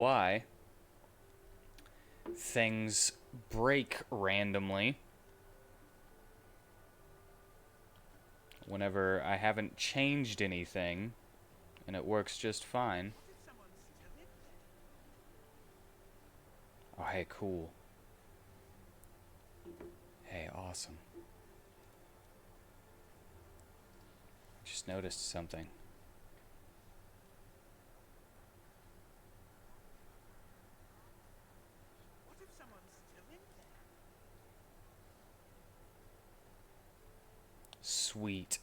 why things break randomly whenever I haven't changed anything and it works just fine. Oh, hey, cool. Hey, awesome. Just noticed something. Sweet.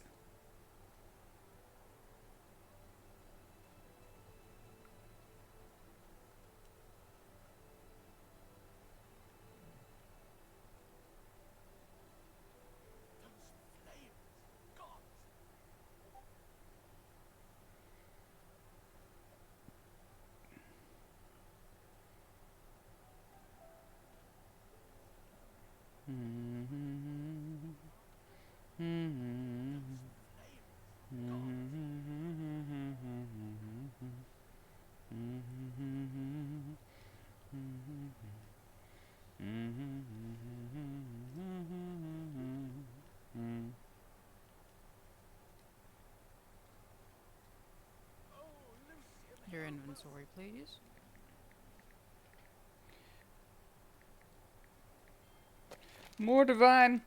Your inventory, please. More divine.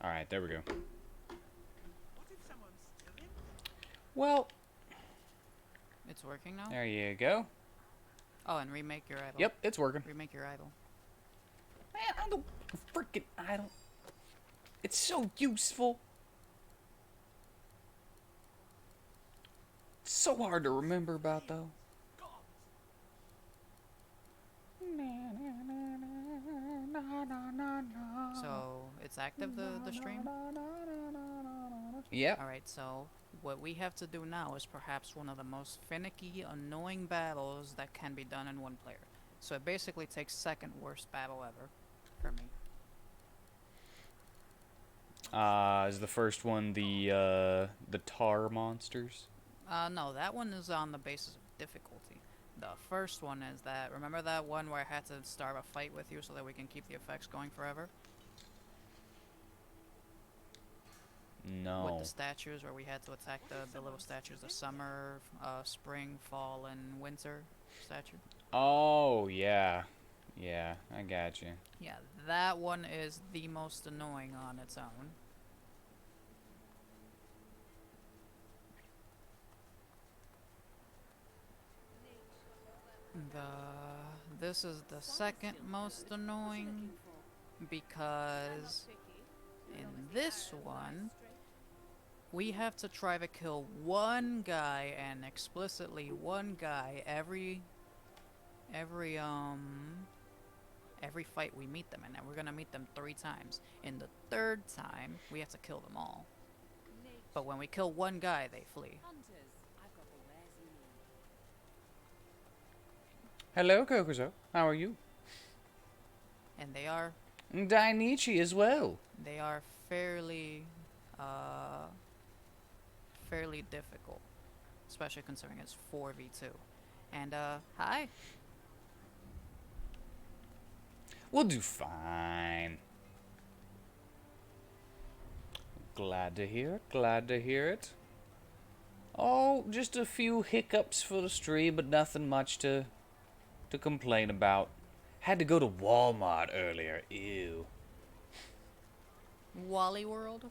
Alright, there we go. Well, It's working now? there you go. Oh, and remake your idol. Yep, it's working. Remake your idol. Man, I don't freaking idol. It's so useful. It's so hard to remember about, though. So, it's active, the stream? Yep. Alright, so what we have to do now is perhaps one of the most finicky, annoying battles that can be done in one player. So it basically takes second worst battle ever for me. Is the first one the tar monsters? No, that one is on the basis of difficulty. The first one is that, remember that one where I had to start a fight with you so that we can keep the effects going forever? With the No. statues where we had to attack the little statues, the summer, spring, fall, and winter statue? Oh, yeah. Yeah, I got you. Yeah, that one is the most annoying on its own. This is the second most annoying because in this one we have to try to kill one guy, and explicitly one guy, every every fight we meet them in, and we're gonna meet them 3 times. In the third time we have to kill them all, but when we kill one guy they flee. Hello, Kokuzo. How are you? And they are Dainichi as well. fairly uh fairly difficult, especially considering it's 4v2. And hi. We'll do fine. Glad to hear it. Glad to hear it. Oh, just a few hiccups for the stream, but nothing much to complain about. Had to go to Walmart earlier. Ew. Wally World.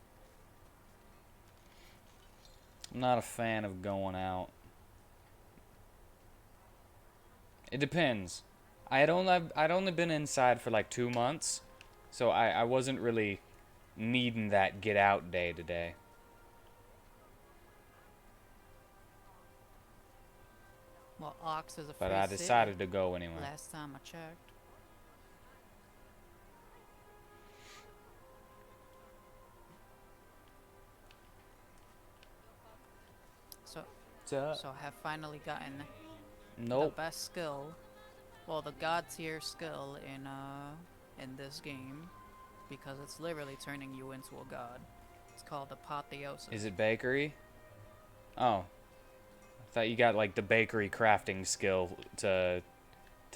I'm not a fan of going out. It depends. I'd only been inside for like 2 months, so I wasn't really needing that get out day to day. Well, Ox is a But free I city. decided to go anyway. Last time I checked. So, so I have finally gotten Nope. the best skill, well, the god tier skill in this game, because it's literally turning you into a god. It's called apotheosis. Is it bakery? Oh, I thought you got like the bakery crafting skill to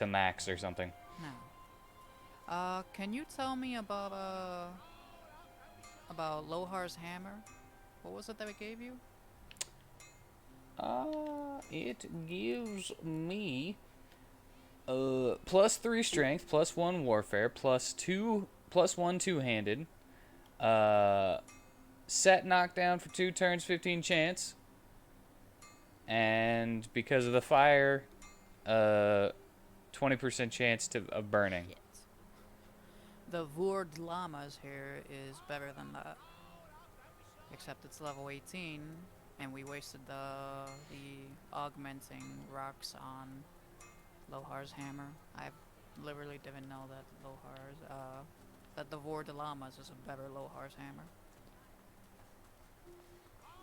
max or something. No. Can you tell me about Lohar's hammer? What was it that it gave you? It gives me +3 strength, +1 warfare, +1 two-handed, uh, set knockdown for 2 turns, 15 chance, and because of the fire, 20% chance of burning. Shit. The Vord Llamas here is better than that. Except it's level 18, and we wasted the augmenting rocks on Lohar's hammer. I literally didn't know that that the Vord Llamas is a better Lohar's hammer.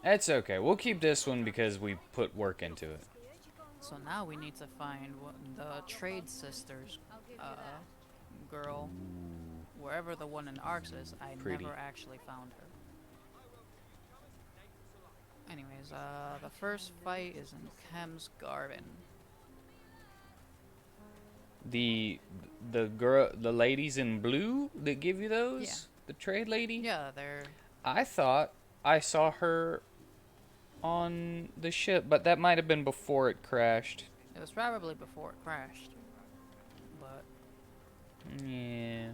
It's okay. We'll keep this one because we put work into it. So now we need to find the Trade Sisters girl. Wherever the one in Arx is, I Pretty. never actually found her. Anyways, the first fight is in Chem's Garden. The the ladies in blue that give you those? Yeah. The trade lady? Yeah, they're... I thought I saw her on the ship, but that might have been before it crashed. It was probably before it crashed. But... Yeah.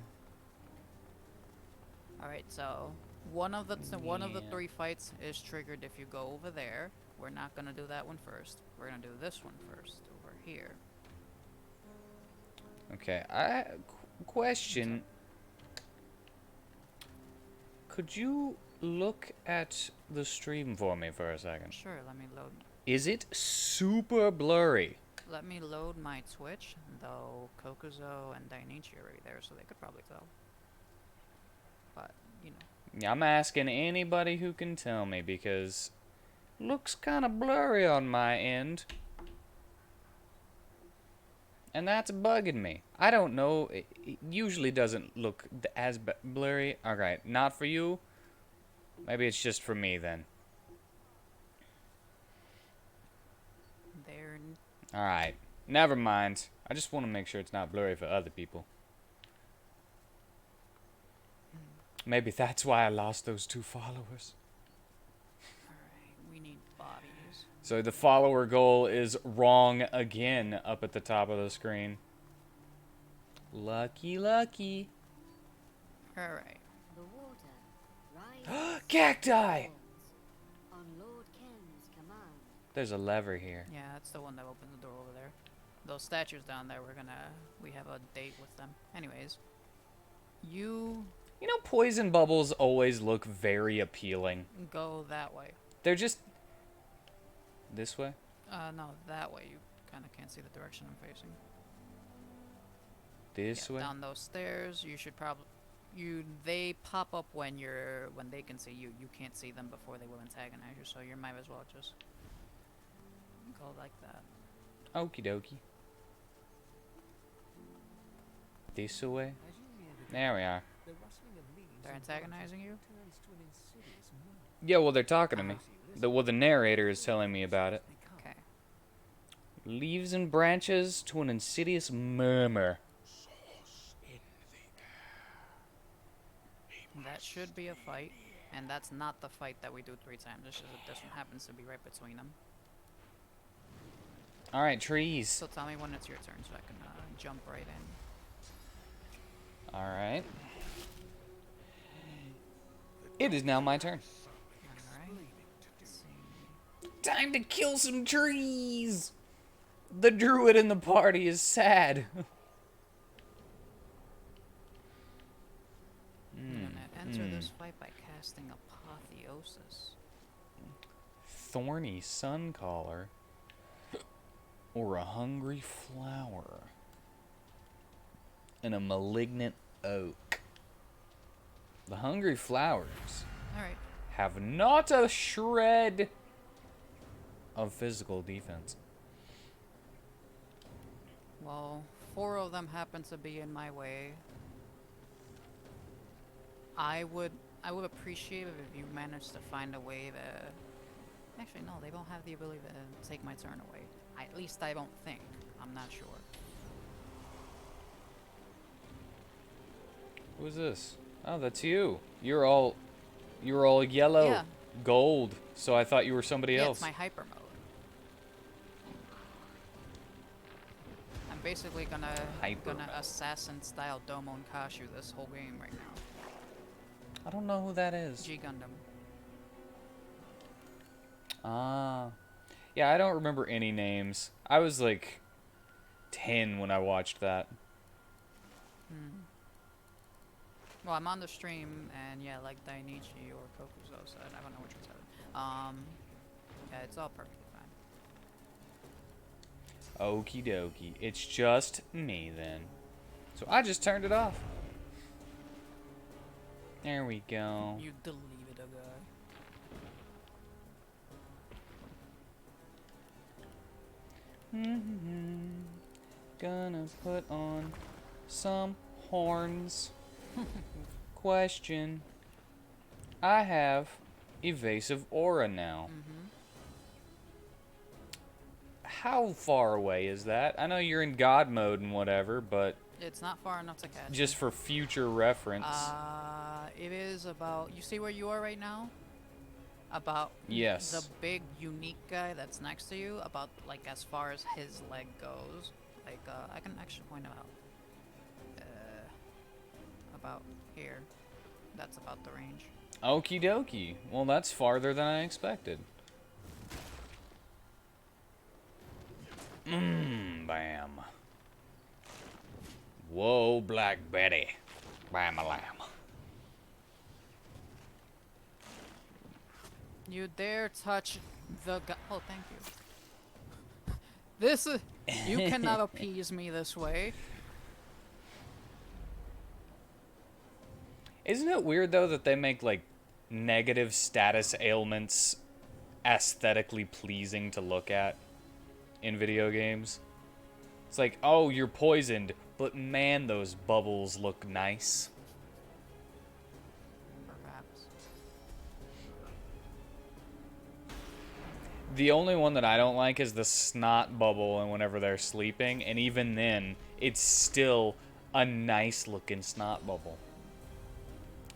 Alright, so... One of the Yeah. 3 fights is triggered if you go over there. We're not gonna do that one first. We're gonna do this one first, over here. Okay. Question. Could you look at the stream for me for a second? Sure, let me load... Is it super blurry? Let me load my Twitch, though Kokuzo and Dainichi are already there, so they could probably tell. But, you know. I'm asking anybody who can tell me because looks kind of blurry on my end. And that's bugging me. I don't know. It usually doesn't look as blurry. Alright, not for you. Maybe it's just for me then. They're... Alright, never mind. I just want to make sure it's not blurry for other people. Maybe that's why I lost those 2 followers. Alright, we need bodies. So the follower goal is wrong again up at the top of the screen. Lucky, lucky. Alright. The water rises Cacti! on Lord Ken's command. There's a lever here. Yeah, that's the one that opens the door over there. Those statues down there, we have a date with them. Anyways. You You know, poison bubbles always look very appealing. go that way. They're just... This way? No, that way. You kind of can't see the direction I'm facing. This way? Down those stairs, you should probably... They pop up when they can see you. You can't see them before they will antagonize you, so you might as well just go like that. Okie dokie. This way? There we are. They're antagonizing you? Yeah, well, they're talking to me. The narrator is telling me about it. Okay. Leaves and branches to an insidious murmur. That should be a fight, and that's not the fight that we do 3 times. It's just that this one happens to be right between them. Alright, trees. So tell me when it's your turn so I can jump right in. Alright. It is now my turn. Alright. Let's see. Time to kill some trees! The druid in the party is sad. I'm gonna enter this fight by casting Apotheosis. Thorny Suncaller. Or a hungry flower. And a malignant oak. The hungry flowers Alright. have not a shred of physical defense. Well, 4 of them happen to be in my way. I would appreciate it if you managed to find a way Actually, no, they don't have the ability to take my turn away. At least I don't think. I'm not sure. Who's this? Oh, that's you. You're all yellow, Yeah. gold. So I thought you were somebody Yeah, else. it's my hyper mode. I'm basically gonna Hyper mode. assassin style Domon Kashu this whole game right now. I don't know who that is. G Gundam. Ah. Yeah, I don't remember any names. I was like 10 when I watched that. Well, I'm on the stream, and yeah, like Dainichi or Kokuzo said, I don't know which one said it. Yeah, it's all perfectly fine. Okie dokie. It's just me then. So I just turned it off. There we go. You deleted a guy. Gonna put on some horns. Question. I have evasive aura now. How far away is that? I know you're in God mode and whatever, but It's not far enough to catch. just for future reference. It is about. You see where you are right now? About Yes. the big unique guy that's next to you. About like as far as his leg goes. Like I can actually point him out. About here. That's about the range. Okie dokie. Well, that's farther than I expected. Bam. Whoa, Black Betty. Bam-a-lam. You dare touch the guy? Oh, thank you. This is. You cannot appease me this way. Isn't it weird, though, that they make, like, negative status ailments aesthetically pleasing to look at in video games? It's like, oh, you're poisoned, but man, those bubbles look nice. Perhaps. The only one that I don't like is the snot bubble and whenever they're sleeping, and even then, it's still a nice looking snot bubble.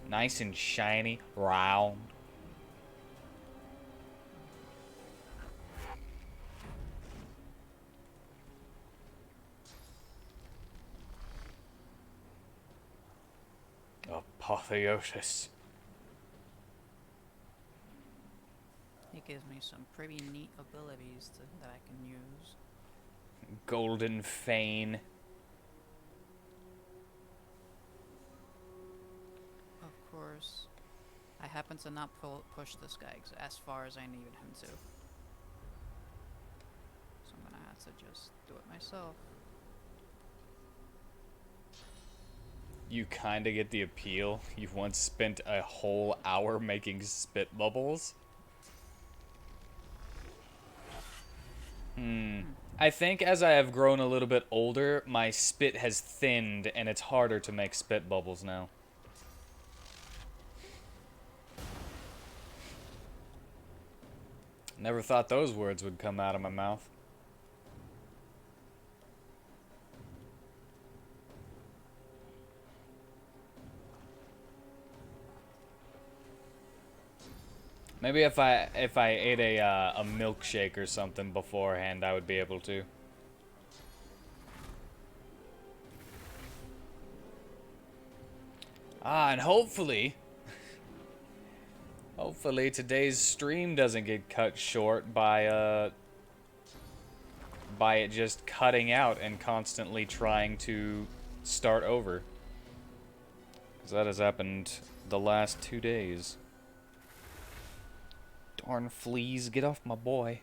Nice and shiny, round. Apotheosis. It gives me some pretty neat abilities that I can use. Golden Fane. Of course, I happen to not push this guy as far as I needed him to. So I'm gonna have to just do it myself. You kind of get the appeal. You've once spent a whole hour making spit bubbles. I think as I have grown a little bit older, my spit has thinned and it's harder to make spit bubbles now. Never thought those words would come out of my mouth. Maybe if I ate a milkshake or something beforehand, I would be able to. Ah, and hopefully today's stream doesn't get cut short by it just cutting out and constantly trying to start over. 'Cause that has happened the last 2 days. Darn fleas, get off my boy.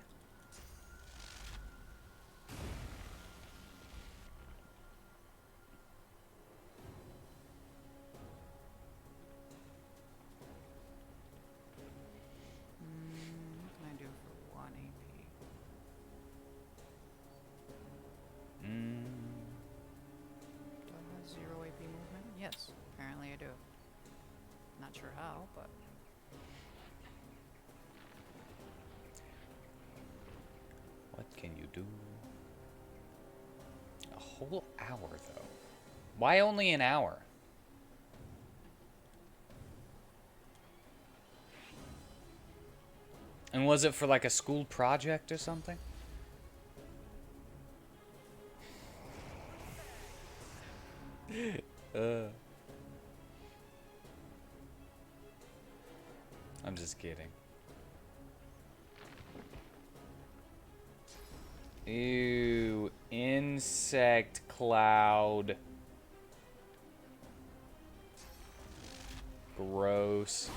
What can I do for 1 AP? Do I have 0 AP movement? Yes, apparently I do. Not sure how, but can you do? A whole hour, though. Why only an hour? And was it for like a school project or something? I'm just kidding. Ew, insect cloud. Gross.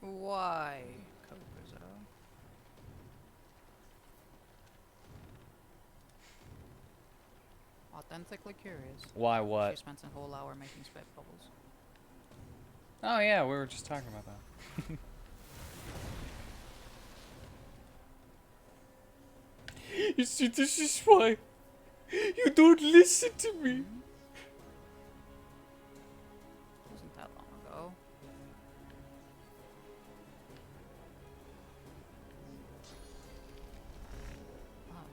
Why, Kokuzo? Authentically curious. Why She what? spent a whole hour making spit bubbles. Oh yeah, we were just talking about that. You see, this is why you don't listen to me. Wasn't that long ago. Oh,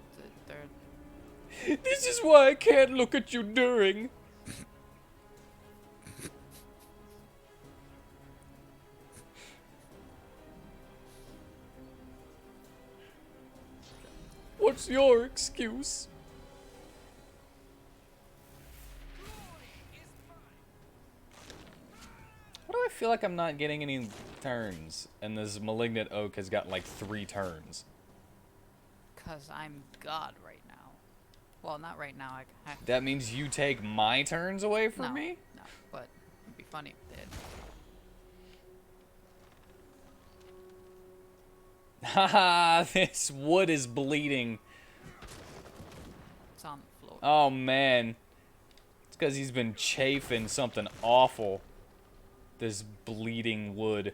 they're... This is why I can't look at you during. What's your excuse? Why do I feel like I'm not getting any turns? And this malignant oak has got like 3 turns. Cause I'm God right now. Well, not right now. I That means you take my turns away from no, me? no, but it'd be funny if it did. Haha, this wood is bleeding. It's on the floor. Oh man. It's because he's been chafing something awful. This bleeding wood.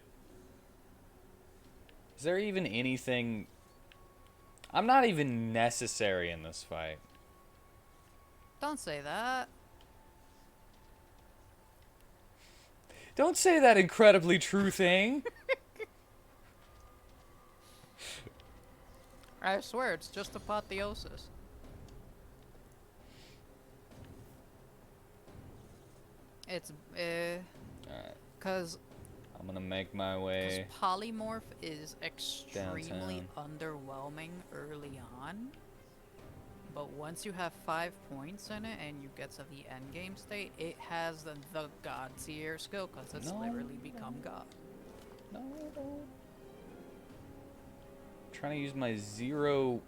Is there even anything... I'm not even necessary in this fight. Don't say that. Don't say that incredibly true thing. I swear, it's just apotheosis. It's, Alright, cause I'm gonna make my way. polymorph is extremely Downtown. underwhelming early on. But once you have 5 points in it and you get to the end game state, it has the god tier skill because it's No. literally become god. No, no. Trying to use my zero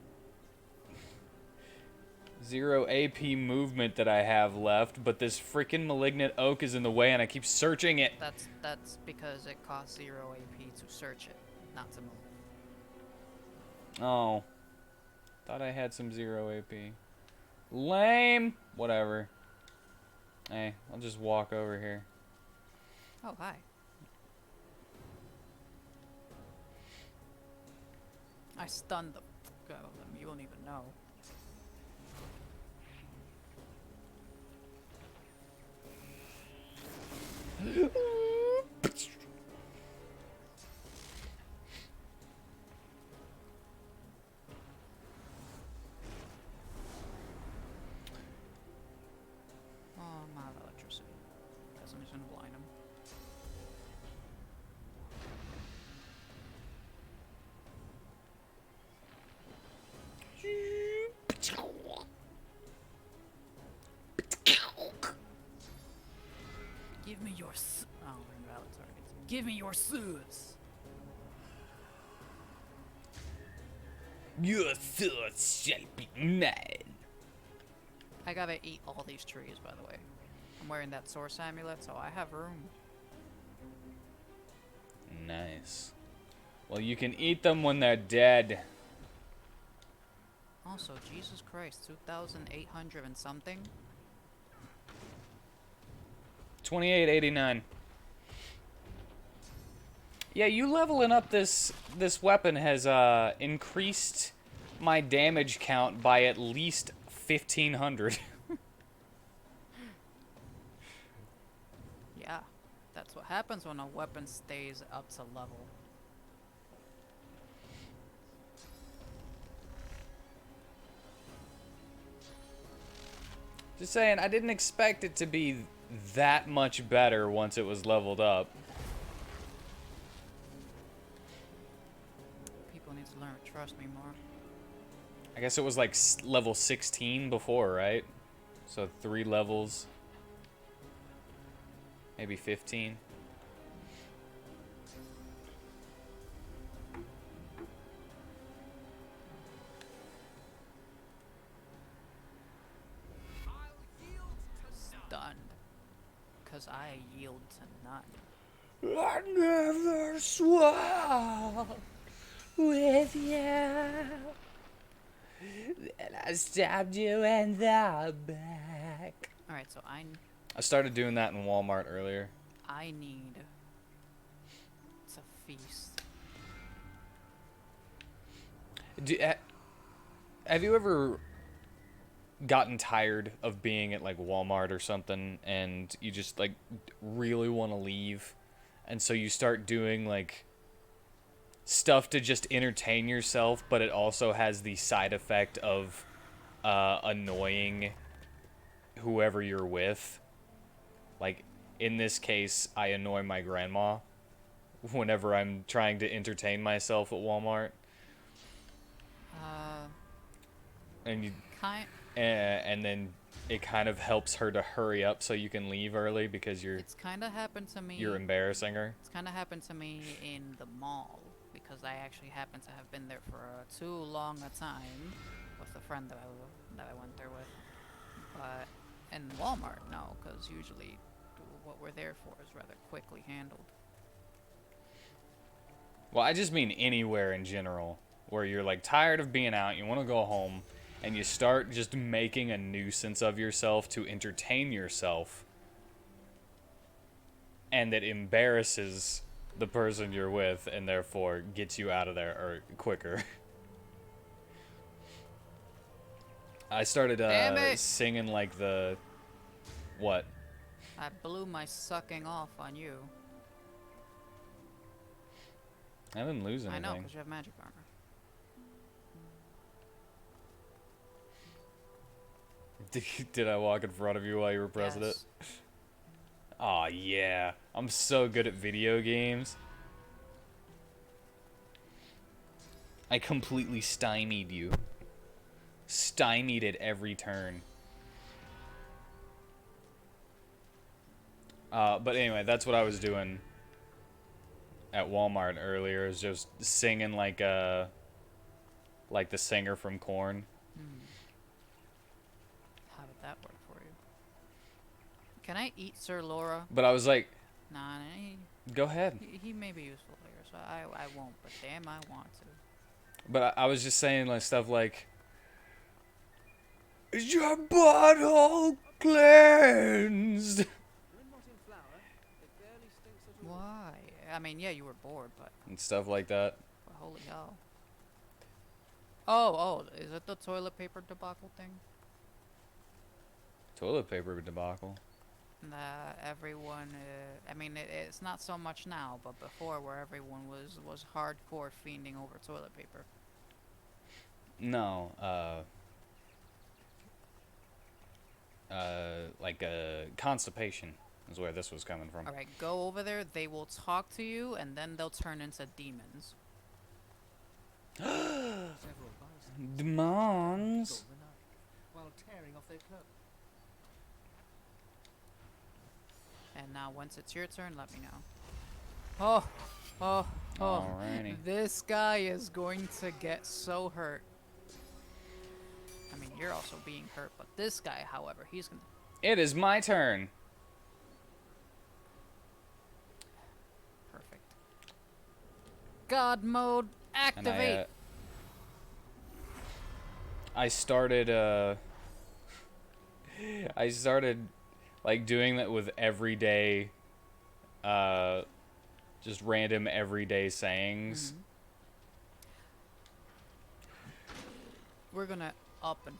AP movement that I have left, but this freaking malignant oak is in the way and I keep searching it. That's because it costs 0 AP to search it, not to move. Oh. Thought I had some 0 AP. Lame! Whatever. Hey, I'll just walk over here. Oh, hi. I stunned the fuck out of them. You won't even know. Oh, I'm out of electricity. Guess I'm just gonna blind him. Give me your oh, invalid targets. Give me your suits. Your thoughts shall be mine. I gotta eat all these trees, by the way. I'm wearing that source amulet, so I have room. Nice. Well, you can eat them when they're dead. Also, Jesus Christ, 2,800 and something? 2889. Yeah, you leveling up this weapon has increased my damage count by at least 1,500. Yeah, That's what happens when a weapon stays up to level. Just saying, I didn't expect it to be that much better once it was leveled up. People need to learn to trust me more. I guess it was like level 16 before, right? So 3 levels. Maybe 15. Stunned. Because I yield to none. I never swore with you that I stabbed you in the back. Alright, so I started doing that in Walmart earlier. I need to feast. Have you ever gotten tired of being at like Walmart or something and you just like really want to leave, and so you start doing like stuff to just entertain yourself, but it also has the side effect of annoying whoever you're with? Like in this case, I annoy my grandma whenever I'm trying to entertain myself at Walmart. And you Kind. and then it kind of helps her to hurry up so you can leave early because It's kind of happened to me. you're embarrassing her. It's kind of happened to me in the mall because I actually happen to have been there for too long a time with a friend that I went there with. But in Walmart, no, because usually what we're there for is rather quickly handled. Well, I just mean anywhere in general where you're like tired of being out, you want to go home, and you start just making a nuisance of yourself to entertain yourself, and it embarrasses the person you're with and therefore gets you out of there or quicker. I started singing like the what? I blew my sucking off on you. I didn't lose anything. I know, because you have magic armor. Did I walk in front of you while you were president? Yes. Aw, yeah. I'm so good at video games. I completely stymied you. Stymied at every turn. But anyway, that's what I was doing at Walmart earlier, is just singing like the singer from Korn. How did that work for you? Can I eat Sir Laura? But I was like, Nah, go ahead. he may be useful later, so I won't, but damn, I want to. But I was just saying like stuff like, is your butthole cleansed? Why? I mean, yeah, you were bored, but And stuff like that. holy hell. Oh, is it the toilet paper debacle thing? Toilet paper debacle. Everyone, I mean, it's not so much now, but before where everyone was hardcore fiending over toilet paper. No, like constipation is where this was coming from. Alright, go over there, they will talk to you, and then they'll turn into demons. Demons. While tearing off their clothes. And now, once it's your turn, let me know. Oh. Alrighty. This guy is going to get so hurt. I mean, you're also being hurt, but this guy, however, he's gonna... It is my turn. Perfect. God mode, And activate! I started I started like doing that with everyday just random everyday sayings. We're gonna up and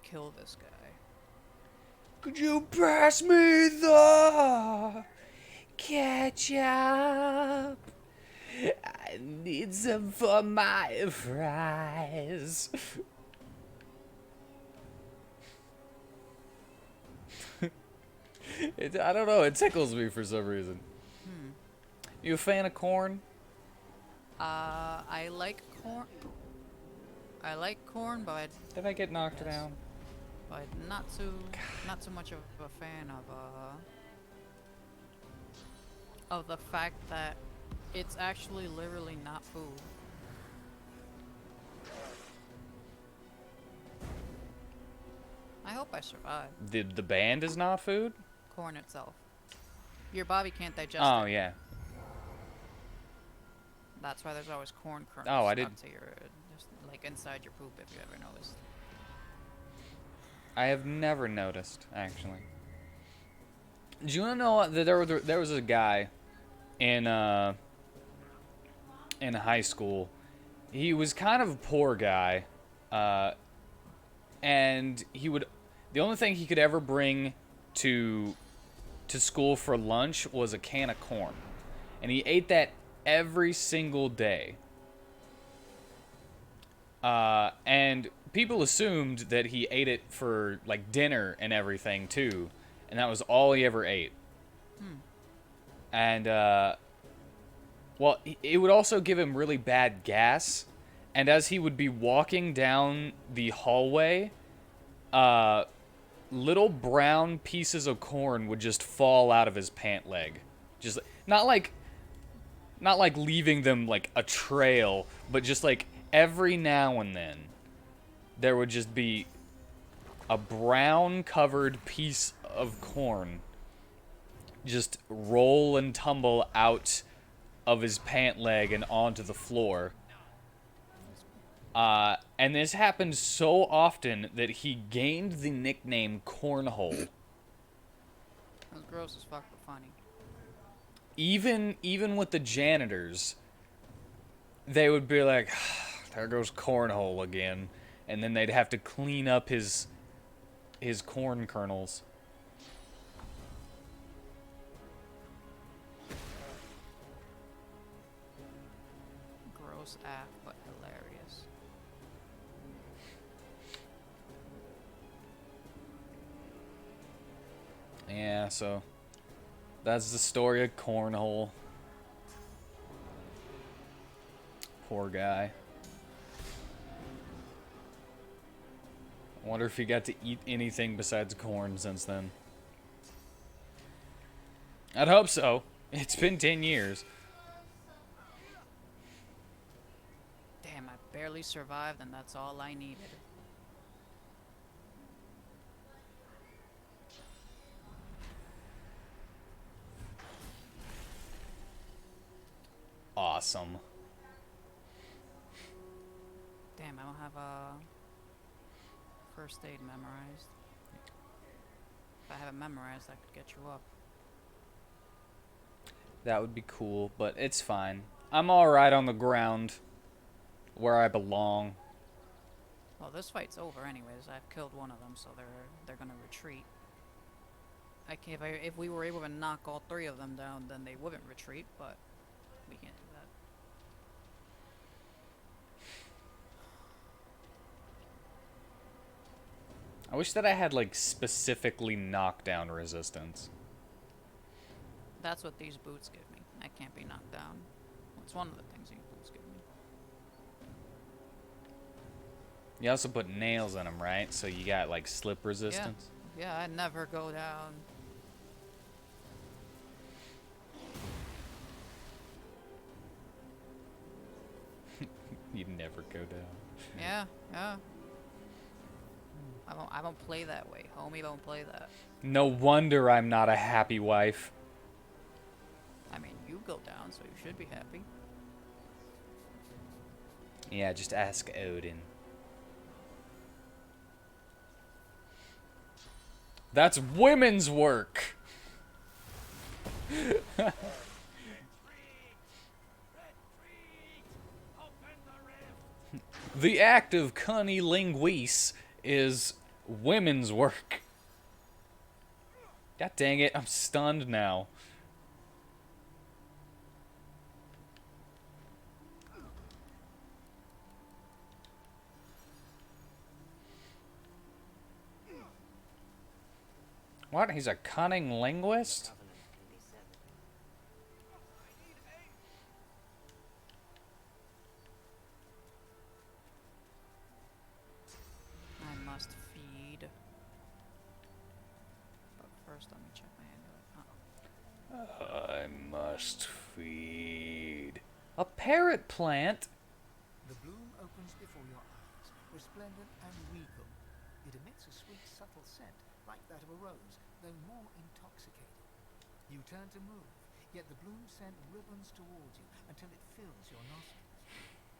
kill this guy. Could you pass me the ketchup. I need some for my fries. I don't know, it tickles me for some reason. You a fan of corn? I like corn. I like corn, but Did I get knocked Yes. down? not too much of a fan of the fact that it's actually literally not food. I hope I survive. The band is not food? Corn itself. Your body can't digest Oh, it. yeah. That's why there's always corn kernels Oh, I stuck didn't- to your, just like inside your poop, if you ever noticed. I have never noticed, actually. Do you want to know that there was a guy in high school. He was kind of a poor guy, and the only thing he could ever bring to school for lunch was a can of corn, and he ate that every single day. And people assumed that he ate it for like dinner and everything too, and that was all he ever ate. And well, it would also give him really bad gas, and as he would be walking down the hallway, little brown pieces of corn would just fall out of his pant leg. Just not like leaving them like a trail, but just like every now and then there would just be a brown covered piece of corn just roll and tumble out of his pant leg and onto the floor. And this happened so often that he gained the nickname Cornhole. It was gross as fuck, but funny. Even with the janitors, they would be like, there goes Cornhole again. And then they'd have to clean up his corn kernels. Gross af, but hilarious. Yeah, so that's the story of Cornhole. Poor guy. I wonder if he got to eat anything besides corn since then. I'd hope so. It's been 10 years. Damn, I barely survived, and that's all I needed. Awesome. Damn, I don't have a first aid memorized. If I have it memorized, I could get you up. That would be cool, but it's fine. I'm alright on the ground. Where I belong. Well, this fight's over anyways. I've killed one of them, so they're gonna retreat. If we were able to knock all three of them down, then they wouldn't retreat, but we can't do that. I wish that I had, like, specifically knockdown resistance. That's what these boots give me. I can't be knocked down. It's one of the things these boots give me. You also put nails in them, right? So you got, like, slip resistance? Yeah, I never go down. You'd never go down. Yeah, yeah. I don't play that way. Homie don't play that. No wonder I'm not a happy wife. I mean, you go down, so you should be happy. Yeah, just ask Odin. That's women's work! The act of cunnilinguis is women's work. God dang it, I'm stunned now. What? He's a cunning linguist? Covenant can be severed. I must feed. But first, let me check my amulet. I must feed. A parrot plant? The bloom opens before your eyes, resplendent and regal. It emits a sweet, subtle scent, like that of a rose, though more intoxicating. You turn to move, yet the bloom scent ribbons towards you until it fills your nostrils.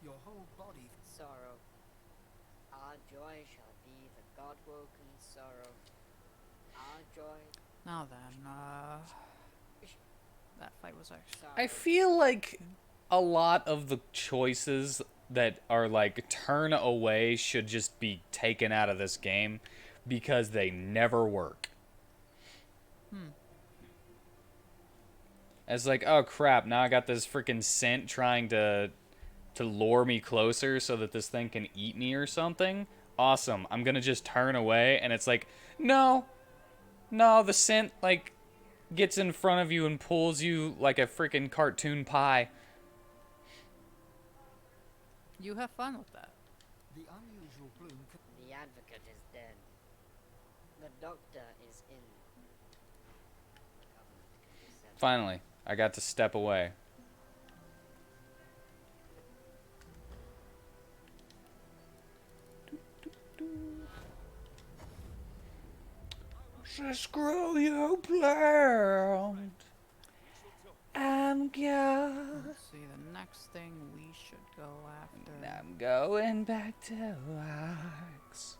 Your whole body... Sorrow. Our joy shall be the God-woken sorrow. Our joy. Now then, that fight was actually... Sorrow. I feel like a lot of the choices that are like turn away should just be taken out of this game because they never work. It's like, oh crap, now I got this freaking scent trying to lure me closer so that this thing can eat me or something. Awesome. I'm gonna just turn away and it's like, no, the scent like gets in front of you and pulls you like a freaking cartoon pie. You have fun with that. The unusual bloom... The advocate is dead. The doctor is in. The covenant can be severed. Finally, I got to step away. Screw you, plant. I'm going. Let's see, the next thing we should go after... I'm going back to Wax.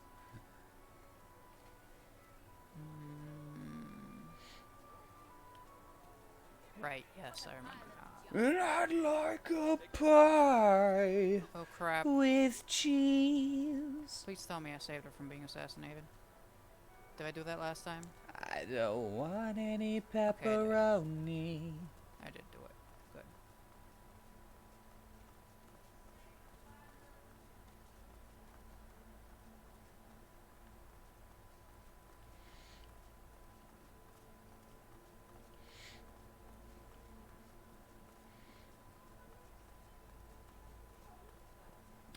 Right, yes, I remember now. And I'd like a pie Oh crap. with cheese. Please tell me I saved her from being assassinated. Did I do that last time? I don't want any I did. pepperoni. I did do it. Good.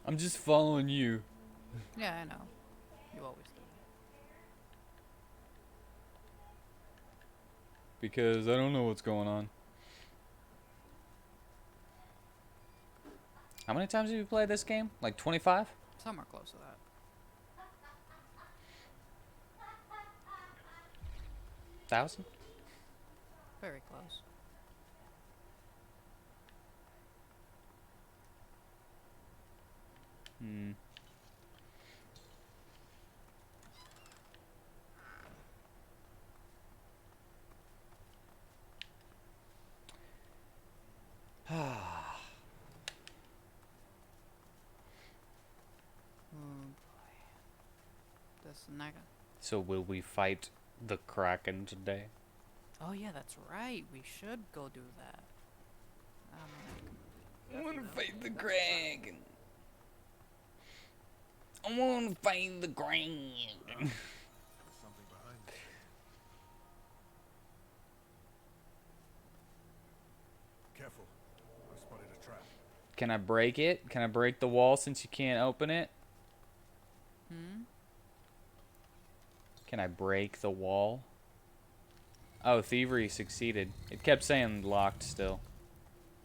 I'm just following you. Yeah, I know. You always do. Because I don't know what's going on. How many times have you played this game? Like 25? Somewhere close to that. Thousand? Very close. Hmm. Oh boy. This next... So will we fight the Kraken today? Oh yeah, that's right. We should go do that. I want to fight the Kraken. I want to fight the Kraken. There's something behind this. Careful. I spotted a trap. Can I break it? Can I break the wall since you can't open it? Hmm? Can I break the wall? Oh, thievery succeeded. It kept saying locked still.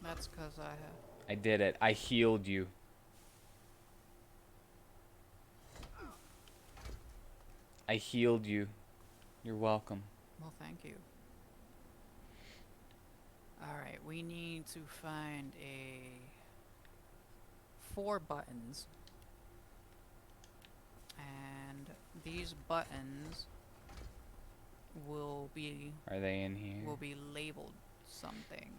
That's because I have... I did it. I healed you. I healed you. You're welcome. Well, thank you. Alright, we need to find 4 buttons. And these buttons will be Are they in here? labeled something.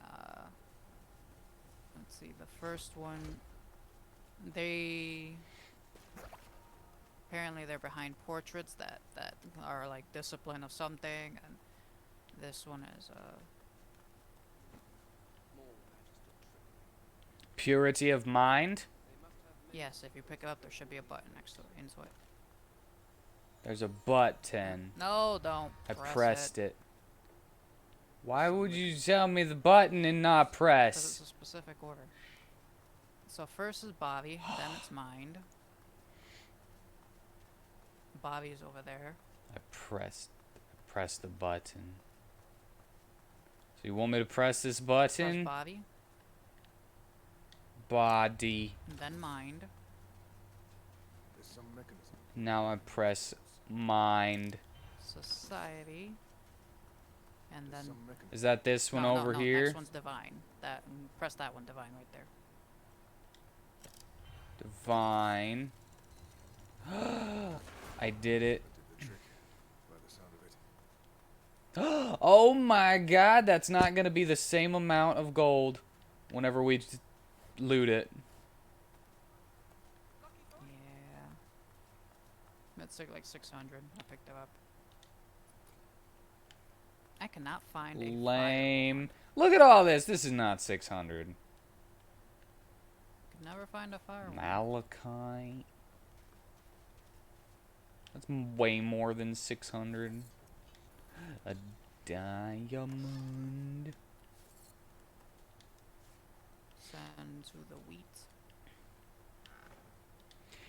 Let's see, the first one, apparently they're behind portraits that are like discipline of something, and this one is Purity of mind? yes, if you pick it up there should be a button next to it, into it. There's a button. No, don't. I press pressed it. it. Why would you tell me the button and not Because press? it's a specific order. So first is Bobby, then it's Mind. Bobby's over there. I pressed the button. So you want me to press this Press button? Bobby, Body. then Mind. There's some mechanism. Now I press mind. Society. And There's then... some mechanism. Is that this one no, over no, here? next one's Divine. Press that one, Divine, right there. Divine. I did it. That did the trick, by the sound of it. Oh my god, that's not gonna be the same amount of gold whenever we loot it. Yeah. That's like 600. I picked it up. I cannot find a Lame. Look at all this. This is not 600. Could never find a fire one. Malachite. That's way more than 600. A diamond. Send to the wheat.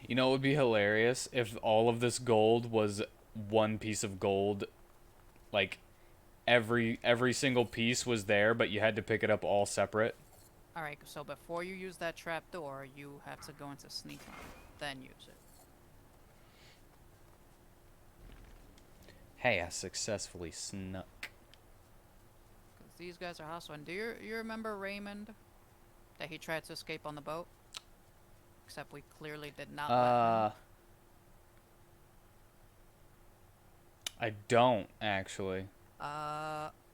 You know, it would be hilarious if all of this gold was one piece of gold. Like, every single piece was there, but you had to pick it up all separate. Alright, so before you use that trap door, you have to go into sneak mode, then use it. Hey, I successfully snuck. Because these guys are hostile. And do you remember Raymond? That he tried to escape on the boat? Except we clearly did not let him. I don't, actually.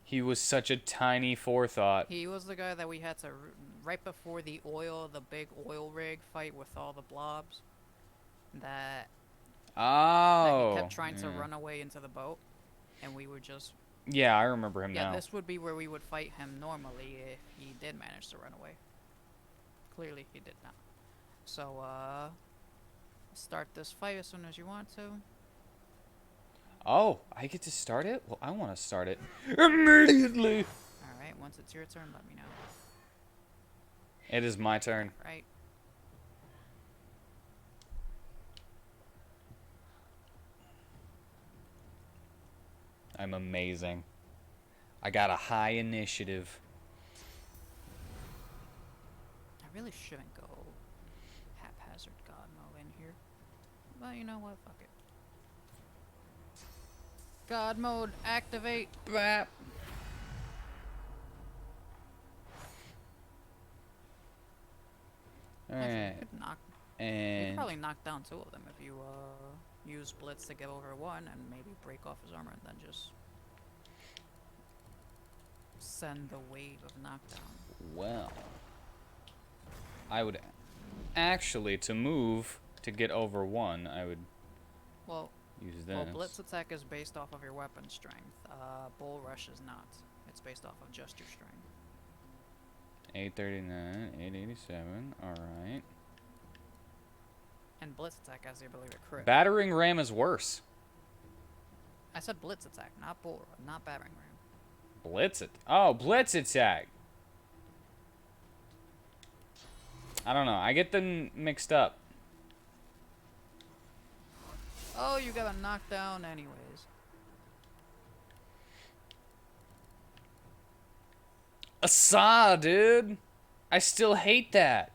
He was such a tiny forethought. He was the guy that we had to, right before the big oil rig fight with all the blobs, that Oh. he kept trying to yeah. run away into the boat, and we would just... Yeah, I remember him Yeah, now. this would be where we would fight him normally if he did manage to run away. Clearly he did not. So, start this fight as soon as you want to. Oh, I get to start it? Well, I want to start it immediately. Alright, once it's your turn, let me know. It is my turn. Right. I'm amazing. I got a high initiative. I really shouldn't go haphazard god mode in here. But you know what? Fuck it. God mode, activate. Bap. Actually, Alright. you could And probably knock down two of them if you use Blitz to get over one and maybe break off his armor and then just send the wave of knockdown. well, I would actually, to move to get over one, I would Well, use this. well, Blitz attack is based off of your weapon strength. Bull Rush is not. It's based off of just your strength. 839, 887. All right. And Blitz attack has the ability to crit. Battering ram is worse. I said Blitz attack, not not battering ram. Blitz it. Oh, blitz attack. I don't know. I get them mixed up. Oh, you got a knockdown anyways. Asa, dude. I still hate that.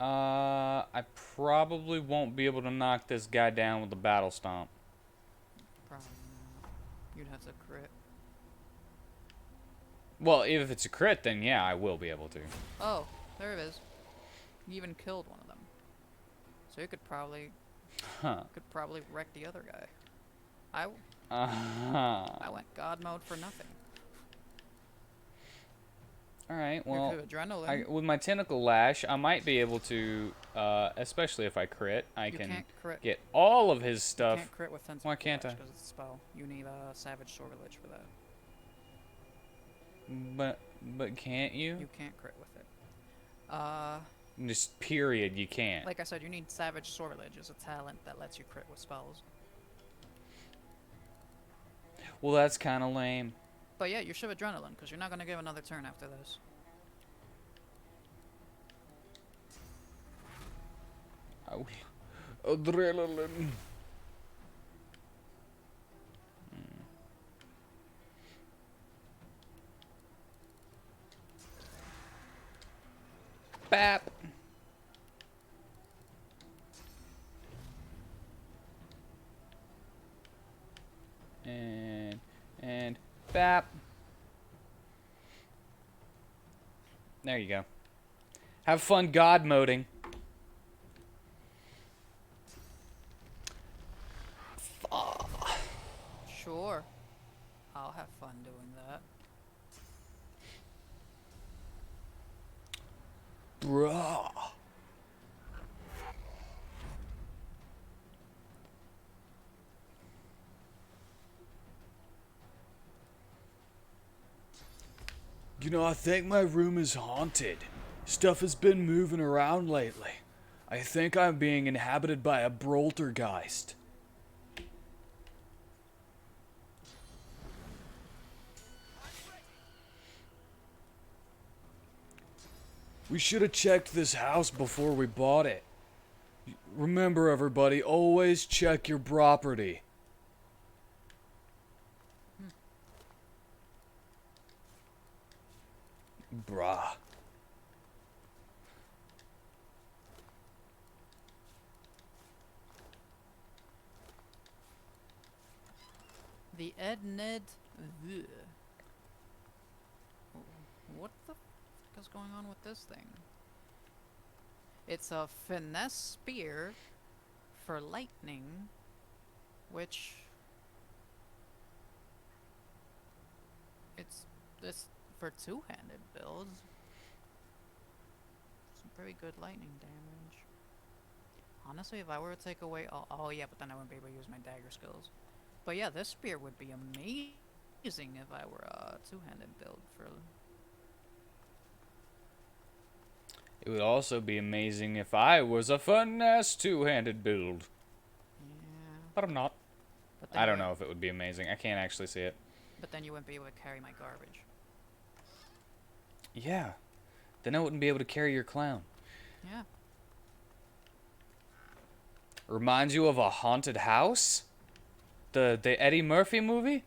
I probably won't be able to knock this guy down with the battle stomp. Probably not. You'd have to crit. Well, if it's a crit, then yeah, I will be able to. Oh, there it is. You even killed one of them. So you could probably wreck the other guy. I went god mode for nothing. Alright, You're well, too adrenaline. with my tentacle lash, I might be able to, especially if I crit, I You can can't crit. get all of his You stuff. can't crit with tentacle Why can't I? Because it's a spell. You need a Savage Sortilege for that. But can't you? You can't crit with it. Just period, you can't. Like I said, you need Savage Sortilege as a talent that lets you crit with spells. Well, that's kind of lame. But yeah, you should have Adrenaline, because you're not going to give another turn after this. Oh, adrenaline. Bap. And bap. There you go. Have fun god moding. Sure. I'll have fun doing that. Bruh. You know, I think my room is haunted. Stuff has been moving around lately. I think I'm being inhabited by a Broltergeist. We should have checked this house before we bought it. Remember, everybody, always check your property. Bruh. The Ed Ned. Ugh. What the fuck is going on with this thing? It's a finesse spear for lightning, which it's for two-handed builds. Some pretty good lightning damage. Honestly, if I were to take away, oh yeah, but then I wouldn't be able to use my dagger skills. But yeah, this spear would be amazing if I were a two-handed build for. It would also be amazing if I was a finesse two-handed build. Yeah. But I'm not. But then I don't know if it would be amazing. I can't actually see it. But then you wouldn't be able to carry my garbage. Yeah. Then I wouldn't be able to carry your clown. Yeah. Reminds you of a haunted house? The Eddie Murphy movie?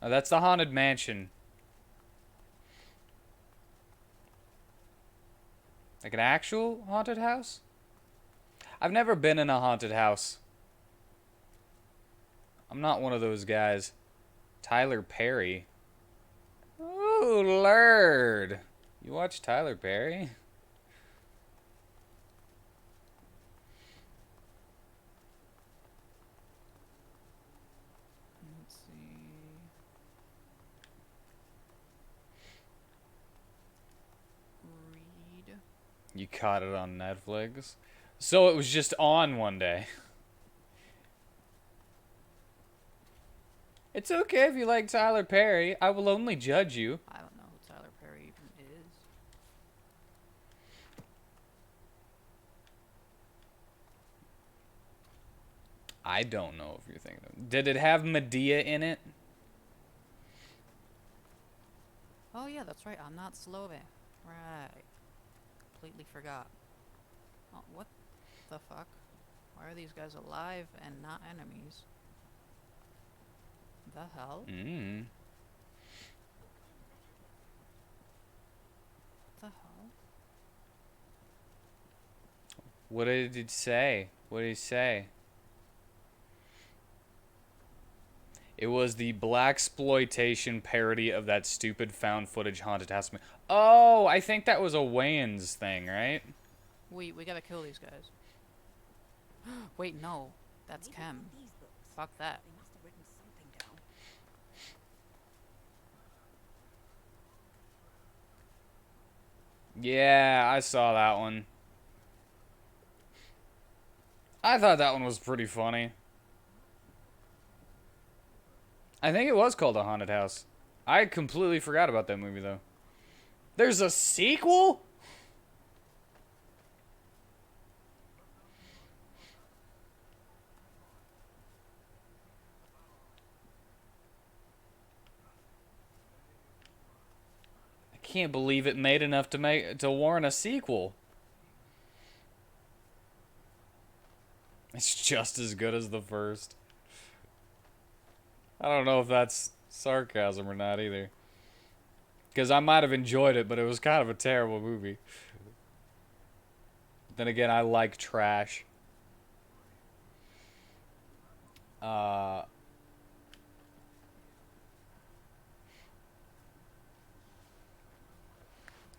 Oh, that's the Haunted Mansion. Like an actual haunted house? I've never been in a haunted house. I'm not one of those guys. Tyler Perry. Ooh, Lord. You watch Tyler Perry? Let's see. Read. You caught it on Netflix? So it was just on one day. It's okay if you like Tyler Perry. I will only judge you. I don't know who Tyler Perry even is. I don't know if you're thinking of. Did it have Medea in it? Oh yeah, that's right. I'm not Slovak. Right. Completely forgot. Oh, what the fuck? Why are these guys alive and not enemies? The hell? Mm. The hell? What did it say? What did he say? It was the blaxploitation parody of that stupid found footage haunted house. Oh, I think that was a Wayans thing, right? We gotta kill these guys. Wait, no. That's Chem. Fuck that. They must have written something down. Yeah, I saw that one. I thought that one was pretty funny. I think it was called A Haunted House. I completely forgot about that movie, though. There's a sequel? I can't believe it made enough to warrant a sequel. It's just as good as the first. I don't know if that's sarcasm or not either. Because I might have enjoyed it, but it was kind of a terrible movie. Then again, I like trash.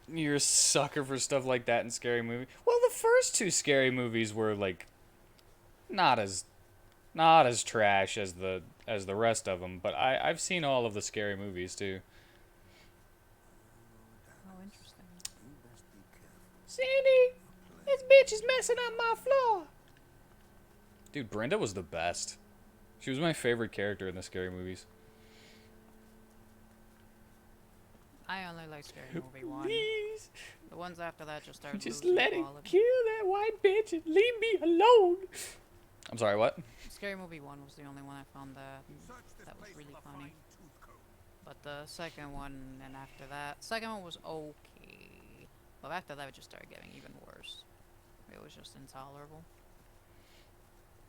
You're a sucker for stuff like that in scary movies. Well, the first two scary movies were like not as trash as the rest of them, but I've seen all of the scary movies too. Oh, interesting. Sandy, this bitch is messing up my floor. Dude, Brenda was the best. She was my favorite character in the scary movies. I only like Scary Movie 1. Please, The ones after that just started just losing let it quality. kill that white bitch and leave me alone. I'm sorry, what? Scary Movie 1 was the only one I found that was really funny. But the second one and after that, second one was okay. But after that it just started getting even worse. It was just intolerable.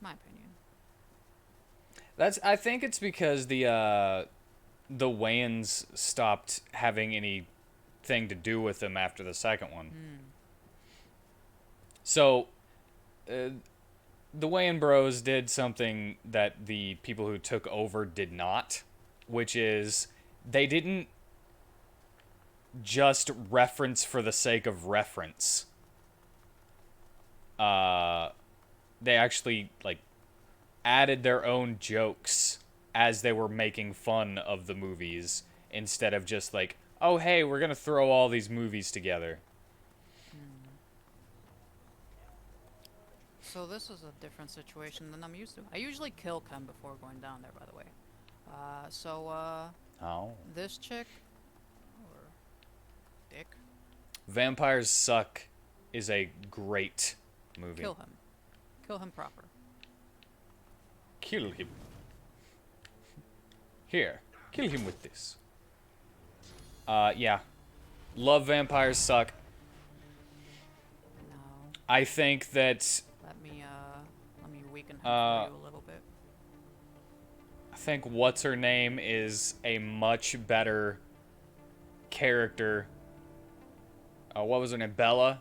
My opinion. I think it's because the Wayans stopped having anything to do with them after the second one. So, the Wayans Bros did something that the people who took over did not, which is they didn't just reference for the sake of reference. They actually like added their own jokes as they were making fun of the movies instead of just like, oh hey, we're gonna throw all these movies together. So this is a different situation than I'm used to. I usually kill Ken before going down there, by the way. Oh. This chick, or Dick, Vampires Suck is a great movie. kill him. Kill him proper. Kill him. Here, kill him with this. Yeah. Love Vampires Suck. No. I think that Let me weaken him for you a little bit. I think what's her name is a much better character. What was her name? Bella.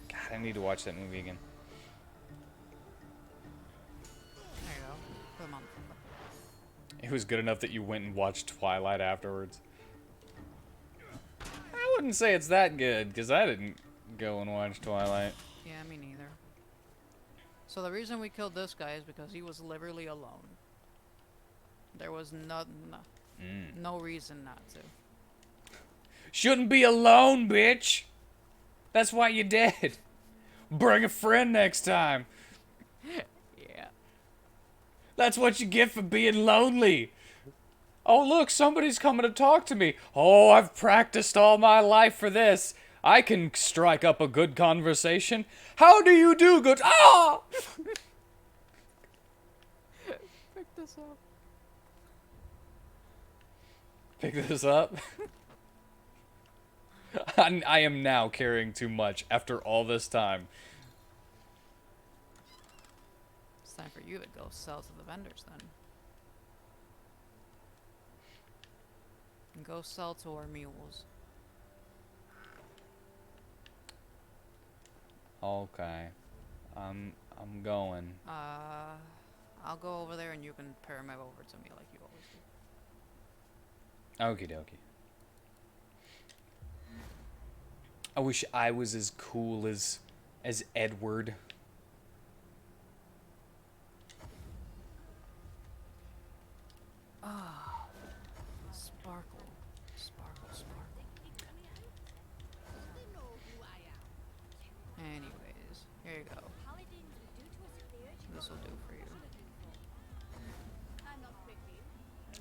God, I need to watch that movie again. There you go. Put him on the floor. It was good enough that you went and watched Twilight afterwards. I wouldn't say it's that good, because I didn't go and watch Twilight. Yeah, me neither. So the reason we killed this guy is because he was literally alone. There was no reason not to. Shouldn't be alone, bitch! That's why you're dead. Bring a friend next time. Yeah. That's what you get for being lonely. Oh, look, somebody's coming to talk to me. Oh, I've practiced all my life for this. I can strike up a good conversation. How do you do good? Ah! Pick this up. Pick this up. I am now carrying too much after all this time. It's time for you to go sell to the vendors then. And go sell to our mules. Okay. I'm going. I'll go over there and you can pair him over to me like you always do. Okie dokie. I wish I was as cool as Edward. Sparkle. Sparkle, sparkle. Anyways, here you go. This will do for you.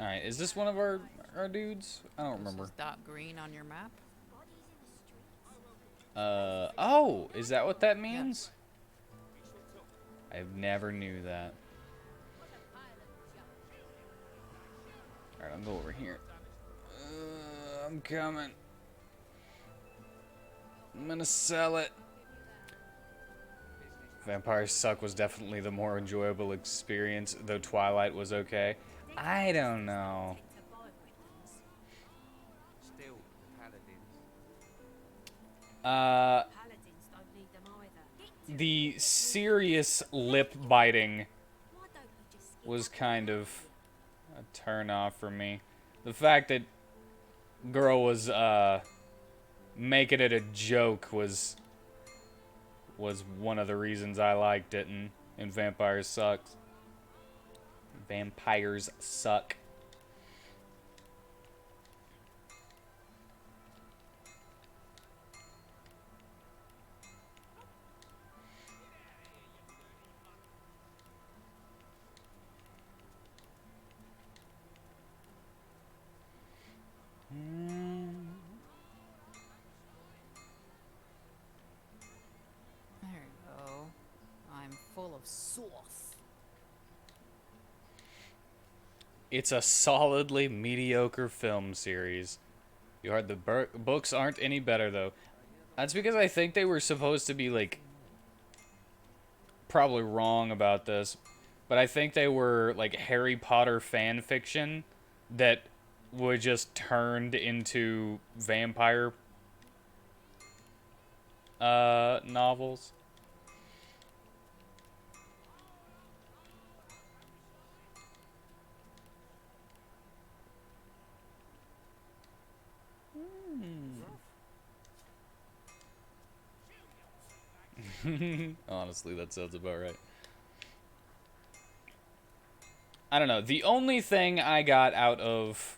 Alright, is this one of our dudes? I don't remember. This is dot green on your map. Oh, is that what that means? I never knew that. Alright, I'll go over here. I'm coming. I'm gonna sell it. Vampires Suck was definitely the more enjoyable experience, though Twilight was okay. I don't know. Still, the paladins. The serious lip biting was kind of a turn off for me. The fact that girl was making it a joke was one of the reasons I liked it in Vampires Suck. Vampires Suck. There you go. I'm full of sauce. It's a solidly mediocre film series. You heard the books aren't any better though. That's because I think they were supposed to be like probably wrong about this, but I think they were like Harry Potter fan fiction that were just turned into vampire novels. Honestly, that sounds about right. I don't know. The only thing I got out of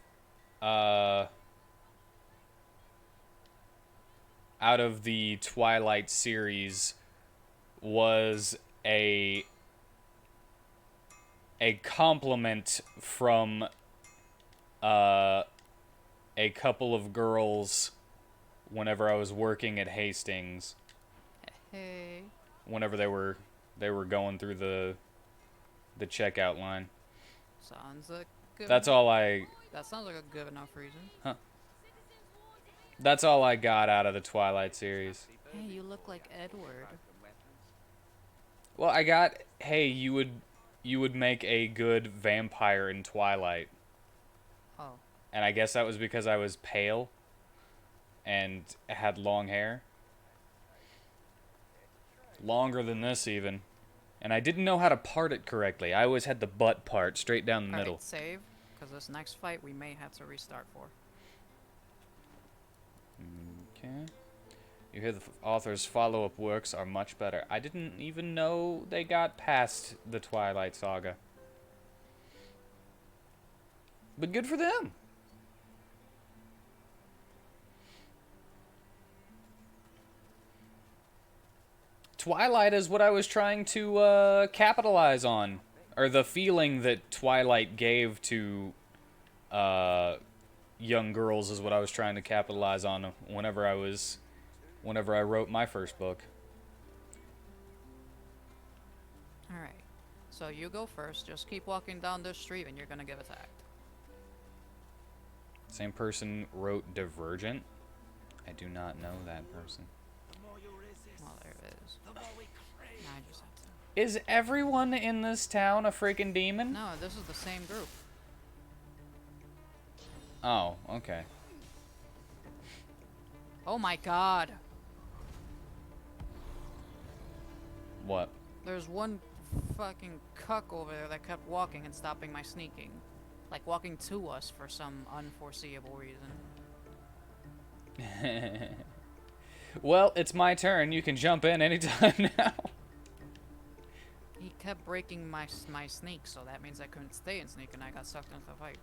the Twilight series was a compliment from a couple of girls whenever I was working at Hastings. Hey. Whenever they were going through the checkout line. Sounds like good. That's all I. That sounds like a good enough reason. Huh. That's all I got out of the Twilight series. Hey, you look like Edward. Well, I got. Hey, you would make a good vampire in Twilight. Oh. And I guess that was because I was pale and had long hair. Longer than this, even. And I didn't know how to part it correctly. I always had the butt part straight down the middle. Alright, save. Because this next fight we may have to restart for. Okay. You hear the author's follow-up works are much better. I didn't even know they got past the Twilight Saga. But good for them. Twilight is what I was trying to capitalize on. Or the feeling that Twilight gave to young girls is what I was trying to capitalize on whenever I wrote my first book. Alright. So you go first. Just keep walking down this street and you're gonna get attacked. Same person wrote Divergent. I do not know that person. Well, there it is. Now I just have to... Is everyone in this town a freaking demon? No, this is the same group. Oh, okay. Oh my god. What? There's one fucking cuck over there that kept walking and stopping my sneaking. Like walking to us for some unforeseeable reason. Well, it's my turn. You can jump in anytime now. He kept breaking my sneak, so that means I couldn't stay in sneak and I got sucked into the fight.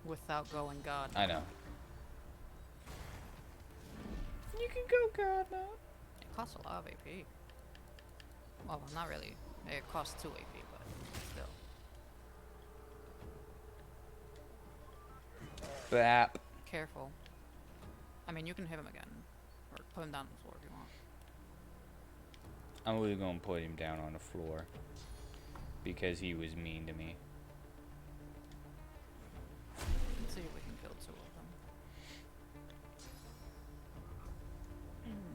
Without going god. I know. You can go god now. It costs a lot of AP. Well, not really. It costs 2 AP, but still. Bap. Careful. I mean, you can hit him again. put him down on the floor if you want. I'm really gonna put him down on the floor because he was mean to me. Let's see if we can kill 2 of them.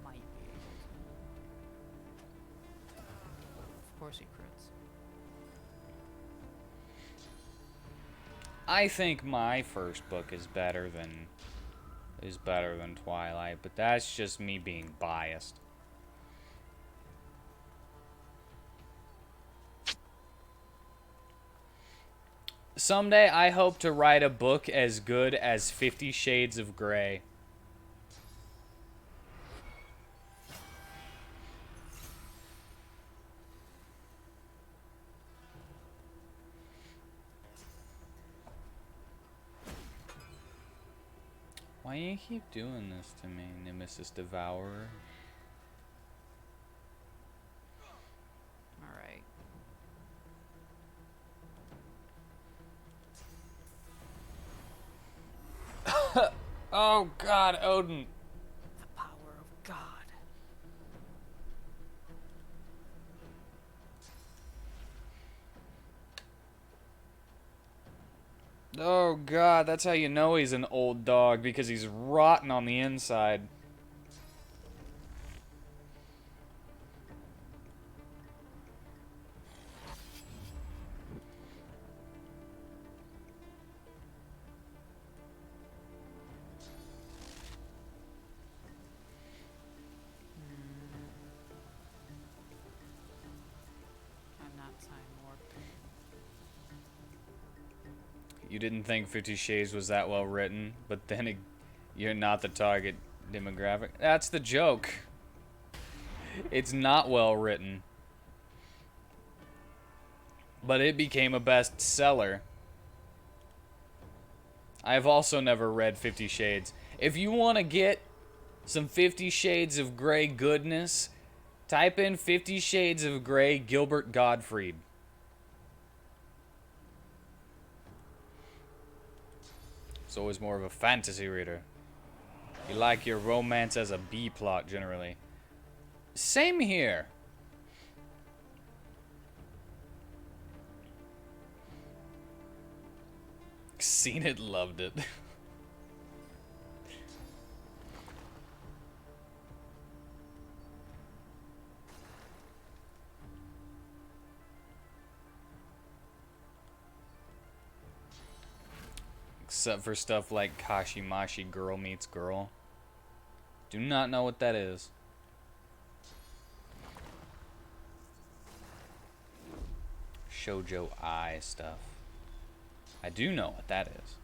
Might be able to. Of course he crits. I think my first book is better than Twilight, but that's just me being biased. Someday I hope to write a book as good as 50 Shades of Grey. Why you keep doing this to me, Nemesis Devourer? Alright. Oh God, Odin. The power of God. Oh God, that's how you know he's an old dog, because he's rotten on the inside. I'm not time warped. You didn't think 50 Shades was that well written, but then you're not the target demographic. That's the joke. It's not well written. But it became a bestseller. I've also never read 50 Shades. If you want to get some 50 Shades of Grey goodness, type in 50 Shades of Grey Gilbert Gottfried. It's always more of a fantasy reader. You like your romance as a B plot generally. Same here. Seen it, loved it. Except for stuff like Kashimashi Girl Meets Girl. Do not know what that is. Shoujo Ai stuff. I do know what that is.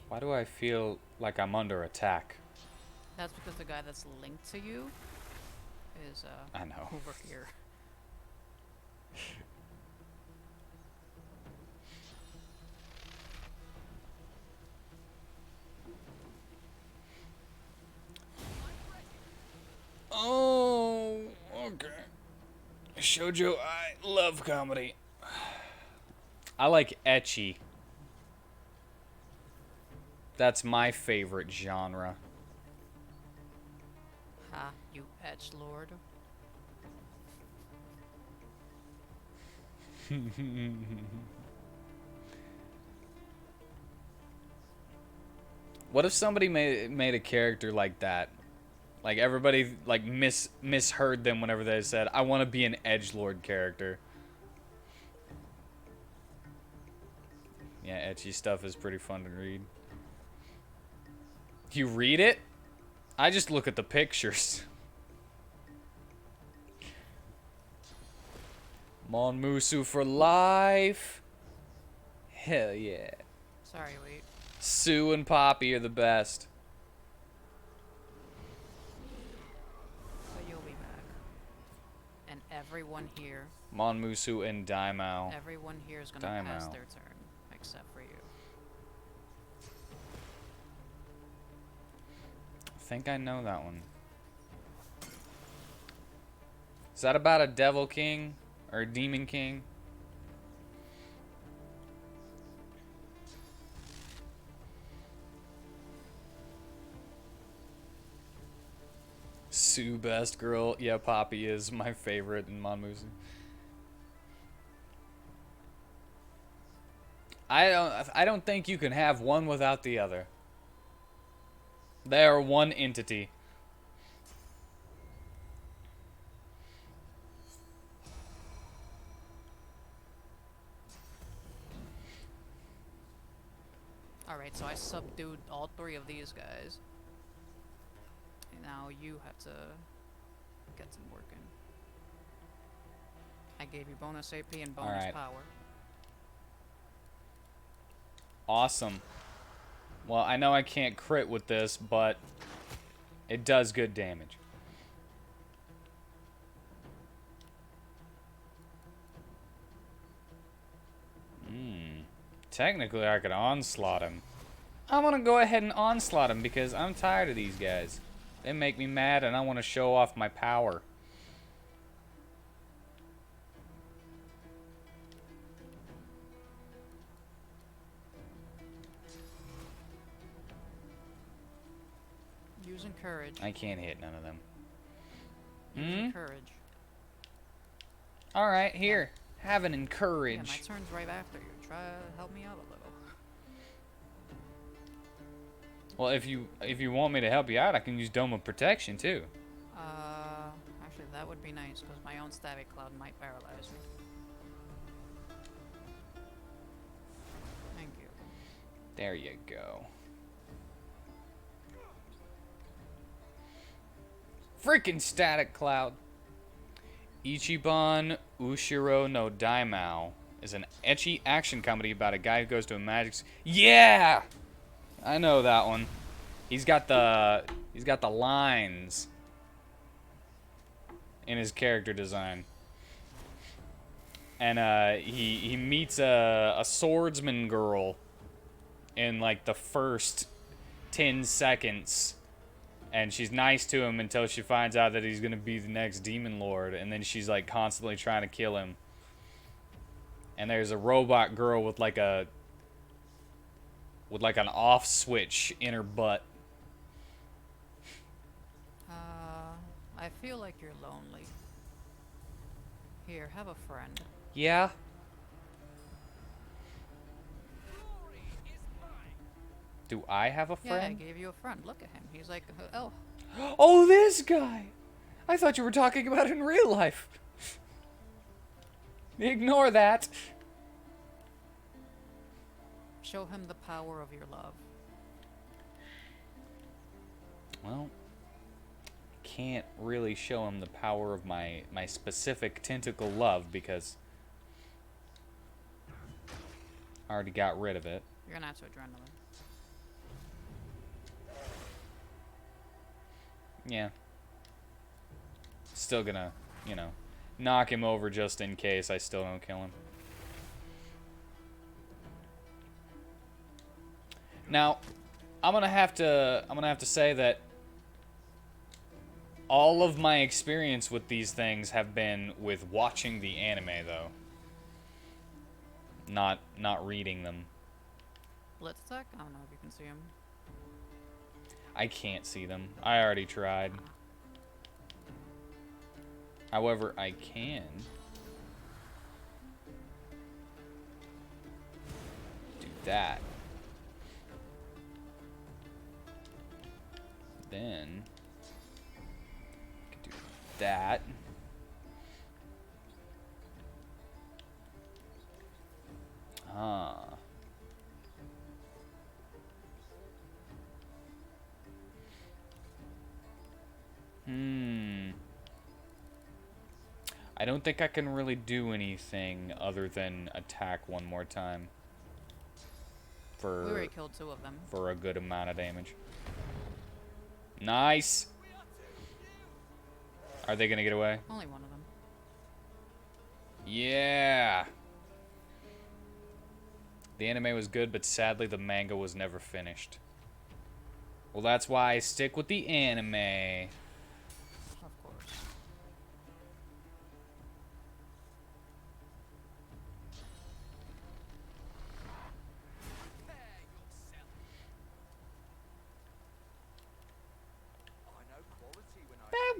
Why do I feel like I'm under attack? That's because the guy that's linked to you is I know. over here. Oh, okay. Shoujo, I love comedy. I like ecchi. That's my favorite genre. Ha, you edgelord. What if somebody made a character like that? Like everybody like misheard them whenever they said, "I want to be an edgelord character." Yeah, ecchi stuff is pretty fun to read. You read it? I just look at the pictures. Monmusu for life. Hell yeah. Sorry, wait. Sue and Poppy are the best. But you'll be back. And everyone here, Monmusu and Daimao. everyone here is gonna pass Daimao. their turn, except for you. I think I know that one. Is that about a devil king? Or a demon king? Sue best girl. Yeah, Poppy is my favorite in Monmusu. I don't think you can have one without the other. They are one entity. Alright, so I subdued all 3 of these guys. And now you have to get some work in. I gave you bonus AP and bonus Alright. power. Awesome. Well, I know I can't crit with this, but it does good damage. Technically, I could onslaught him. I'm gonna go ahead and onslaught him because I'm tired of these guys. They make me mad and I want to show off my power. Using courage. I can't hit none of them. Using courage. Alright, here. Have an Yeah, encourage. my turn's right after you. Try to help me out a little. Well, if you want me to help you out, I can use Dome of Protection too. Actually, that would be nice, because my own static cloud might paralyze me. Thank you. There you go. Freaking static cloud. Ichiban Ushiro no Daimao is an ecchi action comedy about a guy who goes to a magic. Yeah, I know that one. He's got the lines in his character design, and he meets a swordsman girl in like the first 10 seconds. And she's nice to him until she finds out that he's gonna be the next demon lord, and then she's like constantly trying to kill him. And there's a robot girl with like an off switch in her butt. I feel like you're lonely. Here, have a friend. Yeah. Do I have a Yeah, I friend? gave you a friend. Look at him. He's like, oh, Oh, this guy! I thought you were talking about in real life. Ignore that. show him the power of your love. Well, can't really show him the power of my specific tentacle love because I already got rid of it. You're gonna have to adrenaline. Yeah. Still gonna, you know, knock him over just in case I still don't kill him. Now, I'm gonna have to say that all of my experience with these things have been with watching the anime, though. Not reading them. Blitz attack? I don't know if you can see him. I can't see them. I already tried. However, I can do that. Then I can do that. Ah. I don't think I can really do anything other than attack one more time We already killed 2 of them. for a good amount of damage. Nice. Are they gonna get away? Only one of them. Yeah. The anime was good, but sadly the manga was never finished. Well, that's why I stick with the anime. Of course.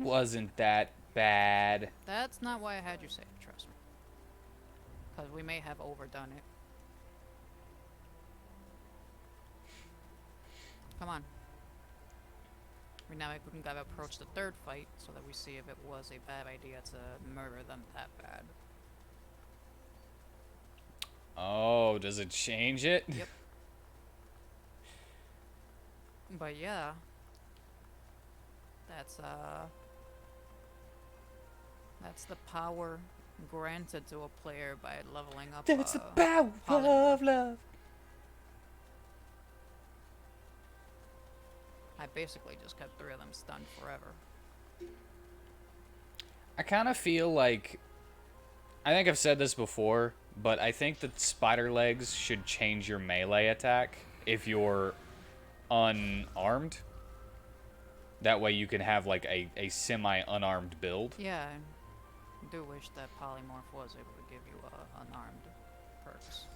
wasn't that bad. That's not why I had you say it, trust me. Because we may have overdone it. Come on. Now we gotta approach the third fight so that we see if it was a bad idea to murder them that bad. Oh, does it change it? Yep. But yeah. That's the power granted to a player by leveling up. That's the power polymorph. of love. I basically just kept 3 of them stunned forever. I kind of feel like, I think I've said this before, but I think that spider legs should change your melee attack if you're unarmed. That way you can have like a semi-unarmed build. Yeah, I do wish that polymorph was able to give you unarmed perks.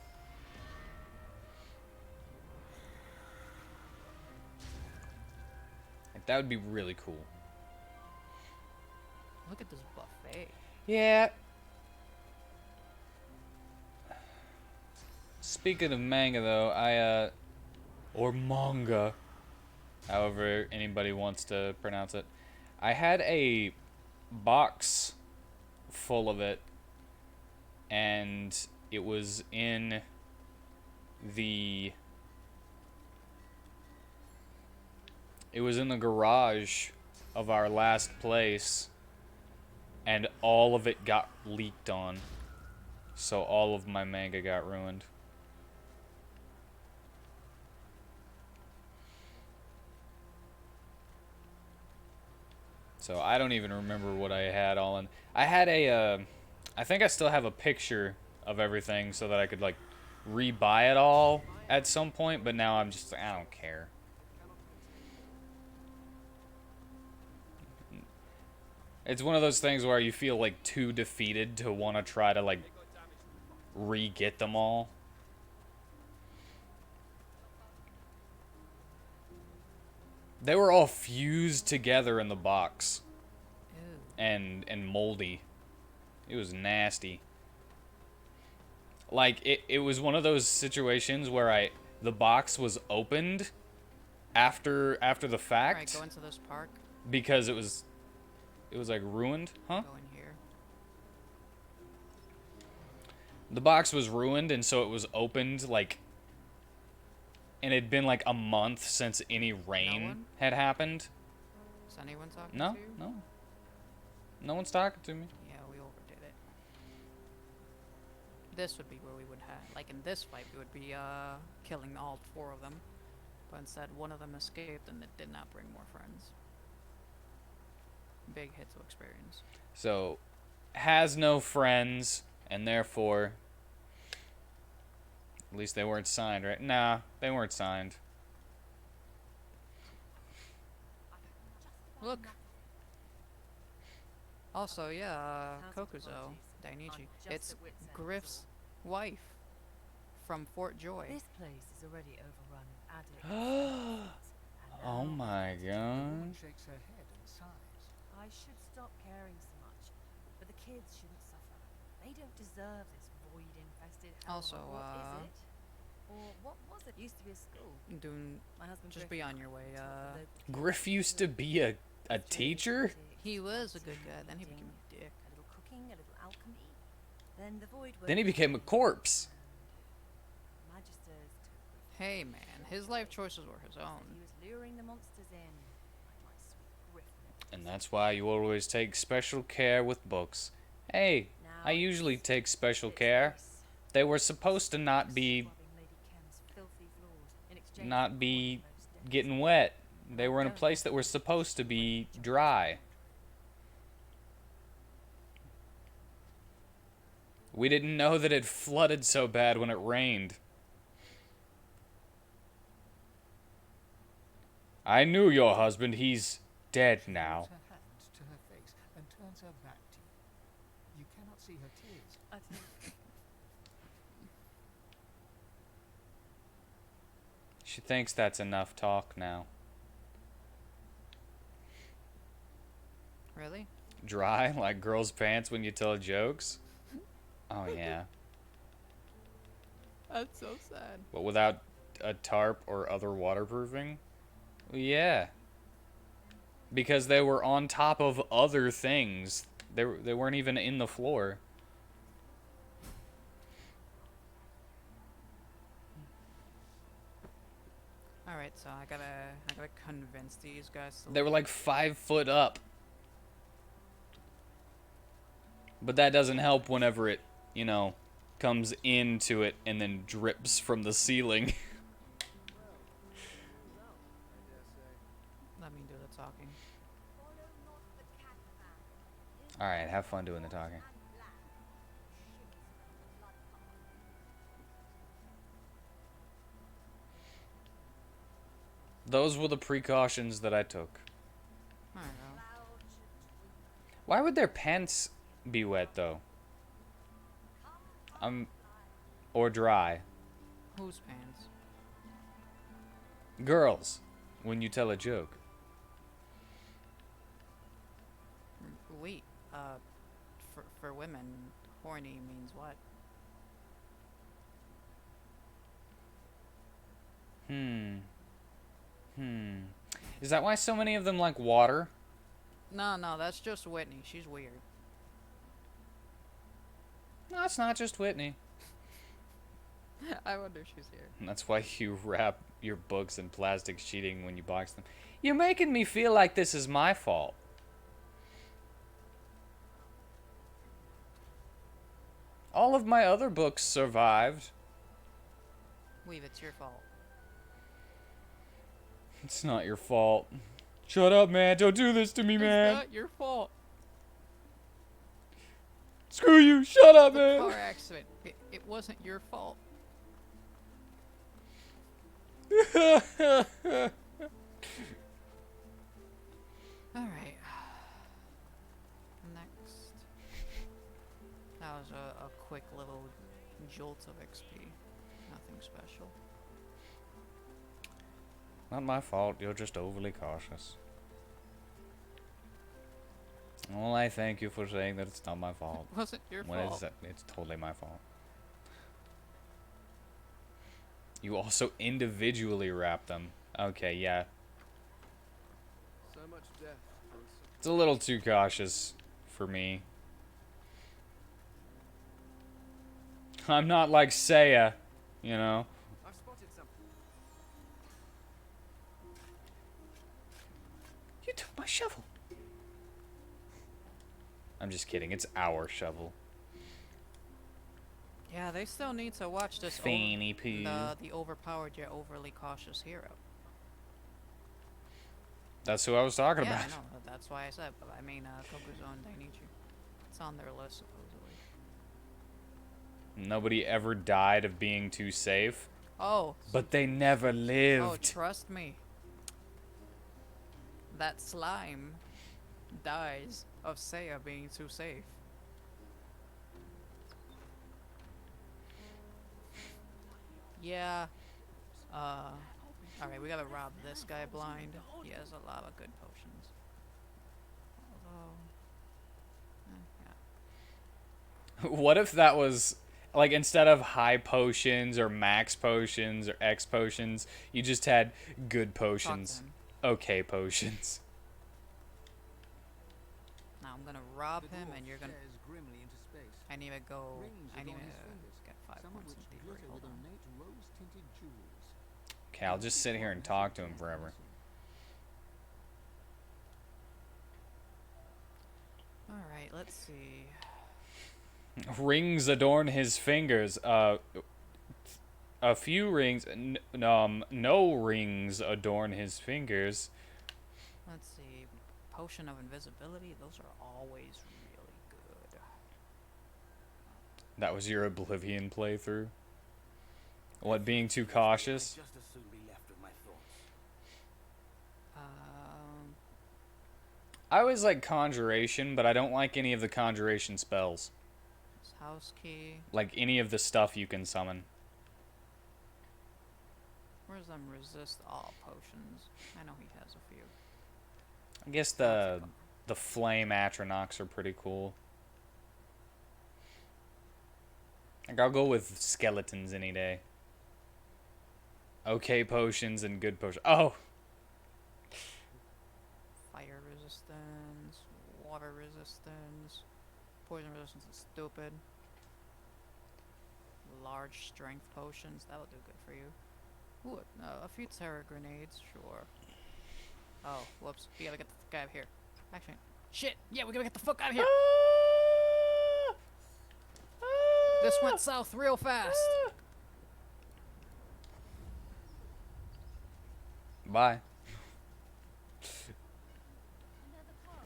Like, that would be really cool. Look at this buffet. Yeah. Speaking of manga, though, or manga, however anybody wants to pronounce it, I had a box full of it, and it was in the garage of our last place, and all of it got leaked on, so all of my manga got ruined. So I don't even remember what I had all in. I had I think I still have a picture of everything so that I could like rebuy it all at some point, but now I'm just, I don't care. It's one of those things where you feel like too defeated to want to try to like re-get them all. They were all fused together in the box. Ew. And moldy. It was nasty. Like it was one of those situations where the box was opened after the fact. Alright, go into this park. Because it was like ruined, huh? Go in here. The box was ruined, and so it was opened like, and it'd been like a month since any rain had happened. Is anyone talking No, to you? no. No one's talking to me. Yeah, we overdid it. This would be where we would have, like in this fight, we would be killing all 4 of them. But instead, one of them escaped, and it did not bring more friends. Big hit to experience. So, has no friends, and therefore, at least they weren't signed, right? Nah, they weren't signed. Look. Also, yeah, Kokuzo, Dainichi. It's Griff's wife from Fort Joy. This place is already overrun with addicts. Oh my The god. woman shakes her head and sighs. I should stop caring so much, but the kids shouldn't suffer. They don't deserve this void-infested hell. Also, what is it? Or what was it? Used to be a school. Doing, My husband just Griff be on your way. taught the local kids Griff used to be a teacher? He was a good guy, then he became a dick. A little cooking, a little alchemy. Then the void. Then he became a corpse. Magisters took Griff. Hey man, his life choices were his own. He was luring the monsters in, like my sweet Griff. And that's why you always take special care with books. Hey, I usually take special care. They were supposed to not be getting wet. They were in a place that were supposed to be dry. We didn't know that it flooded so bad when it rained. I knew your husband. He's dead now. Puts her hand to her face and turns her back to you. You cannot see her tears. She thinks that's enough talk now. Really? Dry, like girls' pants when you tell jokes. Oh yeah. That's so sad. But without a tarp or other waterproofing? Yeah. Because they were on top of other things. They weren't even in the floor. All right, so I gotta convince these guys to They were leave. like 5 foot up. But that doesn't help whenever it, you know, comes into it and then drips from the ceiling. Let me do the talking. Alright, have fun doing the talking. Those were the precautions that I took. I don't know. Why would their pants be wet, though? Or dry. Whose pants? Girls, when you tell a joke. Wait, for women, horny means what? Is that why so many of them like water? No, that's just Whitney. She's weird. No, it's not just Whitney. I wonder if she's here. That's why you wrap your books in plastic sheeting when you box them. You're making me feel like this is my fault. All of my other books survived. Weave, it's your fault. It's not your fault. Shut up, man. Don't do this to me, It's man. not your fault. Screw you. Shut up, The man. car accident. It wasn't your fault. Alright. Next. That was a quick little jolt of XP. Nothing special. Not my fault. You're just overly cautious. Well, I thank you for saying that it's not my fault. It wasn't your When fault. it's totally my fault. You also individually wrap them. Okay, yeah. So much death for It's a little too cautious for me. I'm not like Seiya, you know. I've spotted something. You took my shovel. I'm just kidding. It's our shovel. Yeah, they still need to watch this Fanny poo. the overpowered yet overly cautious hero. That's who I was talking Yeah, about. I know. That's why I said. But I mean, Kokuzo and Dainichi. It's on their list supposedly. Nobody ever died of being too safe, Oh. but they never Oh, lived. trust me. That slime dies of Seiya being too safe. Yeah. Alright, we gotta rob this guy blind. He has a lot of good potions. Although... yeah. What if that was like instead of high potions or max potions or X potions, you just had good Talk to potions, him. okay potions. Now I'm gonna rob The him dwarf and you're gonna... stares grimly into space. I need to go... Rings I need adorn to his fingers, get 5 some of points which in thievery. glitter Hold with on. ornate rose-tinted jewels. Okay, I'll just sit here and talk to him forever. Alright, let's see. Rings adorn his fingers. A few rings, no rings adorn his fingers. Let's see. Potion of invisibility, those are always really good. That was your Oblivion playthrough? What, being too cautious? Just as soon be left with my thoughts. I always like Conjuration, but I don't like any of the Conjuration spells. This house key. Like any of the stuff you can summon. Where's them resist all potions? I know he has a few. I guess the The flame Atronachs are pretty cool. Like, I'll go with skeletons any day. Okay potions and good potions. Oh! Fire resistance, water resistance, poison resistance is stupid. Large strength potions, that'll do good for you. Ooh, a few terror grenades, sure. Oh, whoops. We gotta get the fuck out of here. Actually, shit! Yeah, we gotta get the fuck out of here! This went south real fast! Bye.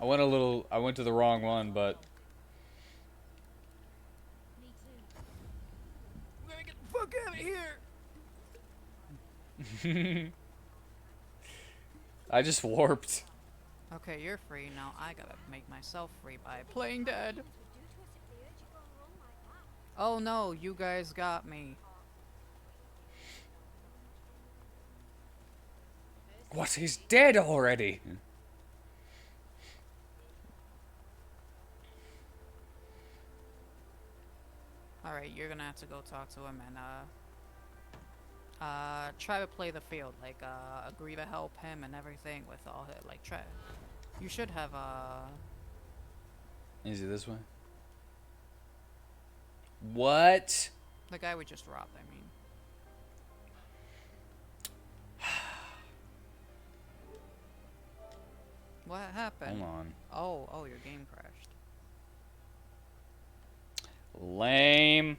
I went to the wrong one, but We gotta get the fuck out of here! I just warped. Okay, you're free. Now I gotta make myself free by playing dead. Oh no, you guys got me. What? He's dead already? Alright, you're gonna have to go talk to him and try to play the field. Like, agree to help him and everything with all that. Like, try. You should have, Is it this way? What? the guy we just robbed, I mean. What happened? Hold on. Oh, your game crashed. Lame.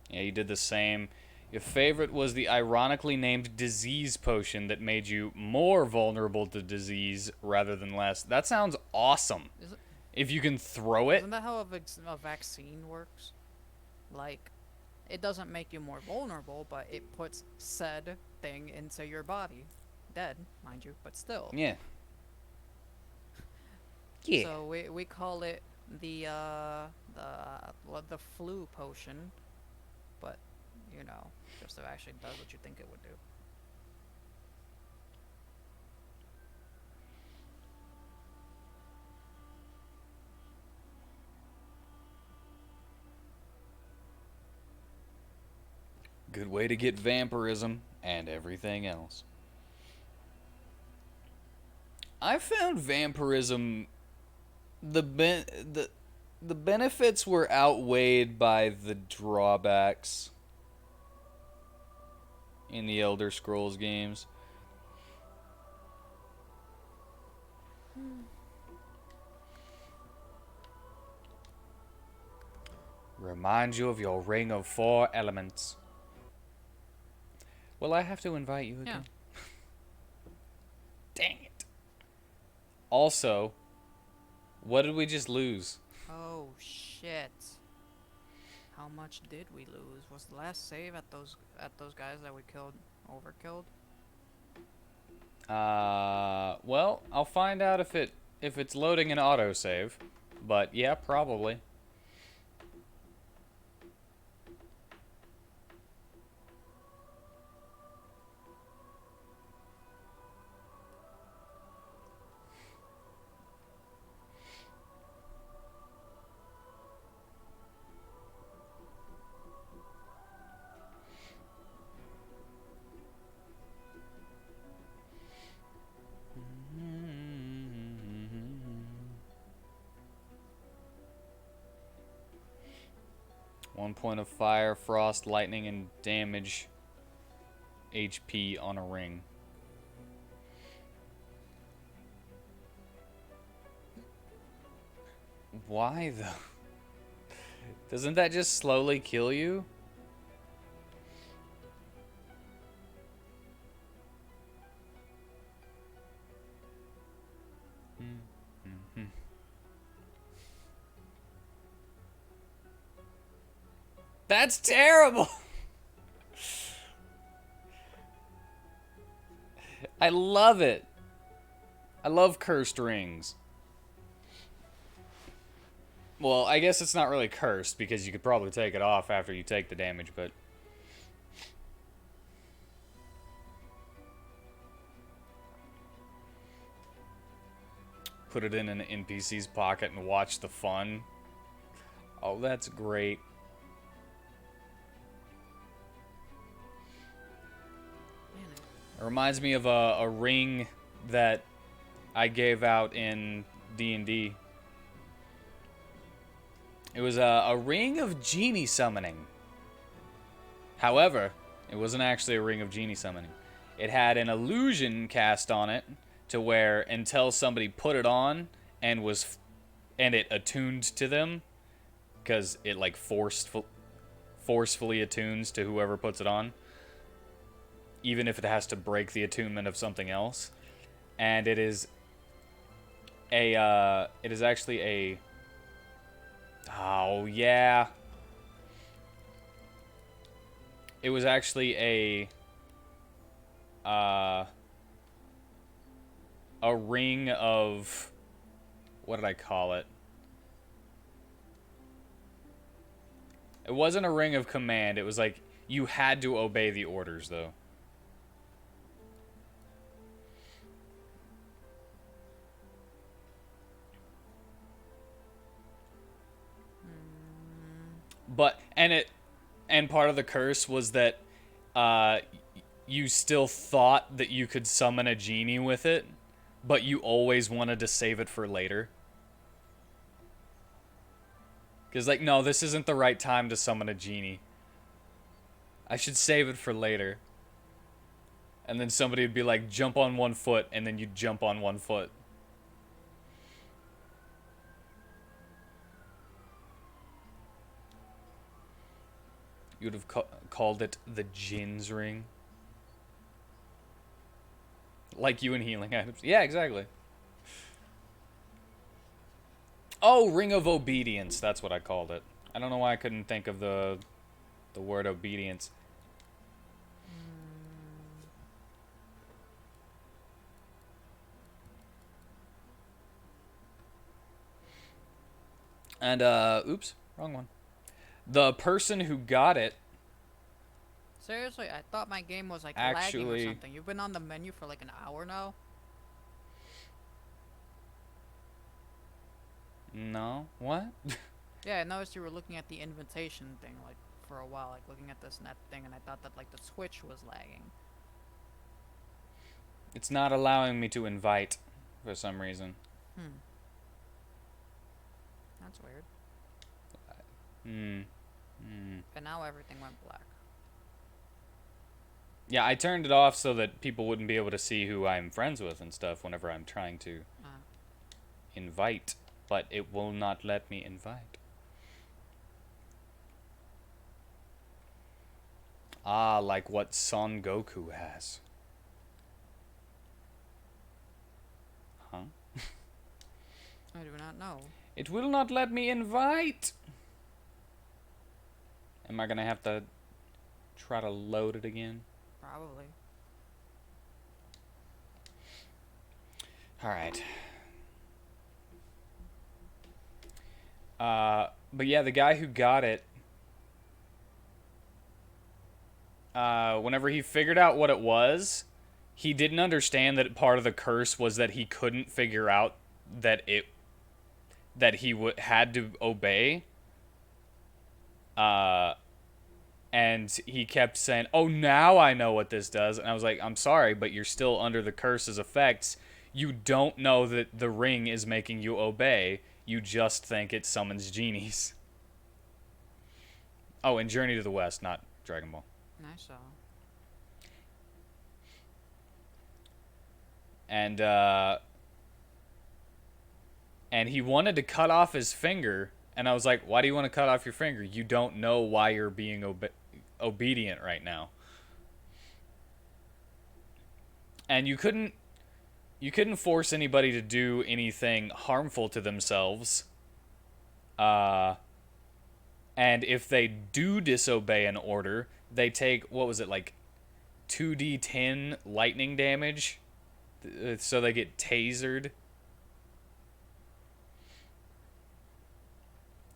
Yeah, you did the same. Your favorite was the ironically named disease potion that made you more vulnerable to disease rather than less. That sounds awesome. Is it? If you can throw it. Isn't that how a vaccine works? Like, it doesn't make you more vulnerable, but it puts said thing into your body. Dead, mind you, but still. Yeah. Yeah. So we call it the flu potion, but you know, just so it actually does what you think it would do. Good way to get vampirism and everything else. I found vampirism the benefits were outweighed by the drawbacks in the Elder Scrolls games. Remind you of your ring of 4 elements. Will I have to invite you again? Yeah. Dang it. Also, what did we just lose? Oh shit! How much did we lose? Was the last save at those guys that we killed overkilled? Well, I'll find out if it's loading an autosave, but yeah, probably. One point of fire, frost, lightning, and damage HP on a ring. Why though? Doesn't that just slowly kill you? That's terrible! I love it. I love cursed rings. Well, I guess it's not really cursed because you could probably take it off after you take the damage, but... put it in an NPC's pocket and watch the fun. Oh, that's great. It reminds me of a ring that I gave out in D&D. It was a ring of genie summoning. However, it wasn't actually a ring of genie summoning. It had an illusion cast on it to where until somebody put it on and it attuned to them, because it like forcefully attunes to whoever puts it on, even if it has to break the attunement of something else. And it is actually a, oh yeah, it was actually a ring of, what did I call it? It wasn't a ring of command. It was like you had to obey the orders, though. But and part of the curse was that you still thought that you could summon a genie with it, but you always wanted to save it for later. Because, like, no, this isn't the right time to summon a genie. I should save it for later. And then somebody would be like, jump on one foot, and then you'd jump on one foot. You would have called it the Jin's Ring. Like you in healing items. Yeah, exactly. Oh, Ring of Obedience. That's what I called it. I don't know why I couldn't think of the word obedience. And, oops, wrong one. The person who got it... Seriously, I thought my game was like lagging or something. You've been on the menu for like an hour now? No? What? Yeah, I noticed you were looking at the invitation thing like for a while, like looking at this and that thing, and I thought that like the Switch was lagging. It's not allowing me to invite for some reason. That's weird. And now everything went black. yeah, I turned it off so that people wouldn't be able to see who I'm friends with and stuff whenever I'm trying to invite, but it will not let me invite. Ah, like what Son Goku has. Huh? I do not know. It will not let me invite. Am I gonna have to try to load it again? Probably. Alright. But yeah, the guy who got it, whenever he figured out what it was, he didn't understand that part of the curse was that he couldn't figure out that he had to obey. And he kept saying, oh, now I know what this does. And I was like, I'm sorry, but you're still under the curse's effects. You don't know that the ring is making you obey. You just think it summons genies. Oh, and Journey to the West, not Dragon Ball. I saw. And he wanted to cut off his finger. And I was like, why do you want to cut off your finger? You don't know why you're being obedient right now. And you couldn't force anybody to do anything harmful to themselves. And if they do disobey an order, they take, what was it, like 2d10 lightning damage? So they get tasered.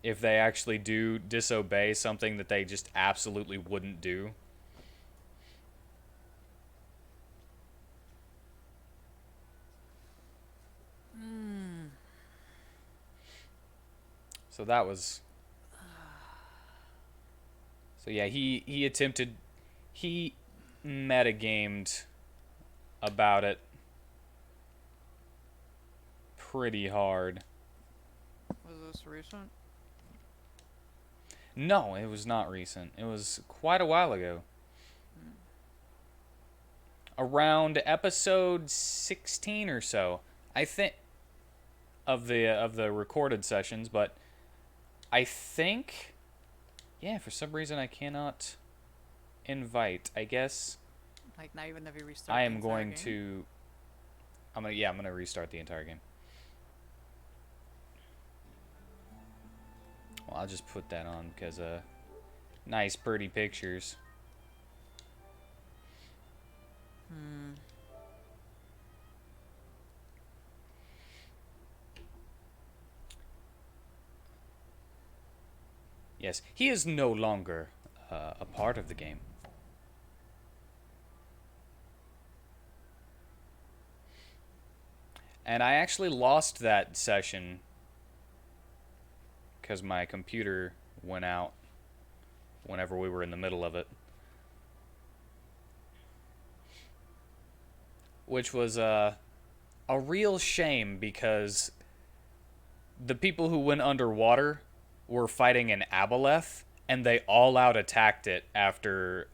If they actually do disobey something that they just absolutely wouldn't do. So that was... So yeah, he attempted... He metagamed about it pretty hard. Was this recent? No, it was not recent. It was quite a while ago. Around episode 16 or so, I think, of the recorded sessions, but I think, yeah, for some reason I cannot invite. I guess Like, not even if you restart I the am entire going game? to I'm gonna restart the entire game. Well, I'll just put that on because nice pretty pictures. Yes, he is no longer a part of the game. And I actually lost that session because my computer went out whenever we were in the middle of it. Which was a real shame because the people who went underwater were fighting an aboleth, and they all out attacked it after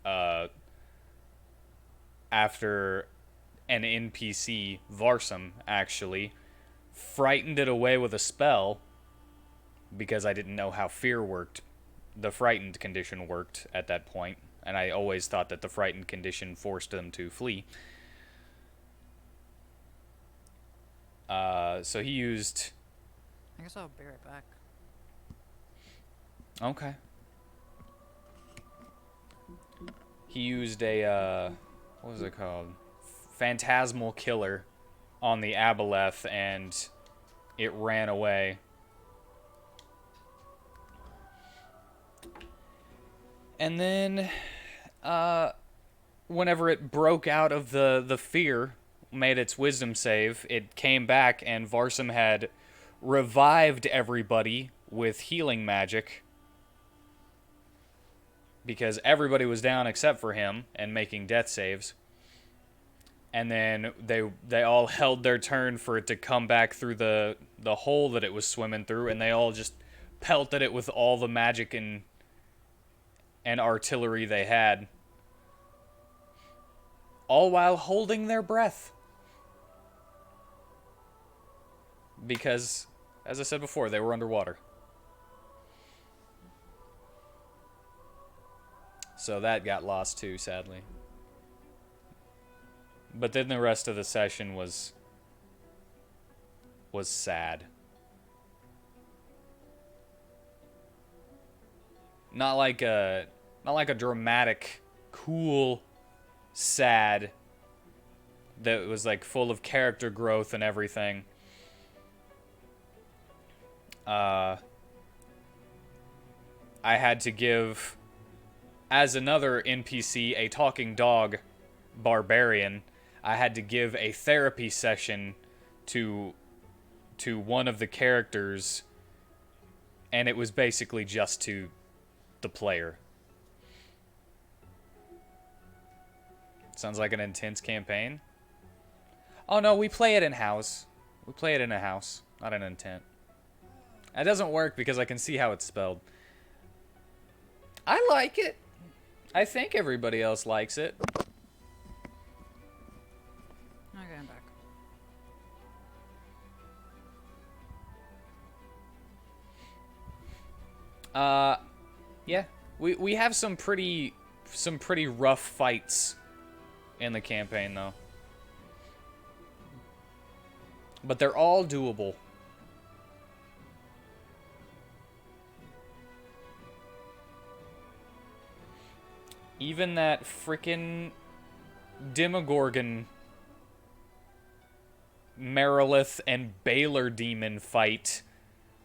an NPC, Varsum, actually frightened it away with a spell because I didn't know how fear worked. The frightened condition worked at that point, and I always thought that the frightened condition forced them to flee. So he used... I guess I'll be right back. Okay. He used a, what was it called? Phantasmal Killer on the aboleth, and it ran away. And then, whenever it broke out of the fear, made its wisdom save, it came back, and Varsum had revived everybody with healing magic. Because everybody was down except for him and making death saves. And then they all held their turn for it to come back through the hole that it was swimming through, and they all just pelted it with all the magic and artillery they had. All while holding their breath. Because, as I said before, they were underwater. So that got lost too, sadly. But then the rest of the session was sad. Not like a dramatic, cool, sad that was like full of character growth and everything. I had to give, as another NPC, a talking dog barbarian, I had to give a therapy session to one of the characters, and it was basically just to the player. Sounds like an intense campaign. Oh no, we play it in-house. We play it in a house, not an intent. That doesn't work because I can see how it's spelled. I like it. I think everybody else likes it. Okay, I'm back. Yeah. We have some pretty rough fights in the campaign though. But they're all doable. Even that frickin' Demogorgon, Marilith, and Baylor demon fight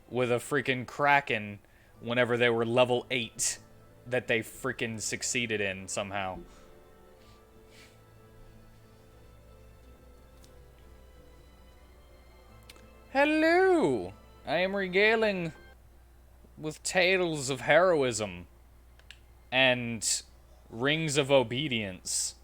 with a frickin' Kraken whenever they were level 8 that they frickin' succeeded in somehow. Hello! I am regaling with tales of heroism and rings of obedience.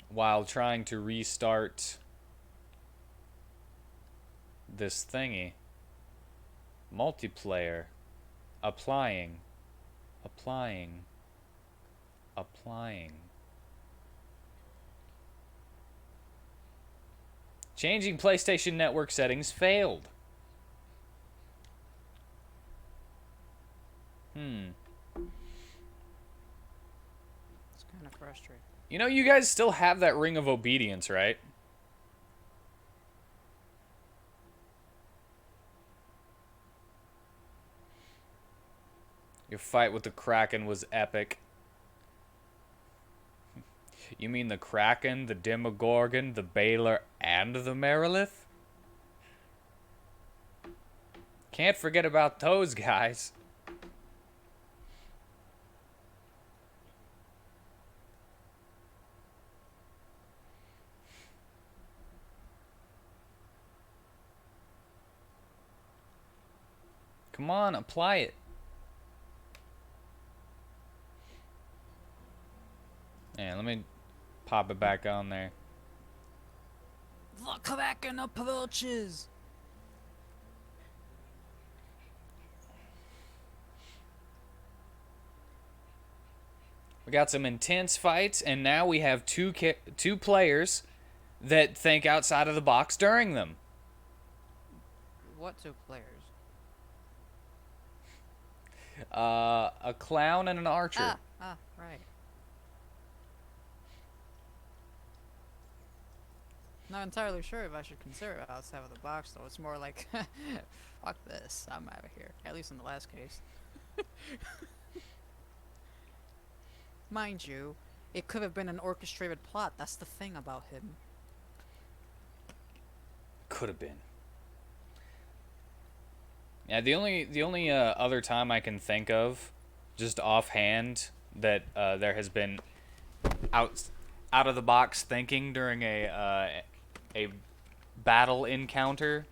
While trying to restart this thingy. Multiplayer. Applying. Applying. Applying. Changing PlayStation Network settings failed. It's kind of frustrating. You know, you guys still have that ring of obedience, right? Your fight with the Kraken was epic. You mean the Kraken, the Demogorgon, the Baylor, and the Merilith? Can't forget about those guys. Come on, apply it. Yeah, let me pop it back on there. The Kraken approaches! We got some intense fights, and now we have two players that think outside of the box during them. What two players? A clown and an archer. Right. Not entirely sure if I should consider it outside of the box, though. It's more like, fuck this, I'm out of here. At least in the last case. Mind you, it could have been an orchestrated plot. That's the thing about him. Could have been. Yeah, the only other time I can think of, just offhand, that there has been out of the box thinking during a battle encounter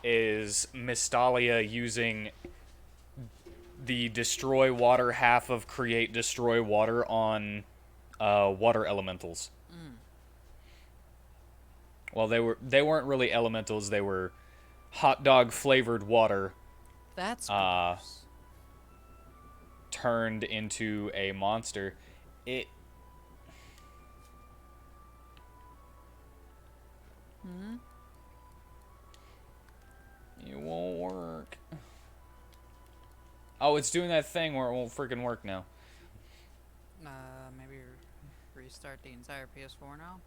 is Mystalia using the destroy water half of create destroy water on water elementals. Well, they weren't really elementals, they were hot dog flavored water That's gross. turned into a monster. It It won't work. Oh, it's doing that thing where it won't freaking work now. Maybe restart the entire PS4 now?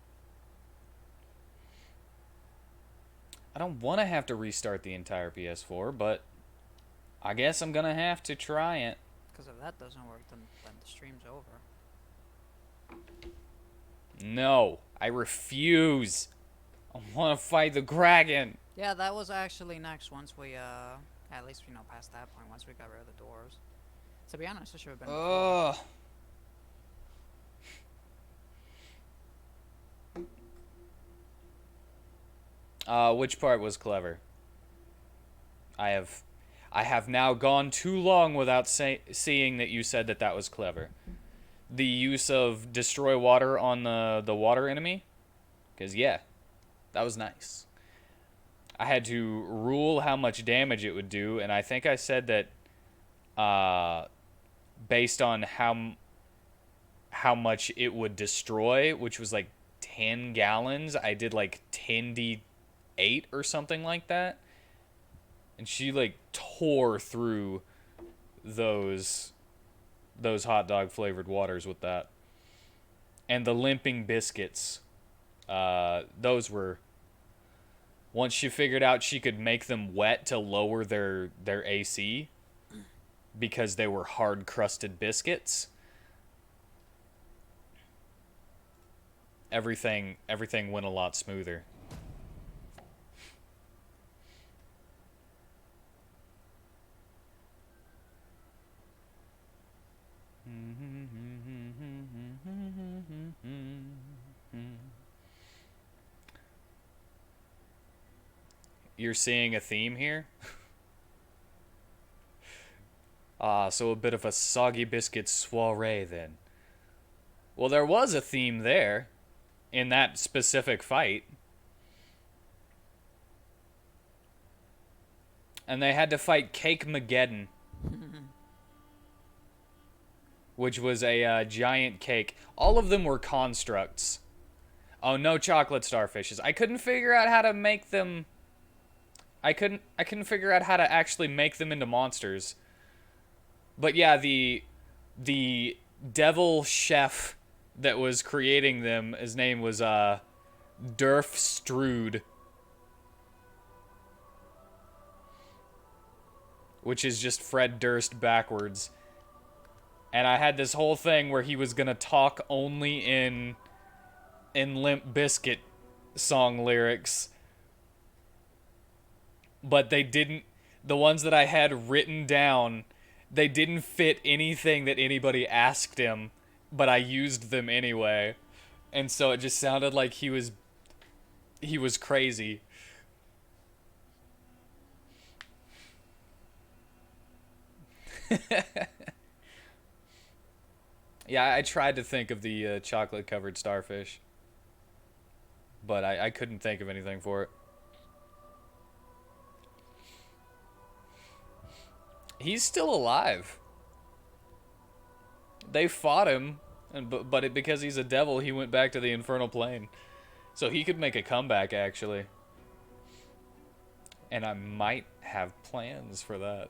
I don't want to have to restart the entire PS4, but I guess I'm gonna have to try it. Because if that doesn't work, then the stream's over. No, I refuse. I want to fight the Kraken. Yeah, that was actually next once we, at least, past that point, once we got rid of the doors. To be honest, it should have been before. Ugh. Which part was clever? I have now gone too long without seeing that you said that was clever. The use of destroy water on the water enemy? Because, yeah, that was nice. I had to rule how much damage it would do, and I think I said that based on how much it would destroy, which was like 10 gallons, I did like 10d8 or something like that. And she like tore through those hot dog flavored waters with that. And the limping biscuits, those were, once she figured out she could make them wet to lower their AC because they were hard crusted biscuits, everything went a lot smoother. you're seeing a theme here. So a bit of a soggy biscuit soiree then. Well, there was a theme there in that specific fight. And they had to fight Cake Mageddon. Which was a giant cake. All of them were constructs. Oh, no chocolate starfishes. I couldn't figure out how to make them... I couldn't figure out how to actually make them into monsters. But yeah, the devil chef that was creating them, his name was Durf Strood. Which is just Fred Durst backwards. And I had this whole thing where he was gonna talk only in Limp Bizkit song lyrics. But they didn't, the ones that I had written down, they didn't fit anything that anybody asked him, but I used them anyway. And so it just sounded like he was crazy. Yeah, I tried to think of the chocolate-covered starfish. But I couldn't think of anything for it. He's still alive. They fought him, but because he's a devil, he went back to the infernal plane. So he could make a comeback, actually. And I might have plans for that.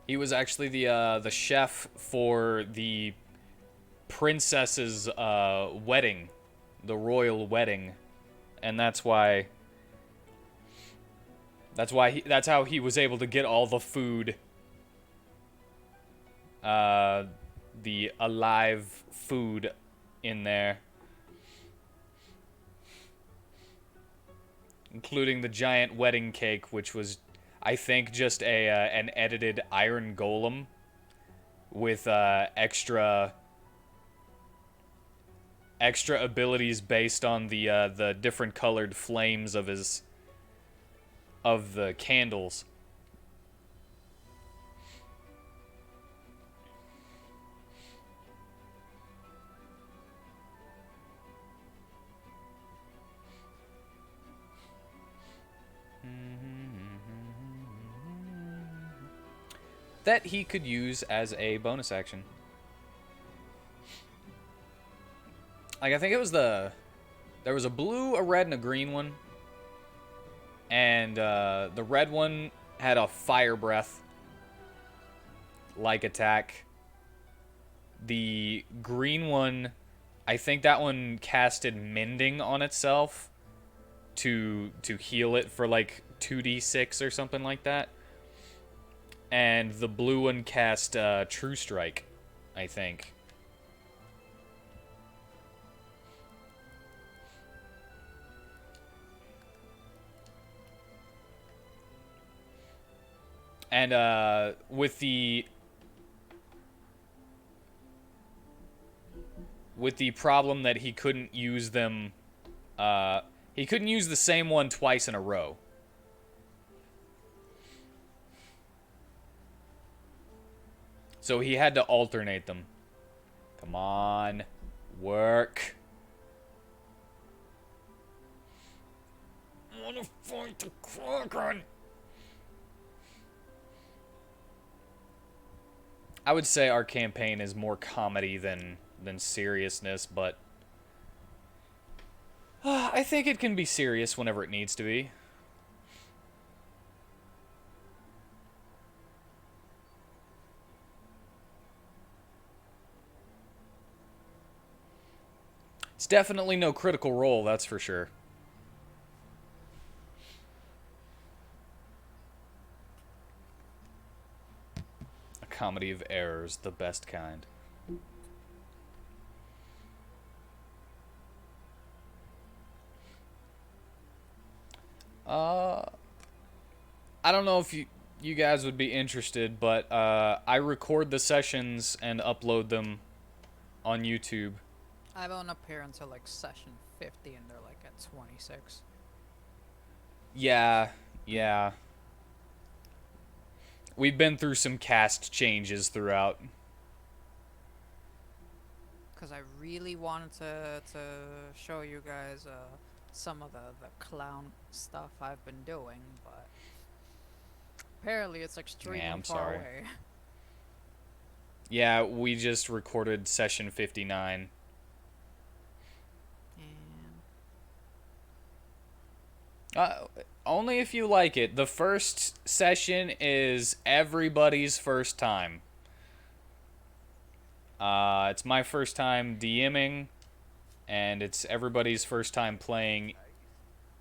He was actually the chef for the princess's wedding, the royal wedding, and that's how he was able to get all the food, the alive food in there, including the giant wedding cake, which was, I think, just an edited iron golem with extra abilities based on the different colored flames of the candles. That he could use as a bonus action. Like, I think it was there was a blue, a red, and a green one. And the red one had a fire breath like attack. The green one, I think that one casted mending on itself to heal it for like 2d6 or something like that. And the blue one cast True Strike, I think. And with the problem that he couldn't use them, he couldn't use the same one twice in a row. So he had to alternate them. Come on. Work. I wanna fight the Kraken. I would say our campaign is more comedy than seriousness, but I think it can be serious whenever it needs to be. It's definitely no Critical Role, that's for sure. A comedy of errors, the best kind. I don't know if you guys would be interested, but I record the sessions and upload them on YouTube. I won't appear until like session 50 and they're like at 26. Yeah, yeah. We've been through some cast changes throughout. Because I really wanted to show you guys some of the clown stuff I've been doing, but apparently it's extremely Yeah, I'm far sorry. away. Yeah, we just recorded session 59. And Only if you like it. The first session is everybody's first time. It's my first time DMing, and it's everybody's first time playing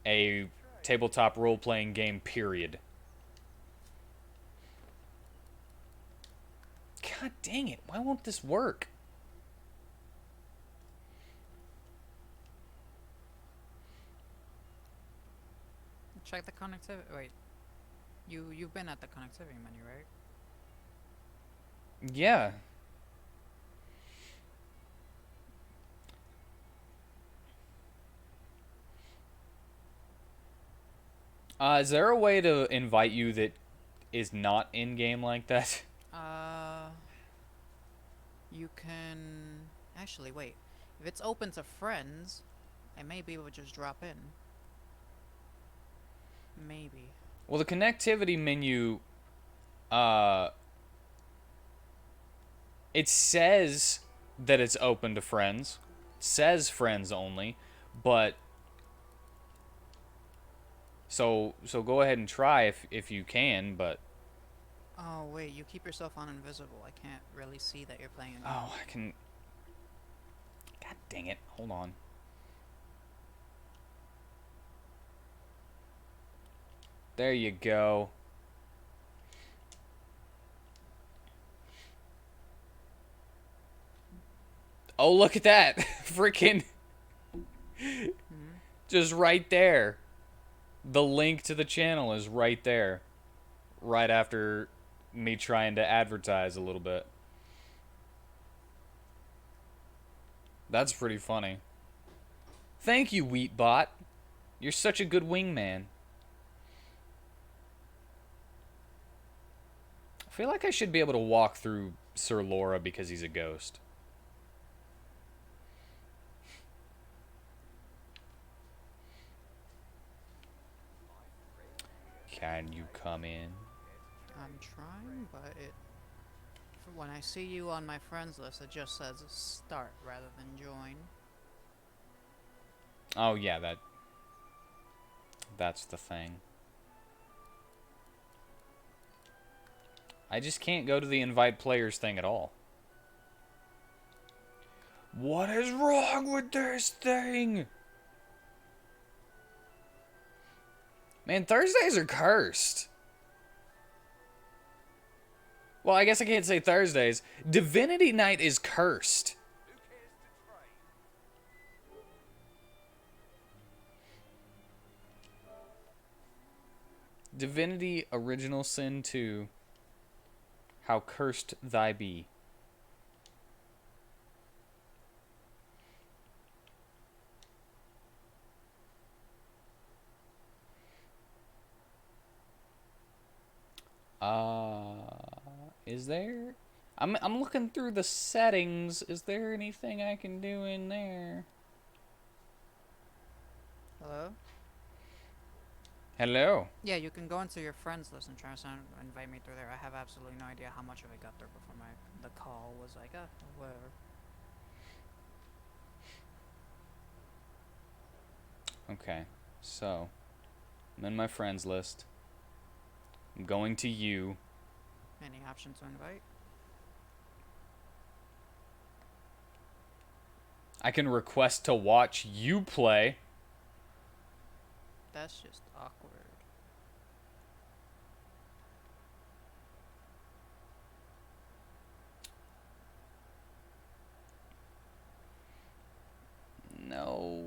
a tabletop role-playing game, period. God dang it, why won't this work? check the connectivity. Wait, you've been at the connectivity menu, right? Yeah. Is there a way to invite you that is not in-game like that? You can actually wait. If it's open to friends, I may be able to just drop in. Maybe. Well, the connectivity menu, it says that it's open to friends. It says friends only, but so go ahead and try if you can, but Oh wait, you keep yourself on invisible. I can't really see that you're playing a game. oh, I can. God dang it! Hold on. There you go. Oh, look at that! Freaking. Just right there. The link to the channel is right there. Right after me trying to advertise a little bit. That's pretty funny. Thank you, WheatBot. You're such a good wingman. I feel like I should be able to walk through Sir Laura because he's a ghost. Can you come in? I'm trying, but when I see you on my friends list, it just says start rather than join. Oh yeah, that's the thing. I just can't go to the invite players thing at all. What is wrong with this thing? Man, Thursdays are cursed. Well, I guess I can't say Thursdays. Divinity night is cursed. Divinity Original Sin 2. How cursed thy be. Is there? I'm looking through the settings. Is there anything I can do in there? Hello? Hello. Yeah, you can go into your friends list and try to invite me through there. I have absolutely no idea how much of it got through before the call was like, whatever. Okay, so I'm in my friends list. I'm going to you. Any option to invite? I can request to watch you play. That's just awkward. No.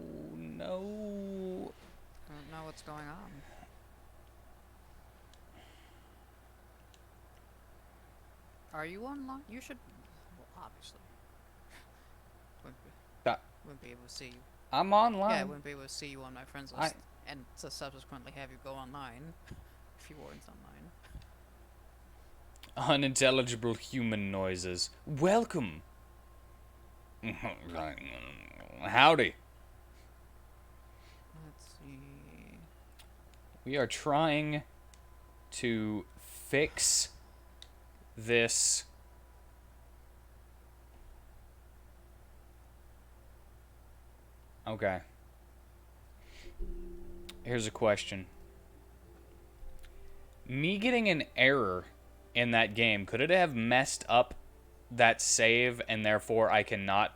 I don't know what's going on. Are you online? You should. Well, obviously. Wouldn't be, That- wouldn't be able to see you. I'm Yeah, I online. wouldn't be able to see you on my friends I- list. And to subsequently have you go online if you weren't online. Unintelligible human noises. Welcome. Howdy. Let's see. We are trying to fix this. Okay. Here's a question. Me getting an error in that game, could it have messed up that save and therefore I cannot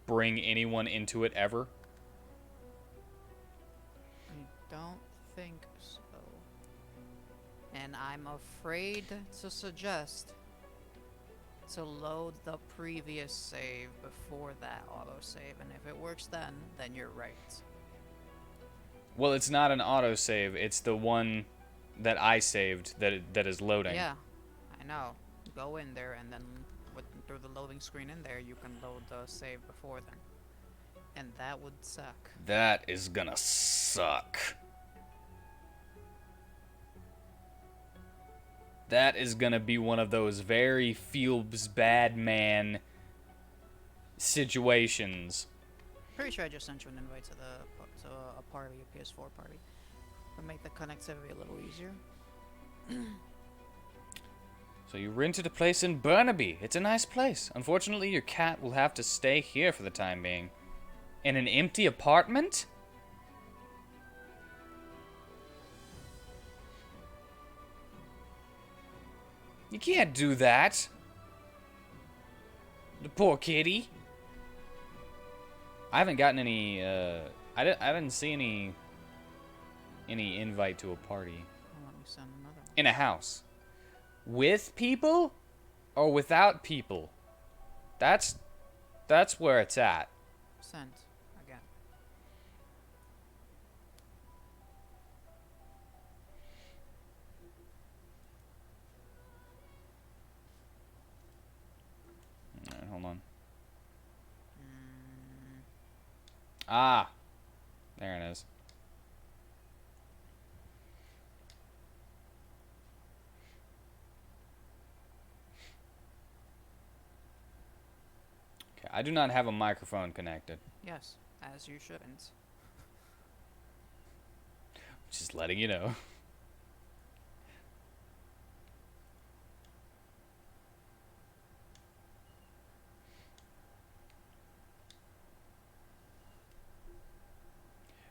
bring anyone into it ever? I don't think so. And I'm afraid to suggest to load the previous save before that autosave. And if it works then you're right. Well, it's not an autosave. It's the one that I saved that is loading. Yeah, I know. Go in there and then through the loading screen in there, you can load the save before then. And that would suck. That is gonna suck. That is gonna be one of those very feels bad man situations. Pretty sure I just sent you an invite to a party, a PS4 party. Would make the connectivity a little easier. So you rented a place in Burnaby. It's a nice place. Unfortunately, your cat will have to stay here for the time being. In an empty apartment? You can't do that. The poor kitty. I haven't gotten any, I didn't see any invite to a party. Well, let me send another one. In a house. With people? Or without people? That's where it's at. Sent again. Alright, hold on. Mm, Ah. There it is. Okay, I do not have a microphone connected. yes, as you shouldn't. Just letting you know.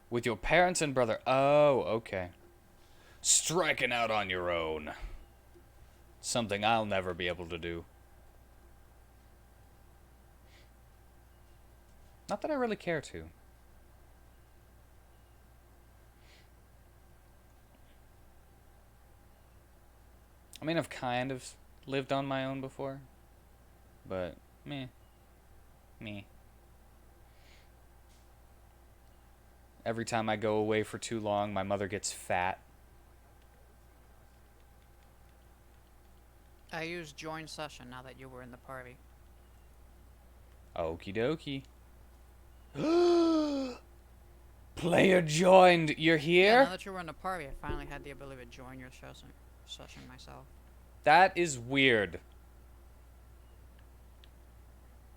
With your parents and brother. Oh, okay. Striking out on your own. Something I'll never be able to do. Not that I really care to. I mean, I've kind of lived on my own before. But, meh. Me. Every time I go away for too long, my mother gets fat. I used join session now that you were in the party. Okie dokie. Player joined. You're Yeah, here? now that you were in the party, I finally had the ability to join your session myself. That is weird.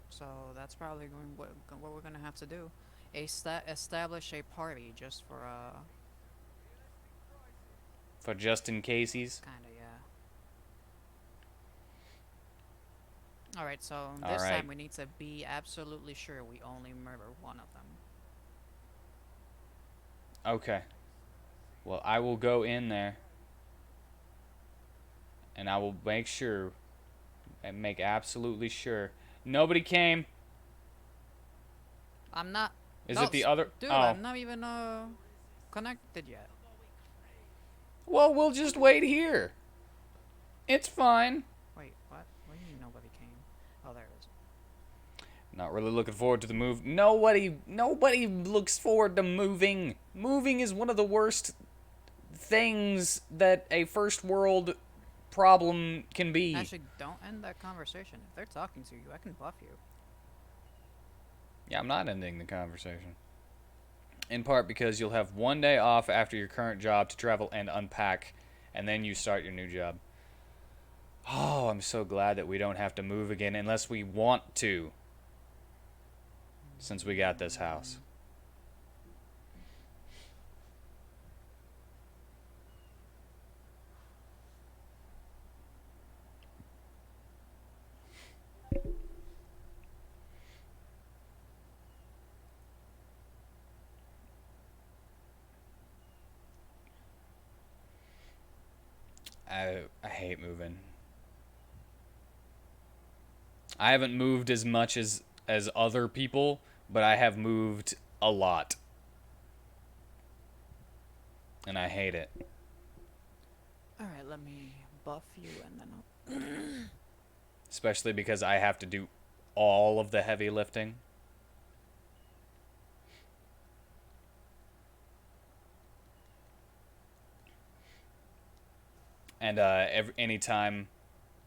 So that's probably what we're gonna have to do. Establish a party just for For just in caseies. kinda, yeah. Alright, so this Alright. time we need to be absolutely sure we only murder one of them. Okay. Well, I will go in there. And I will make sure. And make absolutely sure. Nobody came. I'm not. Is no, it the other? Dude, Oh. I'm not even connected yet. Well, we'll just wait here. It's fine. Wait, what? What do you mean nobody came? Oh, there it is. Not really looking forward to the move. Nobody looks forward to moving. Moving is one of the worst things that a first world problem can be. Actually, don't end that conversation. If they're talking to you, I can buff you. Yeah, I'm not ending the conversation. In part because you'll have 1 day off after your current job to travel and unpack, and then you start your new job. Oh, I'm so glad that we don't have to move again unless we want to. Since we got this house. I hate moving. I haven't moved as much as other people, but I have moved a lot. And I hate it. Alright, let me buff you and then I'll... Especially because I have to do all of the heavy lifting. And anytime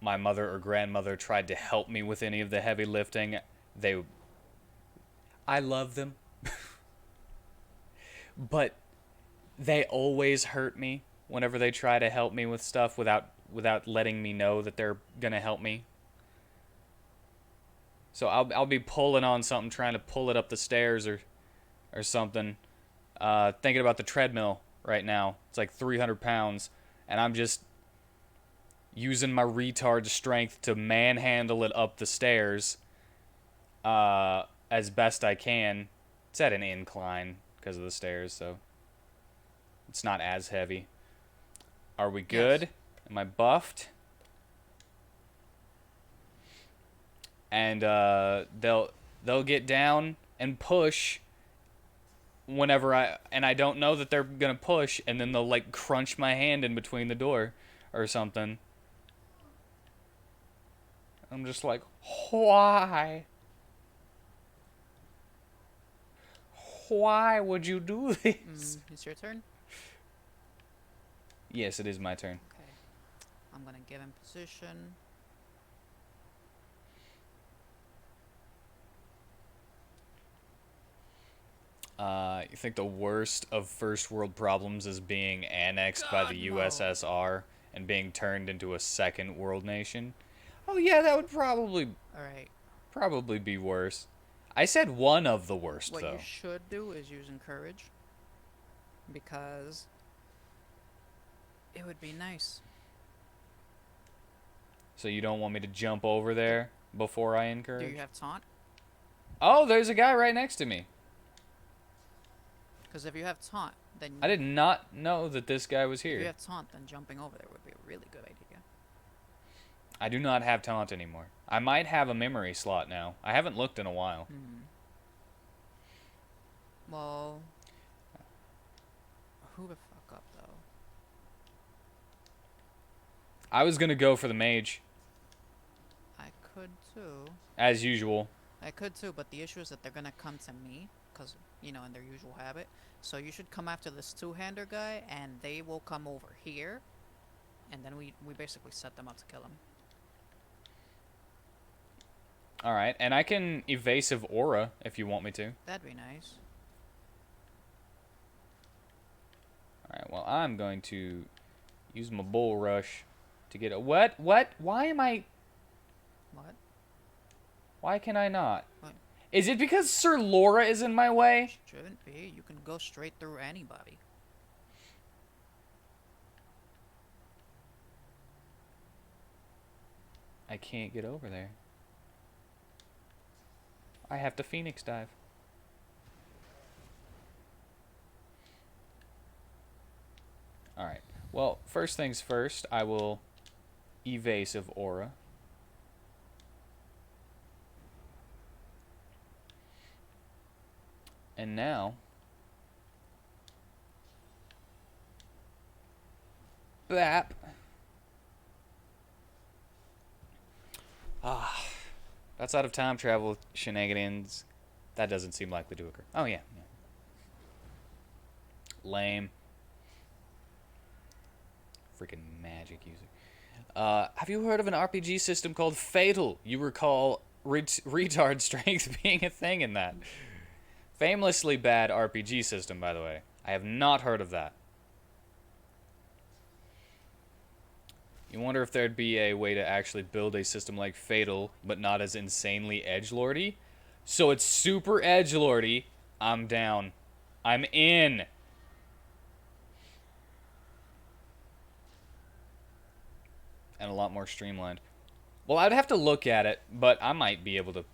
my mother or grandmother tried to help me with any of the heavy lifting, I love them. But they always hurt me whenever they try to help me with stuff without letting me know that they're gonna help me. So I'll be pulling on something, trying to pull it up the stairs or something. Thinking about the treadmill right now. It's like 300 pounds, and I'm just using my retard strength to manhandle it up the stairs as best I can. It's at an incline because of the stairs, so it's not as heavy. Are we good? Yes. Am I buffed? And they'll get down and push whenever I don't know that they're gonna push, and then they'll like crunch my hand in between the door or something. I'm just like, why? Why would you do this? It's your turn? Yes, it is my turn. Okay. I'm gonna give him position. You think the worst of first world problems is being annexed by the USSR and being turned into a second world nation? Oh yeah, that would probably be worse. I said one of the worst, What though. you should do is use encourage. Because it would be nice. So you don't want me to jump over there before I encourage? Do you have taunt? Oh, there's a guy right next to me. Because if you have taunt, then... I did not know that this guy was If you here. have taunt, then jumping over there would be a really good idea. I do not have taunt anymore. I might have a memory slot now. I haven't looked in a while. Well... Who the fuck up, though? I was going to go for the mage, I could too. as usual. I could too, but the issue is that they're gonna come to me, because, you know, in their usual habit. So you should come after this two-hander guy, and they will come over here, and then we basically set them up to kill him. Alright, and I can evasive aura if you want me to. That'd be nice. Alright, well, I'm going to use my bull rush to get a... What? Why am I... What? Why can I not? What? Is it because Sir Laura is in my way? Shouldn't be. You can go straight through anybody. I can't get over there. I have to Phoenix dive. Alright. Well, first things first, I will evasive aura. And now... Bap. Ah. That's out of time travel shenanigans. That doesn't seem likely to occur. Oh, yeah. Lame. Freaking magic user. Have you heard of an RPG system called Fatal? You recall retard strength being a thing in that. Famously bad RPG system, by the way. I have not heard of that. You wonder if there'd be a way to actually build a system like Fatal, but not as insanely edgelordy? So it's super edgelordy. I'm down. I'm in. And a lot more streamlined. Well, I'd have to look at it, but I might be able to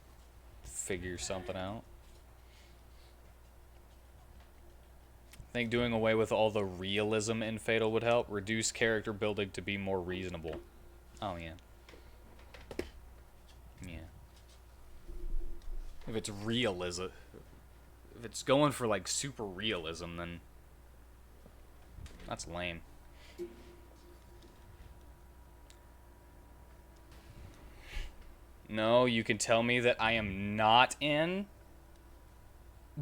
figure something out. I think doing away with all the realism in Fatal would help. Reduce character building to be more reasonable. Oh, yeah. Yeah. If it's realism... If it's going for, like, super realism, then... That's lame. No, you can tell me that I am not in.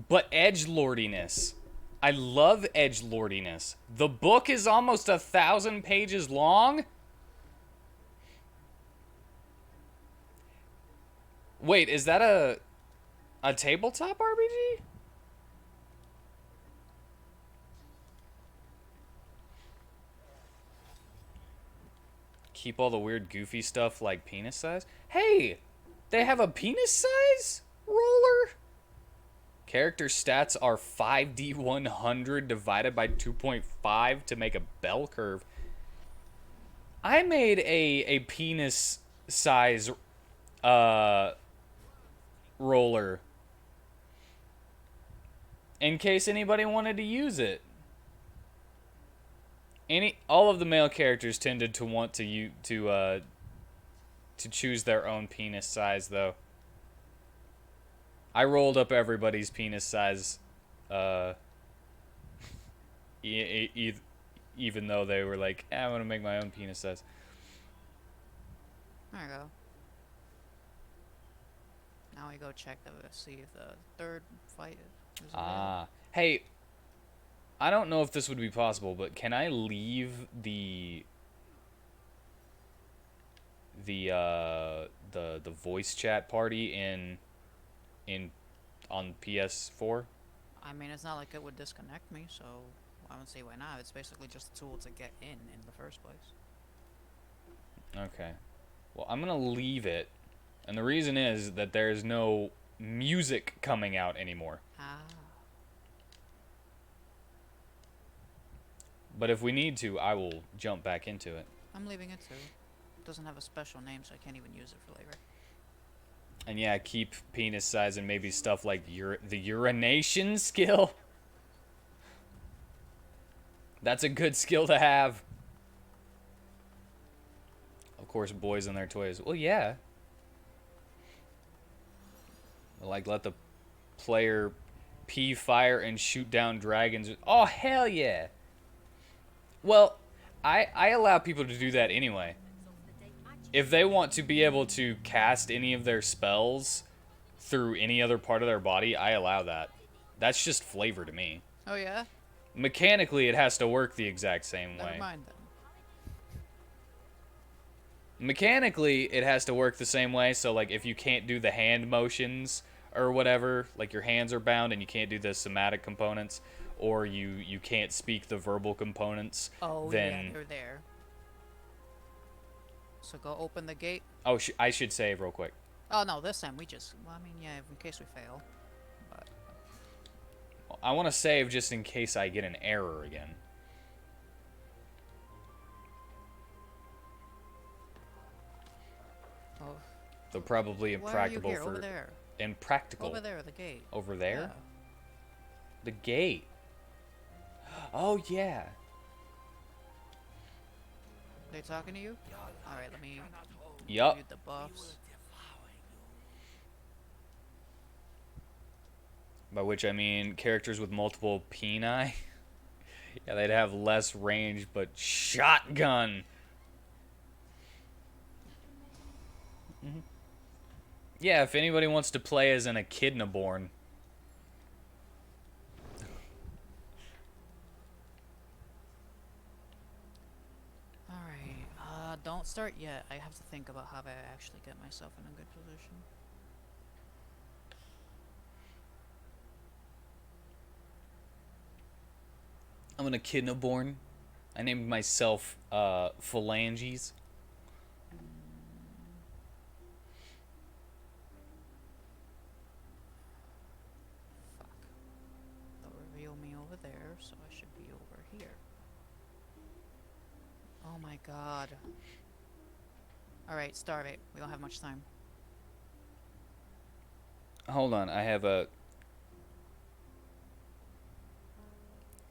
But edgelordiness. I love edgelordiness. The book is almost 1,000 pages long. Wait, is that a tabletop RPG? Keep all the weird goofy stuff like penis size? Hey, they have a penis size roller? Character stats are 5d100 divided by 2.5 to make a bell curve. I made a penis size roller in case anybody wanted to use it. All of the male characters tended to want to choose their own penis size, though. I rolled up everybody's penis size, even though they were like, I want to make my own penis size. There you go. Now we go check see if the third fight is available. Hey, I don't know if this would be possible, but can I leave the voice chat party on PS4? I mean, it's not like it would disconnect me, so I don't see why not. It's basically just a tool to get in the first place. Okay. Well, I'm gonna leave it, and the reason is that there's no music coming out anymore. Ah. But if we need to, I will jump back into it. I'm leaving it too. It doesn't have a special name, so I can't even use it for later. And yeah, keep penis size and maybe stuff like the urination skill. That's a good skill to have. Of course, boys and their toys. Well, yeah. Like, let the player pee fire and shoot down dragons. Oh, hell yeah. Well, I allow people to do that anyway. If they want to be able to cast any of their spells through any other part of their body, I allow that. That's just flavor to me. Oh, yeah? Mechanically, it has to work the exact same way. Never mind then. Mechanically, it has to work the same way, so like if you can't do the hand motions or whatever, like your hands are bound and you can't do the somatic components, or you can't speak the verbal components, Oh, then... yeah, they're there. So go open the gate. Oh, I should save real quick. Oh, no, this time we just... Well, I mean, yeah, in case we fail. But... I want to save just in case I get an error again. Oh, Though probably why are you impractical here? for... Over there. Impractical. Over there, the gate. Over there? Yeah. The gate. Oh, yeah. They talking to you? Alright, let me Yup. mute the buffs. By which I mean characters with multiple peni. Yeah, they'd have less range, but shotgun. Yeah, if anybody wants to play as an echidnaborn. Alright, don't don't start yet. I have to think about how I actually get myself in a good position. I'm an echidna born. I named myself Phalanges. Fuck. They'll reveal me over there, so I should be over here. Oh my god. Alright, starve it. We don't have much time. Hold on, I have a...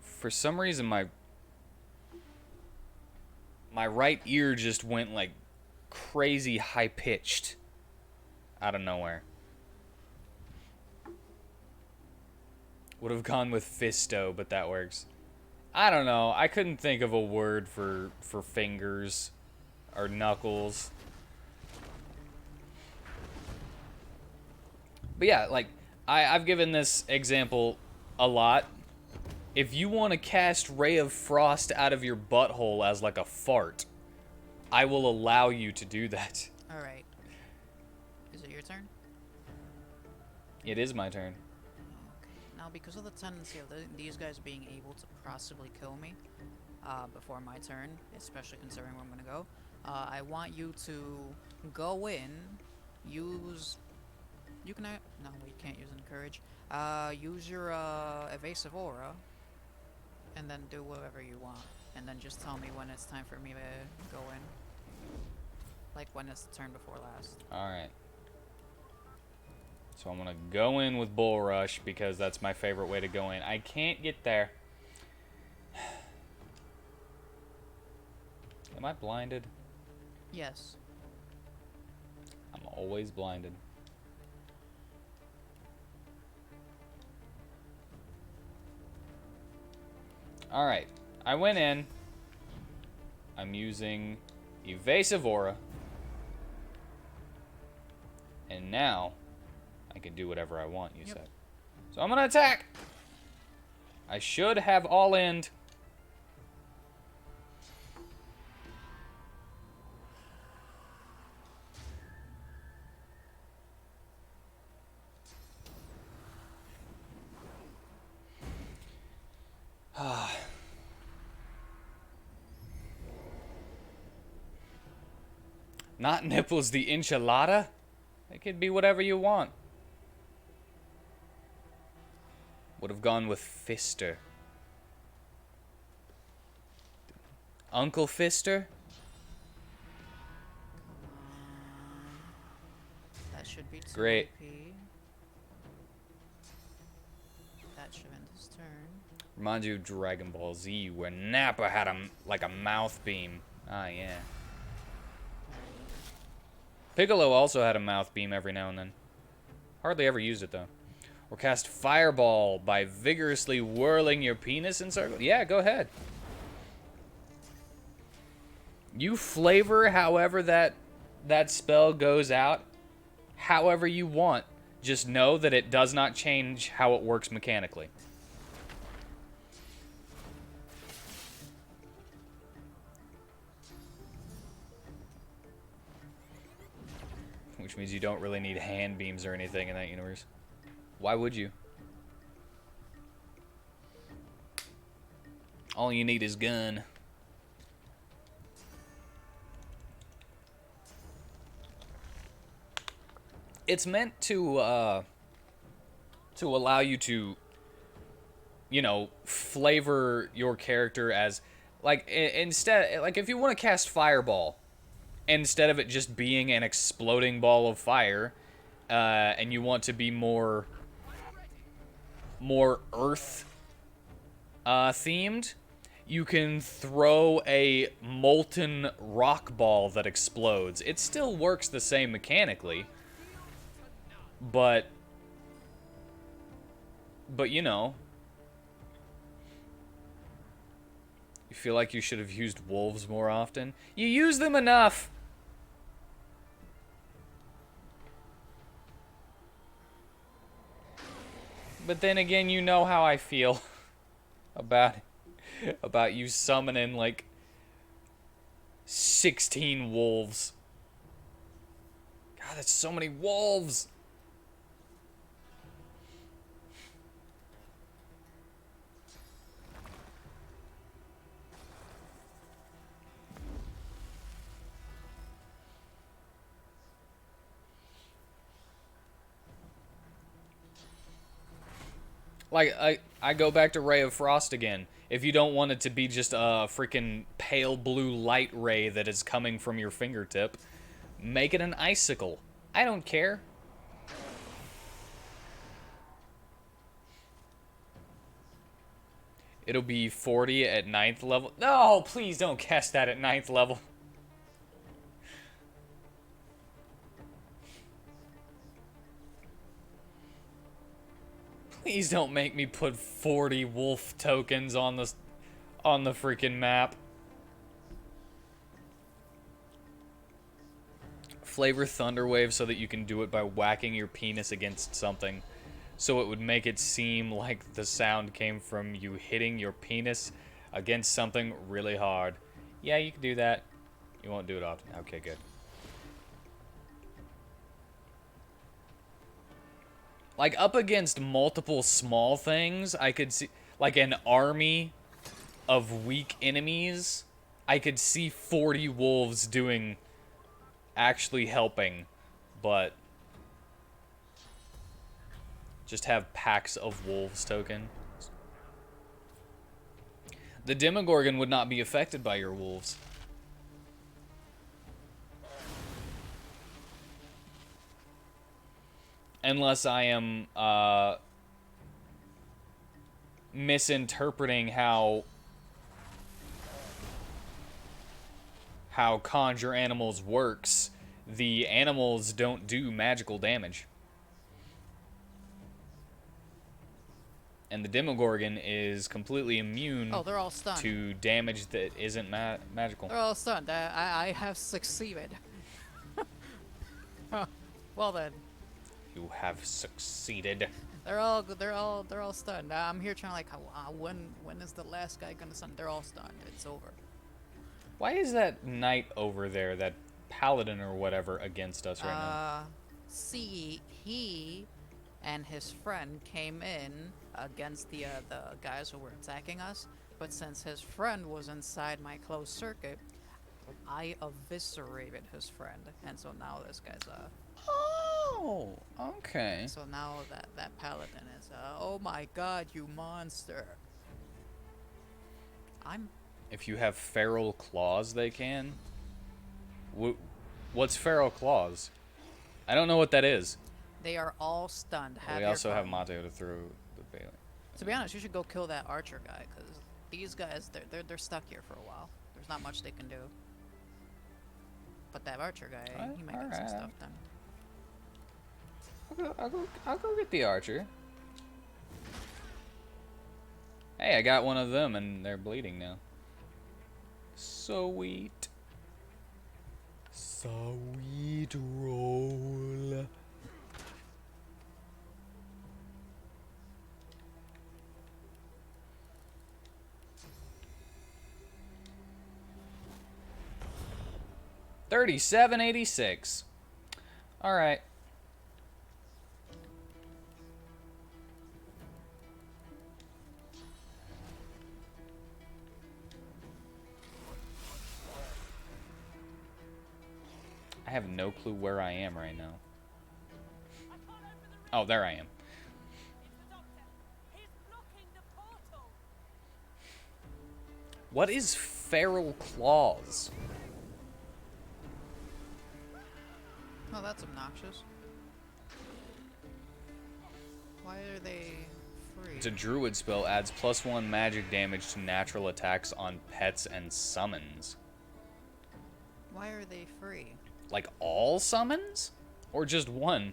For some reason, my right ear just went, like, crazy high-pitched out of nowhere. Would have gone with fisto, but that works. I don't know. I couldn't think of a word for fingers or knuckles. But yeah, like, I've given this example a lot. If you want to cast Ray of Frost out of your butthole as like a fart, I will allow you to do that. Alright. Is it your turn? It is my turn. Okay. Now, because of the tendency of these guys being able to possibly kill me before my turn, especially considering where I'm going to go, I want you to go in, use... You can... No, we can't use Encourage. Use your Evasive Aura, and then do whatever you want. And then just tell me when it's time for me to go in. Like when it's the turn before last. Alright. So I'm going to go in with Bull Rush because that's my favorite way to go in. I can't get there. Am I blinded? Yes. I'm always blinded. Alright. I went in. I'm using Evasive Aura. And now, I can do whatever I want, you said. So I'm gonna attack! I should have all-in. Not nipples the enchilada? It could be whatever you want. Would have gone with Fister. Uncle Fister? That should be 2 Great. AP. That should end his turn. Reminds you of Dragon Ball Z, where Nappa had like a mouth beam. Ah, yeah. Piccolo also had a mouth beam every now and then. Hardly ever used it, though. Or cast Fireball by vigorously whirling your penis in circles. Yeah, go ahead. You flavor however that spell goes out, however you want. Just know that it does not change how it works mechanically. Which means you don't really need hand beams or anything in that universe. Why would you? All you need is gun. It's meant to allow you to, you know, flavor your character as, like, instead, like, if you want to cast Fireball, instead of it just being an exploding ball of fire, and you want to be more earth themed, you can throw a molten rock ball that explodes. It still works the same mechanically, but you know, you feel like you should have used wolves more often. You use them enough. But then again, you know how I feel about you summoning like 16 wolves. God, that's so many wolves. Like, I go back to Ray of Frost again. If you don't want it to be just a freaking pale blue light ray that is coming from your fingertip, make it an icicle. I don't care. It'll be 40 at 9th level. No, please don't cast that at 9th level. Please don't make me put 40 wolf tokens on the freaking map. Flavor Thunderwave so that you can do it by whacking your penis against something. So it would make it seem like the sound came from you hitting your penis against something really hard. Yeah, you can do that. You won't do it often. Okay, good. Like, up against multiple small things, I could see, like, an army of weak enemies, I could see 40 wolves doing, actually helping, but just have packs of wolves token. The Demogorgon would not be affected by your wolves. Unless I am misinterpreting how Conjure Animals works. The animals don't do magical damage. And the Demogorgon is completely immune Oh, they're all stunned. to damage that isn't magical. They're all stunned. I have succeeded. Well then, You have succeeded. they're all stunned. I'm here trying like, when is the last guy gonna stun? They're all stunned. It's over. Why is that knight over there, that paladin or whatever, against us right now? See, he and his friend came in against the guys who were attacking us, but since his friend was inside my closed circuit, I eviscerated his friend, and so now this guy's Oh, okay. so now that paladin is oh my god, you monster. If you have feral claws, they can. What's feral claws? I don't know what that is. They are all stunned. We also have Mateo to throw the Bailey. To be honest, you should go kill that archer guy, because these guys, they're stuck here for a while. There's not much they can do. But that archer guy, he might get some stuff done. I'll go get the archer. Hey, I got one of them, and they're bleeding now. Sweet. Sweet roll. $37.86. All right. I have no clue where I am right now. Oh, there I am. What is feral claws? Oh, that's obnoxious. Why are they free? It's a druid spell, adds +1 magic damage to natural attacks on pets and summons. Why are they free? Like all summons? Or just one?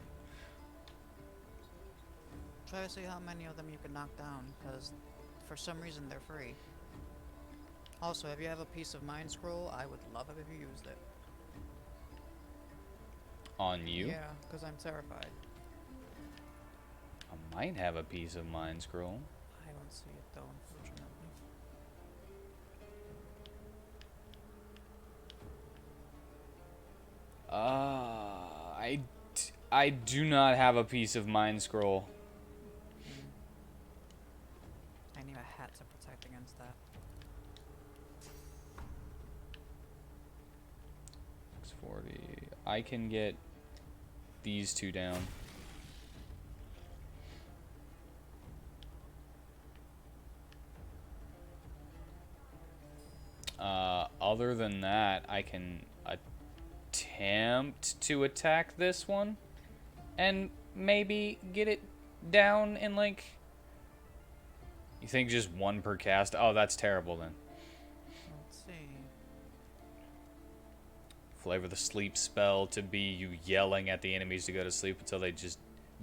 Try to see how many of them you can knock down, because for some reason they're free. Also, if you have a piece of mind scroll, I would love it if you used it. On you? Yeah, because I'm terrified. I might have a piece of mind scroll. I don't see it though, unfortunately. I do not have a piece of mind scroll. I need a hat to protect against that. 640. I can get these two down. Other than that, I can attempt to attack this one and maybe get it down in like... You think just one per cast? Oh, that's terrible then. Let's see. Flavor the sleep spell to be you yelling at the enemies to go to sleep until they just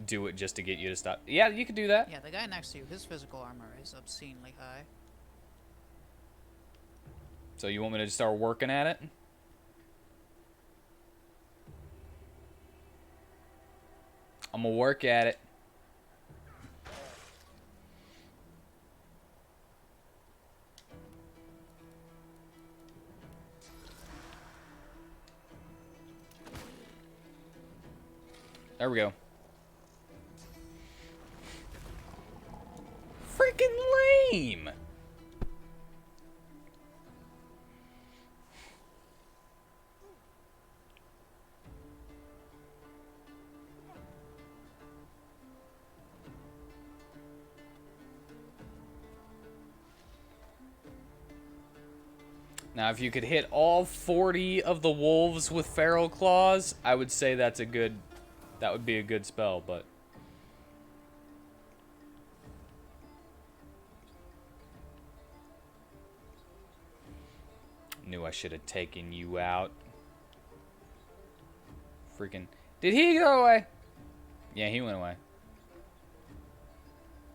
do it just to get you to stop. Yeah, you could do that. Yeah, the guy next to you, his physical armor is obscenely high. So you want me to start working at it? I'm gonna work at it. There we go. Freaking lame! Now, if you could hit all 40 of the wolves with feral claws, I would say that would be a good spell, but... Knew I should have taken you out. Freaking... Did he go away? Yeah, he went away.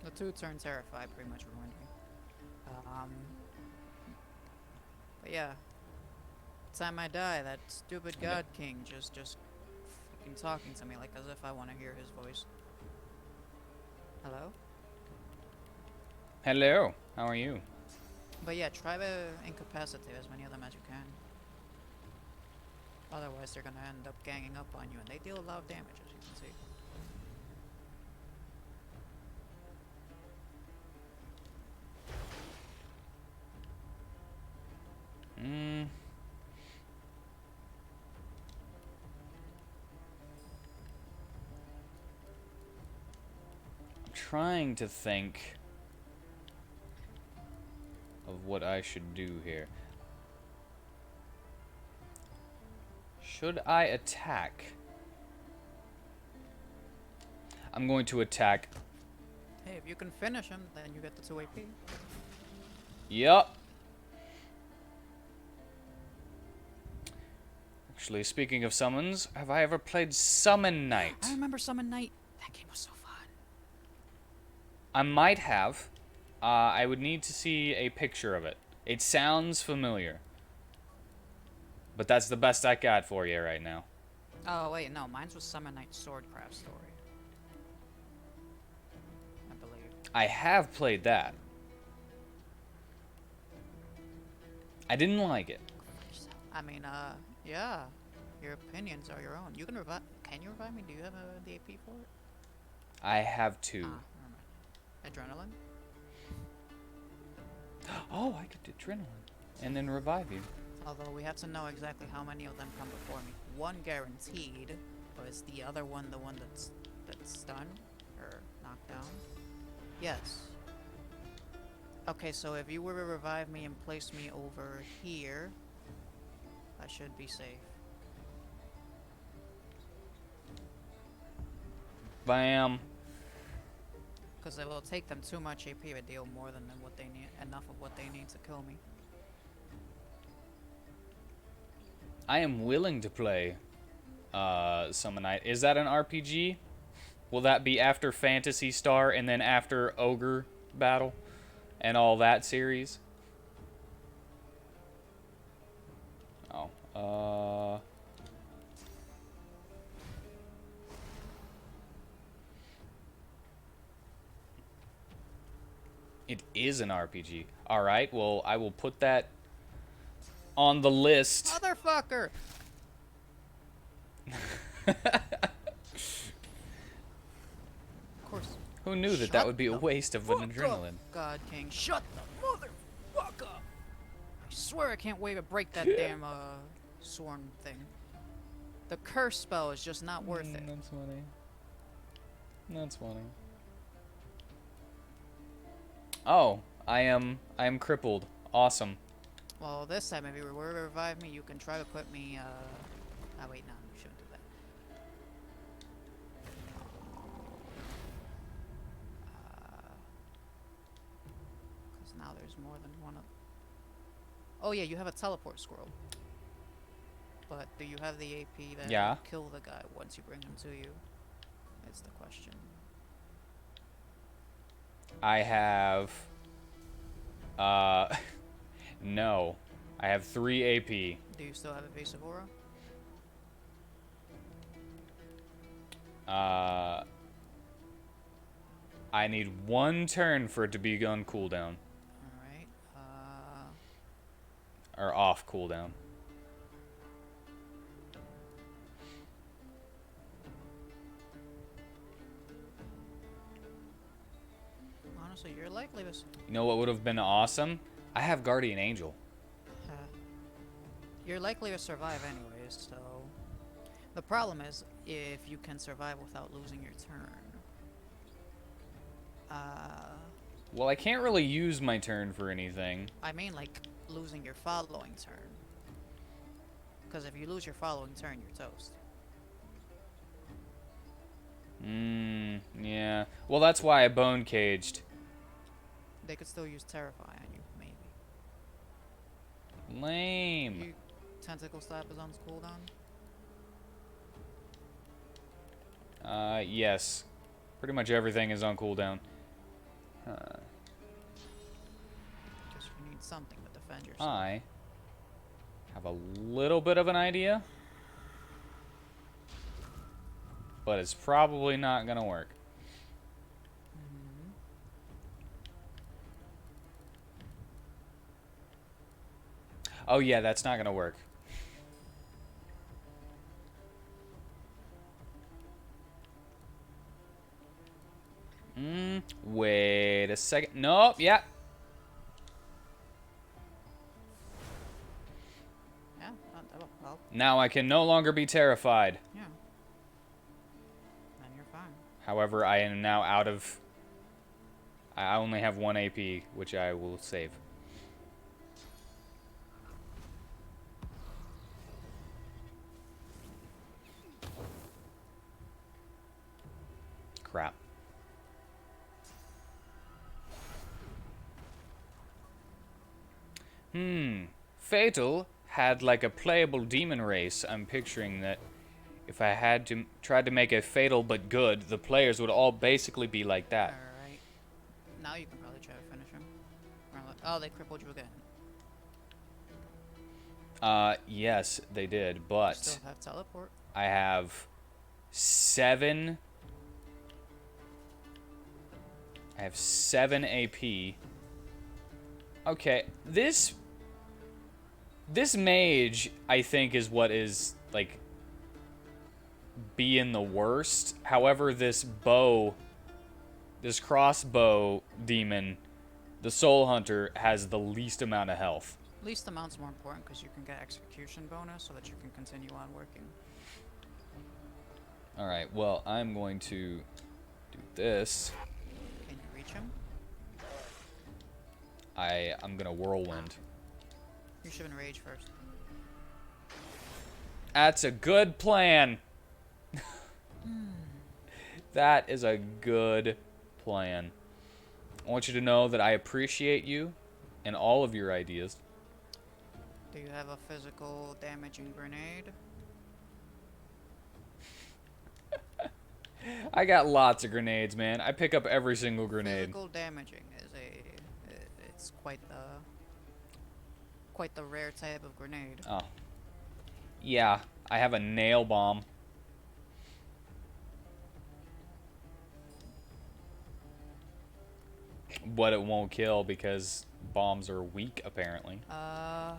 The 2-turn terrified pretty much ruined me. But yeah. Time I die, that stupid God King just fucking talking to me like as if I want to hear his voice. Hello? Hello, how are you? But yeah, try to incapacitate as many of them as you can. Otherwise, they're gonna end up ganging up on you, and they deal a lot of damage, as you can see. I'm trying to think of what I should do here. Should I attack? I'm going to attack. Hey, if you can finish him, then you get the 2 AP. Yup. Actually, speaking of summons, have I ever played Summon Night? I remember Summon Night. That game was so fun. I might have. I would need to see a picture of it. It sounds familiar. But that's the best I got for you right now. Oh, wait, no. Mine was Summon Night Swordcraft Story. I believe. I have played that. I didn't like it. I mean, yeah. Your opinions are your own. You can revive. Can you revive me? Do you have the AP for it? I have two. Never mind. Adrenaline? Oh, I could do adrenaline. And then revive you. Although we have to know exactly how many of them come before me. One guaranteed, but is the other one the one that's stunned? Or knocked down? Yes. Okay, so if you were to revive me and place me over here, I should be safe. Bam. Because it will take them too much AP to deal more than what they need, enough of what they need to kill me. I am willing to play Summon Night. Is that an RPG? Will that be after Phantasy Star and then after Ogre Battle and all that series? Oh, it is an RPG. Alright, well, I will put that on the list. Motherfucker! Who knew that that Shut would be a the waste of fuck an up, adrenaline? God King, shut the motherfucker up! I swear I can't wait to break that damn sworn thing. The curse spell is just not worth it. That's funny. That's funny. Oh, I am crippled. Awesome. Well, this time if you were to revive me, you can try to put me. Oh wait, no, you shouldn't do that. Because now there's more than one of. Oh yeah, you have a teleport scroll. But do you have the AP that Yeah. will kill the guy once you bring him to you? That's the question. I have no. I have 3 AP. Do you still have evasive aura? I need 1 turn for it to be on cooldown. Alright. Or off cooldown. Honestly, you're likely to. You know what would have been awesome? I have Guardian Angel. You're likely to survive anyways, so. The problem is if you can survive without losing your turn. Well, I can't really use my turn for anything. I mean, like, losing your following turn. Because if you lose your following turn, you're toast. Yeah. Well, that's why I bone caged. They could still use Terrify on you, maybe. Lame. You Tentacle Slap is on cooldown? Yes. Pretty much everything is on cooldown. Just you need something to defend yourself. I have a little bit of an idea. But it's probably not gonna work. Oh yeah, that's not gonna work. Wait a second. Nope, yeah. Yeah, that'll help. Now I can no longer be terrified. Yeah. Then you're fine. However, I am now out of... I only have 1 AP, which I will save. Crap. Fatal had like a playable demon race. I'm picturing that if I had to tried to make a Fatal but good, the players would all basically be like that. Alright. Now you can probably try to finish him. Oh, they crippled you again. Yes, they did, You but still have teleport. I have 7. I have 7 AP. Okay, this mage, I think, is what is, like, being the worst. However, this crossbow demon, the Soul Hunter, has the least amount of health. Least amount's more important because you can get execution bonus so that you can continue on working. Alright, well, I'm going to do this. Can you reach him? I'm gonna whirlwind. You should enrage first. That's a good plan. That is a good plan. I want you to know that I appreciate you and all of your ideas. Do you have a physical damaging grenade? I got lots of grenades, man. I pick up every single grenade. Physical damaging is it's quite the rare type of grenade. Oh. Yeah, I have a nail bomb. But it won't kill because bombs are weak, apparently. How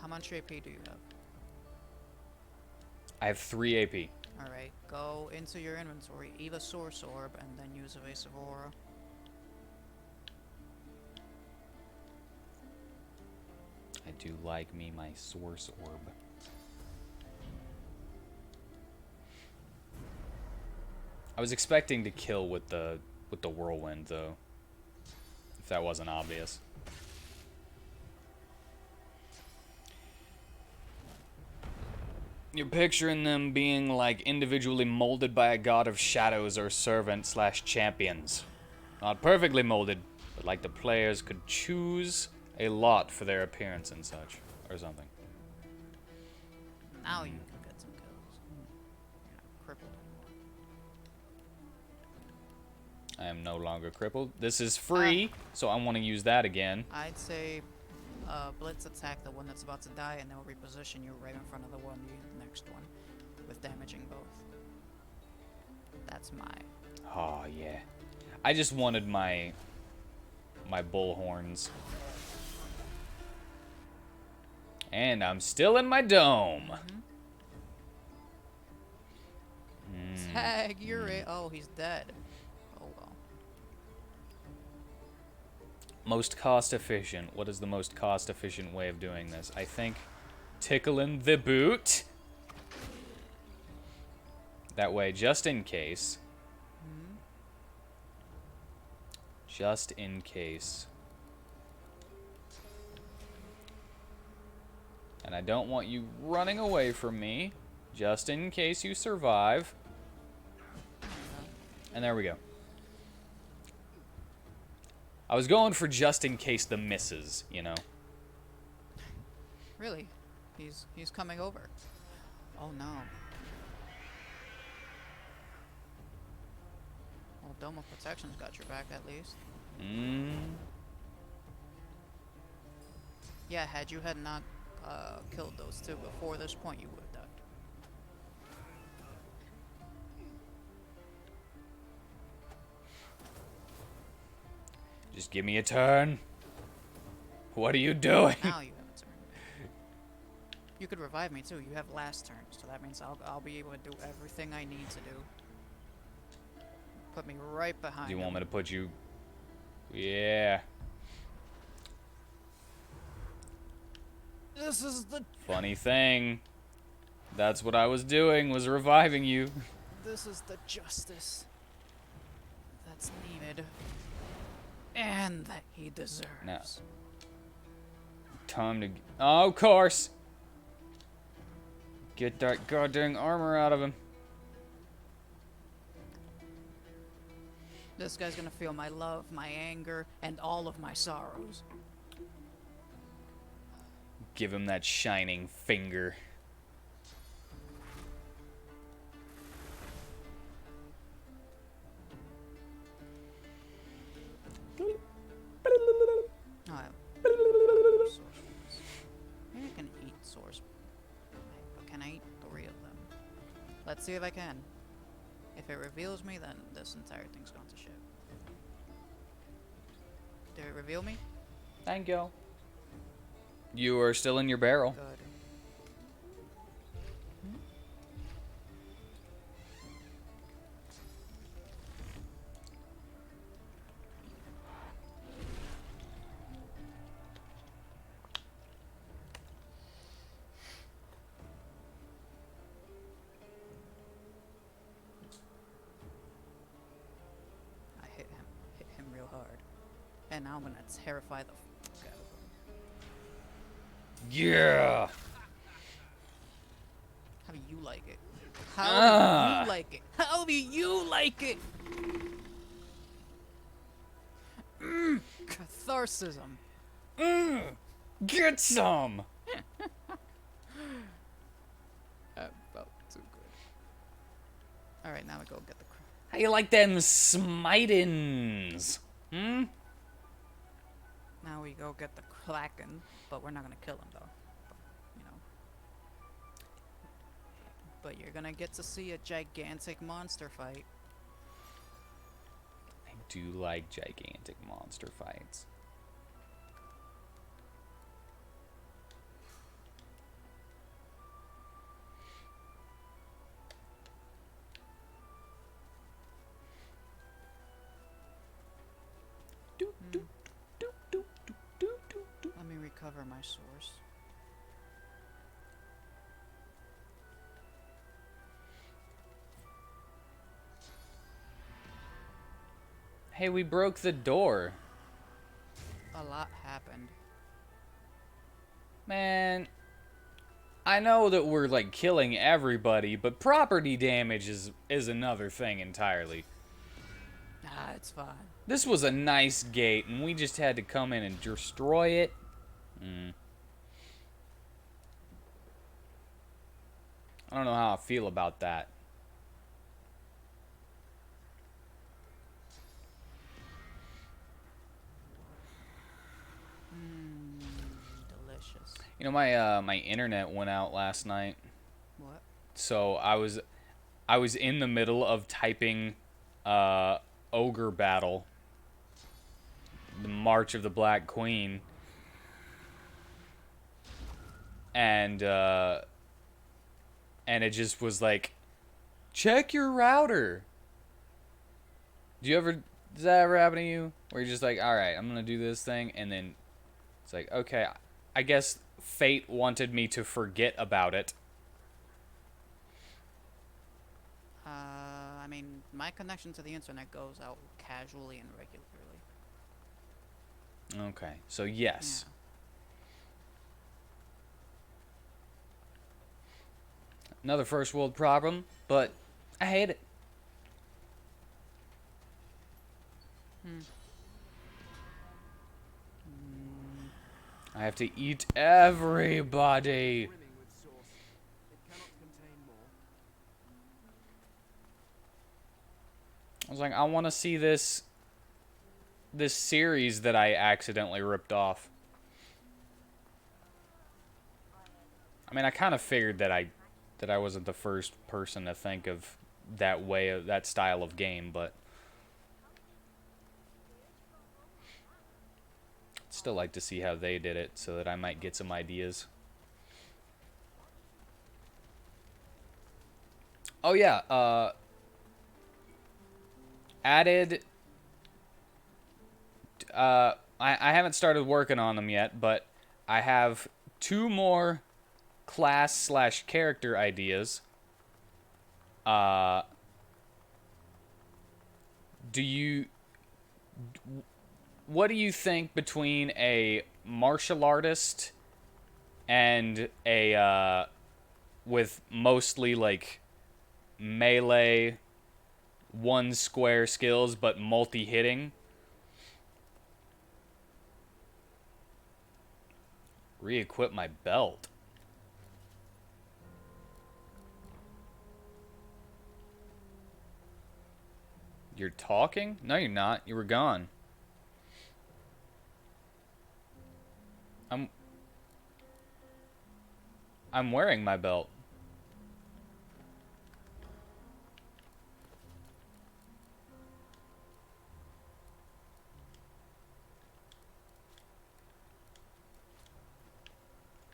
much AP do you have? I have 3 AP. Alright, go into your inventory, eat a source orb, and then use evasive aura. I do like me my source orb. I was expecting to kill with the whirlwind though. If that wasn't obvious. You're picturing them being like individually molded by a god of shadows or servant slash champions. Not perfectly molded, but like the players could choose a lot for their appearance and such, or something. Now you can get some kills. You're not crippled anymore. I am no longer crippled. This is free, so I want to use that again. I'd say blitz attack the one that's about to die, and they'll reposition you right in front of the next one, with damaging both. That's my. Oh yeah. I just wanted my bull horns. And I'm still in my dome. Tag, you're it. Oh, he's dead. Oh well. Most cost efficient. What is the most cost efficient way of doing this? I think tickling the boot. That way, just in case. Just in case. And I don't want you running away from me. Just in case you survive. And there we go. I was going for just in case the misses, you know. Really? He's coming over. Oh no. Well, Dome of Protection's got your back at least. Yeah, had you had not killed those two before this point, you would have died. Just give me a turn. What are you doing? Now you have a turn. You could revive me too. You have last turn, so that means I'll be able to do everything I need to do. Put me right behind. Do you want me to put you? Yeah. This is the. Funny thing. That's what I was doing, was reviving you. This is the justice that's needed, and that he deserves. Now. Time to. Oh, of course. Get that goddamn armor out of him. This guy's gonna feel my love, my anger, and all of my sorrows. Give him that shining finger. Oh, I have source ones. Maybe I can eat source. But can I eat 3 of them? Let's see if I can. If it reveals me, then this entire thing's gone to shit. Did it reveal me? Thank you. You are still in your barrel. Good. I hit him real hard. And now I'm gonna terrify the fuck out of him. Yeah. How do you like it? How do you like it? How do you like it? Catharsism. Get some. About too good. Alright, now we go get the How you like them smitings? Hmm? Now we go get the Kraken, but we're not gonna kill him though. But, you know. But you're gonna get to see a gigantic monster fight. I do like gigantic monster fights. recover my source. Hey, we broke the door. A lot happened. Man, I know that we're like killing everybody, but property damage is another thing entirely. Ah, it's fine. This was a nice gate, and we just had to come in and destroy it. I don't know how I feel about that. Delicious. You know, my internet went out last night, What? so I was in the middle of typing ogre battle, the March of the Black Queen, and it just was like, check your router. Does that ever happen to you? Where you're just like, all right, I'm gonna do this thing, and then it's like, okay, I guess fate wanted me to forget about it. I mean, my connection to the internet goes out casually and regularly. Okay, so yes. Another first world problem, but I hate it. I have to eat everybody. Brimming with sauce. It cannot contain more. I was like, I want to see this series that I accidentally ripped off. I mean, I kind of figured that I wasn't the first person to think of that way of that style of game, but I'd still like to see how they did it so that I might get some ideas. Oh yeah, added I haven't started working on them yet, but I have 2 more class/character ideas. What do you think between a martial artist and a with mostly like melee 1 square skills but multi-hitting? Re-equip my belt. You're talking? No, you're not. You were gone. I'm wearing my belt.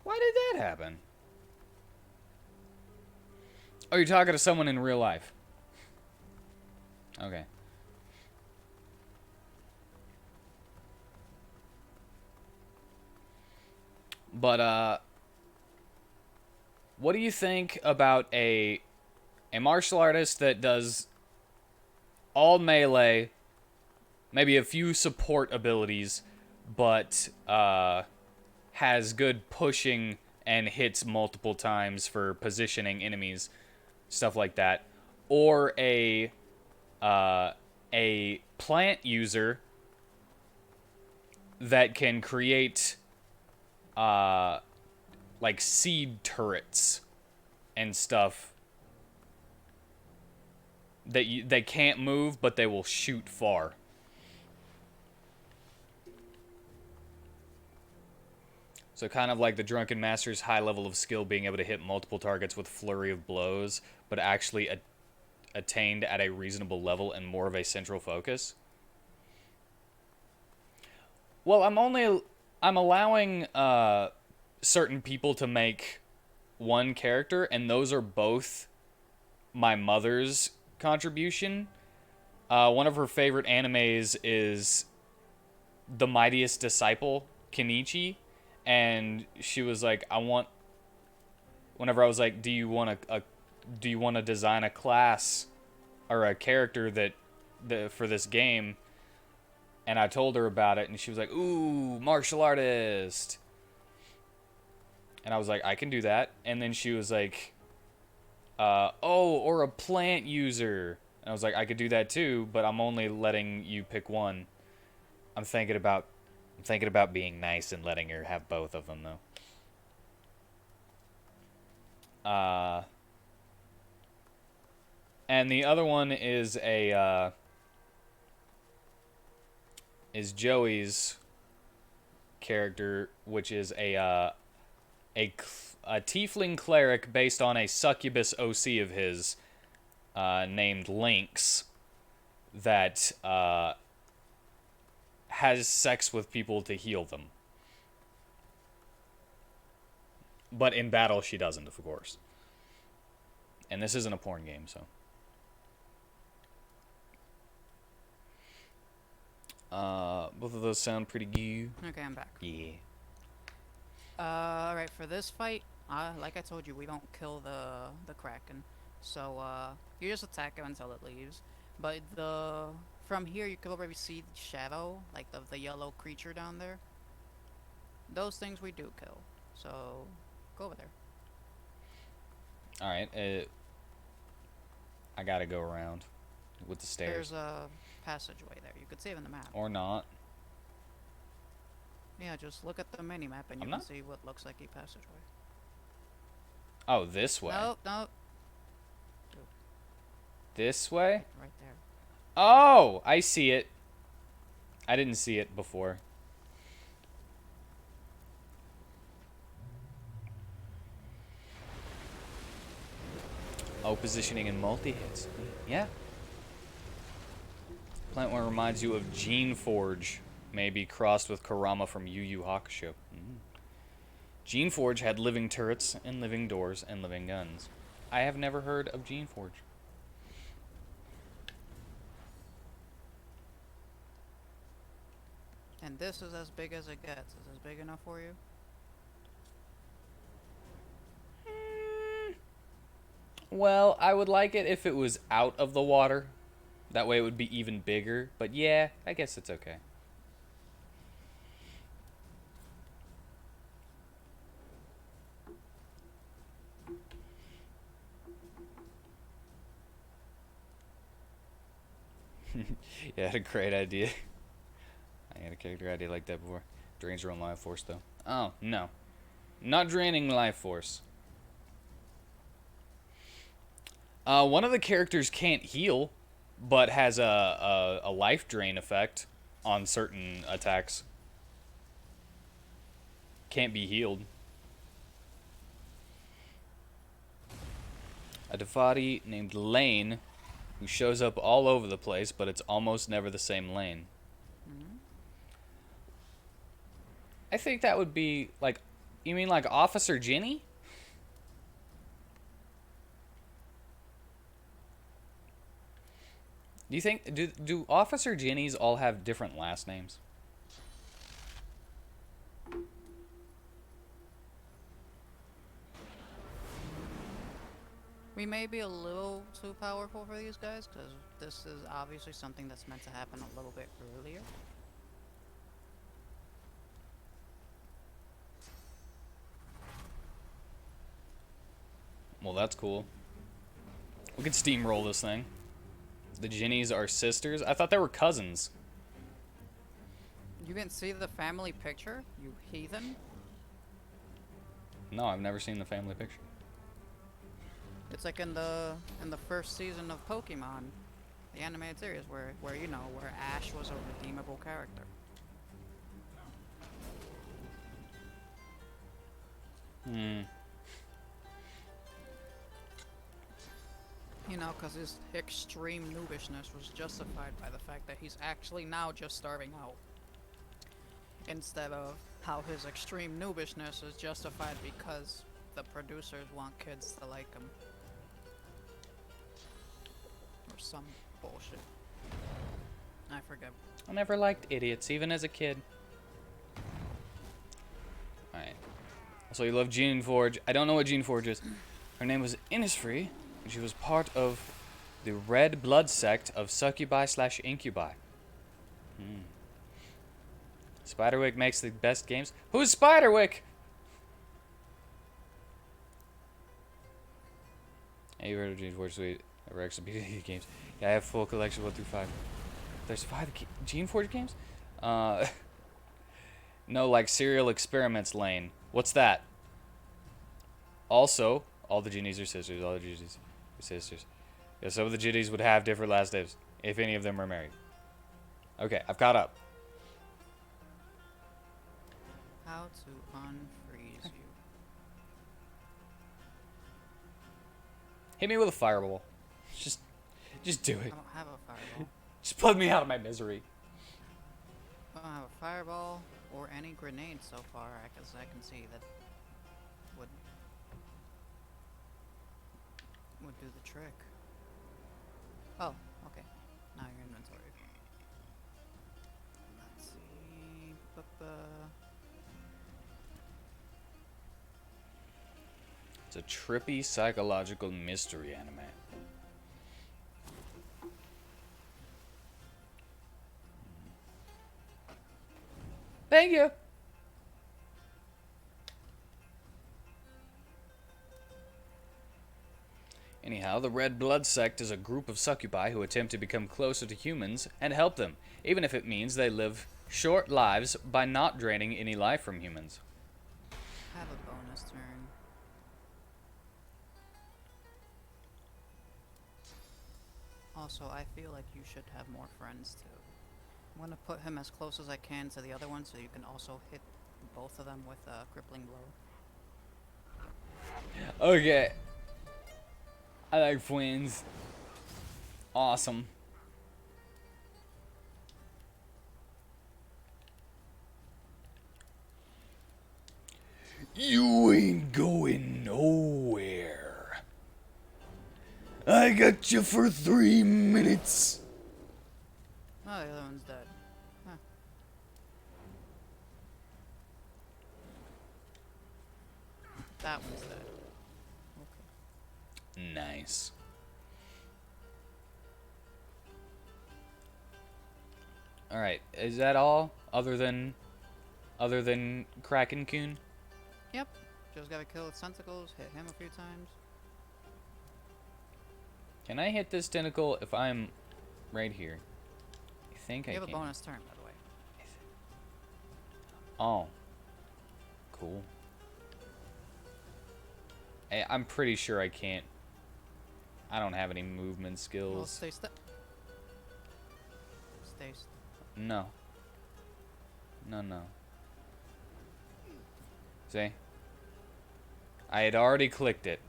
Why did that happen? Oh, you're talking to someone in real life. Okay. But what do you think about a martial artist that does all melee, maybe a few support abilities, but has good pushing and hits multiple times for positioning enemies, stuff like that, or a plant user that can create like seed turrets and stuff that they can't move, but they will shoot far. So kind of like the Drunken Master's high level of skill being able to hit multiple targets with flurry of blows, but actually attained at a reasonable level and more of a central focus. Well, I'm allowing certain people to make one character, and those are both my mother's contribution. One of her favorite animes is The Mightiest Disciple, Kenichi, and she was like, whenever I was like, do you want to design a class or a character for this game? And I told her about it, and she was like, ooh, martial artist. And I was like, I can do that. And then she was like, or a plant user. And I was like, I could do that too, but I'm only letting you pick one. I'm thinking about being nice and letting her have both of them though. And the other one is is Joey's character, which is a tiefling cleric based on a succubus OC of his, named Lynx, that has sex with people to heal them. But in battle, she doesn't, of course. And this isn't a porn game, so. Both of those sound pretty good. Okay, I'm back. Yeah. Alright, for this fight, like I told you, we don't kill the Kraken. So, you just attack it until it leaves. But from here, you can already see the shadow, like the yellow creature down there. Those things we do kill. So, go over there. Alright, I gotta go around with the stairs. There's a passageway there. You could save in the map. Or not. Yeah, just look at the mini map and you I'm can not- see what looks like a passageway. Oh, this way. Nope, nope. This way? Right there. Oh, I see it. I didn't see it before. Oh, positioning and multi-hits. Yeah. Plant one reminds you of Gene Forge, maybe crossed with Kurama from Yu Yu Hakusho. Gene Forge had living turrets and living doors and living guns. I have never heard of Gene Forge. And this is as big as it gets. Is this big enough for you? Well, I would like it if it was out of the water. That way it would be even bigger. But yeah, I guess it's okay. Yeah, I had a great idea. I had a character idea like that before. Drains your own life force, though. Oh, no. Not draining life force. One of the characters can't heal, but has a life drain effect on certain attacks. Can't be healed. A Devati named Lane, who shows up all over the place, but it's almost never the same Lane. I think that would be, like, you mean like Officer Ginny? Do you think, do Officer Ginnies all have different last names? We may be a little too powerful for these guys, because this is obviously something that's meant to happen a little bit earlier. Well, that's cool. We could steamroll this thing. The Ginnies are sisters? I thought they were cousins. You didn't see the family picture, you heathen? No, I've never seen the family picture. It's like in the first season of Pokemon, the animated series, where Ash was a redeemable character. You know, because his extreme noobishness was justified by the fact that he's actually now just starving out. Instead of how his extreme noobishness is justified because the producers want kids to like him. Or some bullshit. I forget. I never liked idiots, even as a kid. Alright, So you love Gene Forge. I don't know what Gene Forge is. Her name was Innisfree, and she was part of the Red Blood sect of Succubi/Incubi. Spiderwick makes the best games. Who's Spiderwick? Hey, you heard of Gene Forge Suite? Ever actually beat games? Yeah, I have full collection 1 through 5. There's 5 Gene Forge games? No, like Serial Experiments Lane. What's that? Also, all the genies are sisters. All the genies are sisters. Yeah, some of the genies would have different last names, if any of them are married. Okay, I've caught up. How to unfreeze you. Hit me with a fireball. Just do I it. don't have a fireball. Just put me out of my misery. I don't have a fireball or any grenades so far, because I can see that would do the trick. Oh, okay. Now your inventory. Let's see. It's a trippy psychological mystery anime. Thank you. Anyhow, the Red Blood sect is a group of succubi who attempt to become closer to humans and help them, even if it means they live short lives by not draining any life from humans. Have a bonus turn. Also, I feel like you should have more friends too. I'm gonna put him as close as I can to the other one so you can also hit both of them with a crippling blow. Okay. I like friends. Awesome. You ain't going nowhere. I got you for 3 minutes. Oh, the other one's dead. Huh. That one's dead. Okay. Nice. All right, is that all? Other than Kraken Coon? Yep. Just gotta kill its tentacles, hit him a few times. Can I hit this tentacle if I'm right here? I think You I have can. a bonus turn, by the way. Oh. Cool. I'm pretty sure I can't. I don't have any movement Well, skills. stay st- No. No. See? I had already clicked it,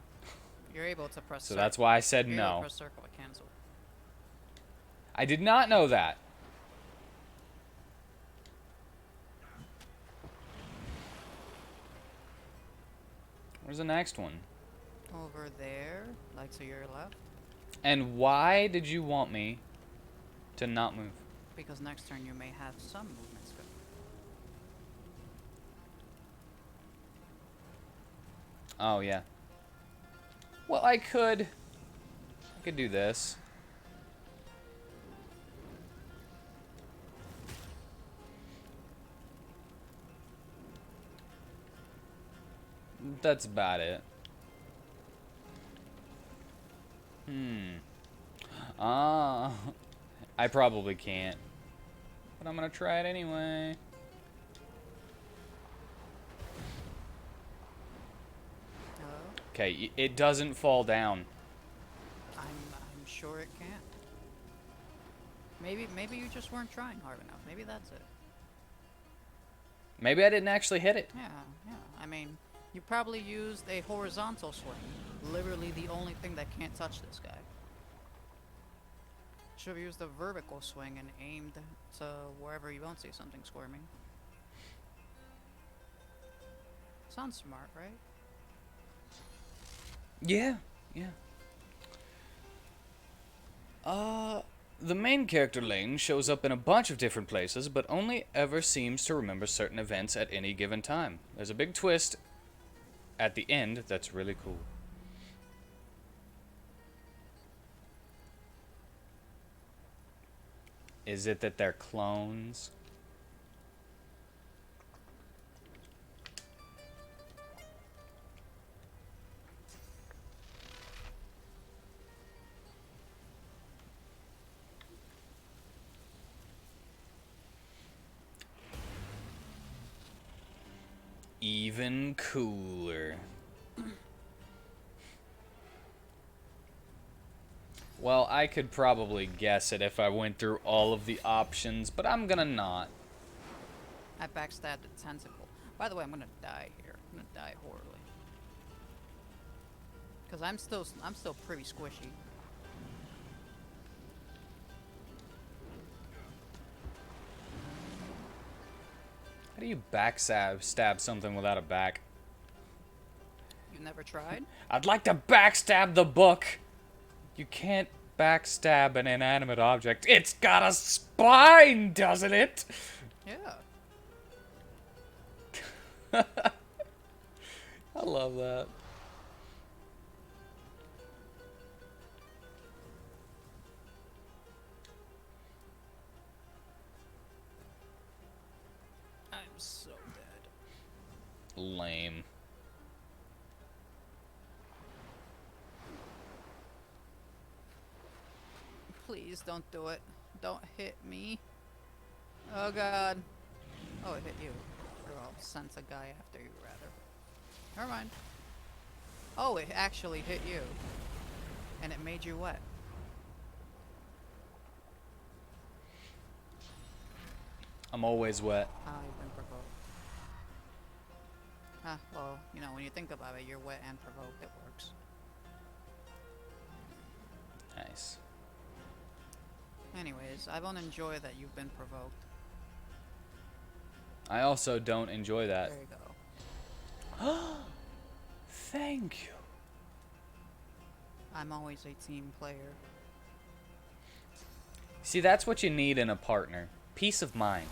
You're able to press so circle. that's why I said You're able to no. press circle to cancel. I did not know that. Where's the next one? Over there, like to your left, And why did you want me to not move? because next turn you may have some movement skill. Oh, yeah. Well, I could do this. That's about it. Ah. I probably can't. But I'm gonna try it anyway. Hello? Okay, it doesn't fall down. I'm sure it can't. Maybe you just weren't trying hard enough. Maybe that's it. Maybe I didn't actually hit it. Yeah. I mean, you probably used a horizontal swing. Literally the only thing that can't touch this guy. Should have used a vertical swing and aimed to wherever you won't see something squirming. Sounds smart, right? Yeah. The main character Lane shows up in a bunch of different places, but only ever seems to remember certain events at any given time. There's a big twist at the end that's really cool. Is it that they're clones? Even cooler. Well, I could probably guess it if I went through all of the options, but I'm gonna not. I backstabbed a tentacle. By the way, I'm gonna die here. I'm gonna die horribly. Cause I'm still pretty squishy. How do you stab something without a back? You never tried? I'd like to backstab the book! You can't backstab an inanimate object. It's got a spine, doesn't it? Yeah. I love that. I'm so dead. Lame. Please don't do it. Don't hit me. Oh god. Oh, it hit you. Or I'll send a guy after you, rather. Never mind. Oh, it actually hit you. And it made you wet. I'm always wet. Ah, you've been provoked. Ah, well, you know, when you think about it, you're wet and provoked. It works. Nice. Anyways, I don't enjoy that you've been provoked. I also don't enjoy that. There you go. Thank you. I'm always a team player. See, that's what you need in a partner. Peace of mind.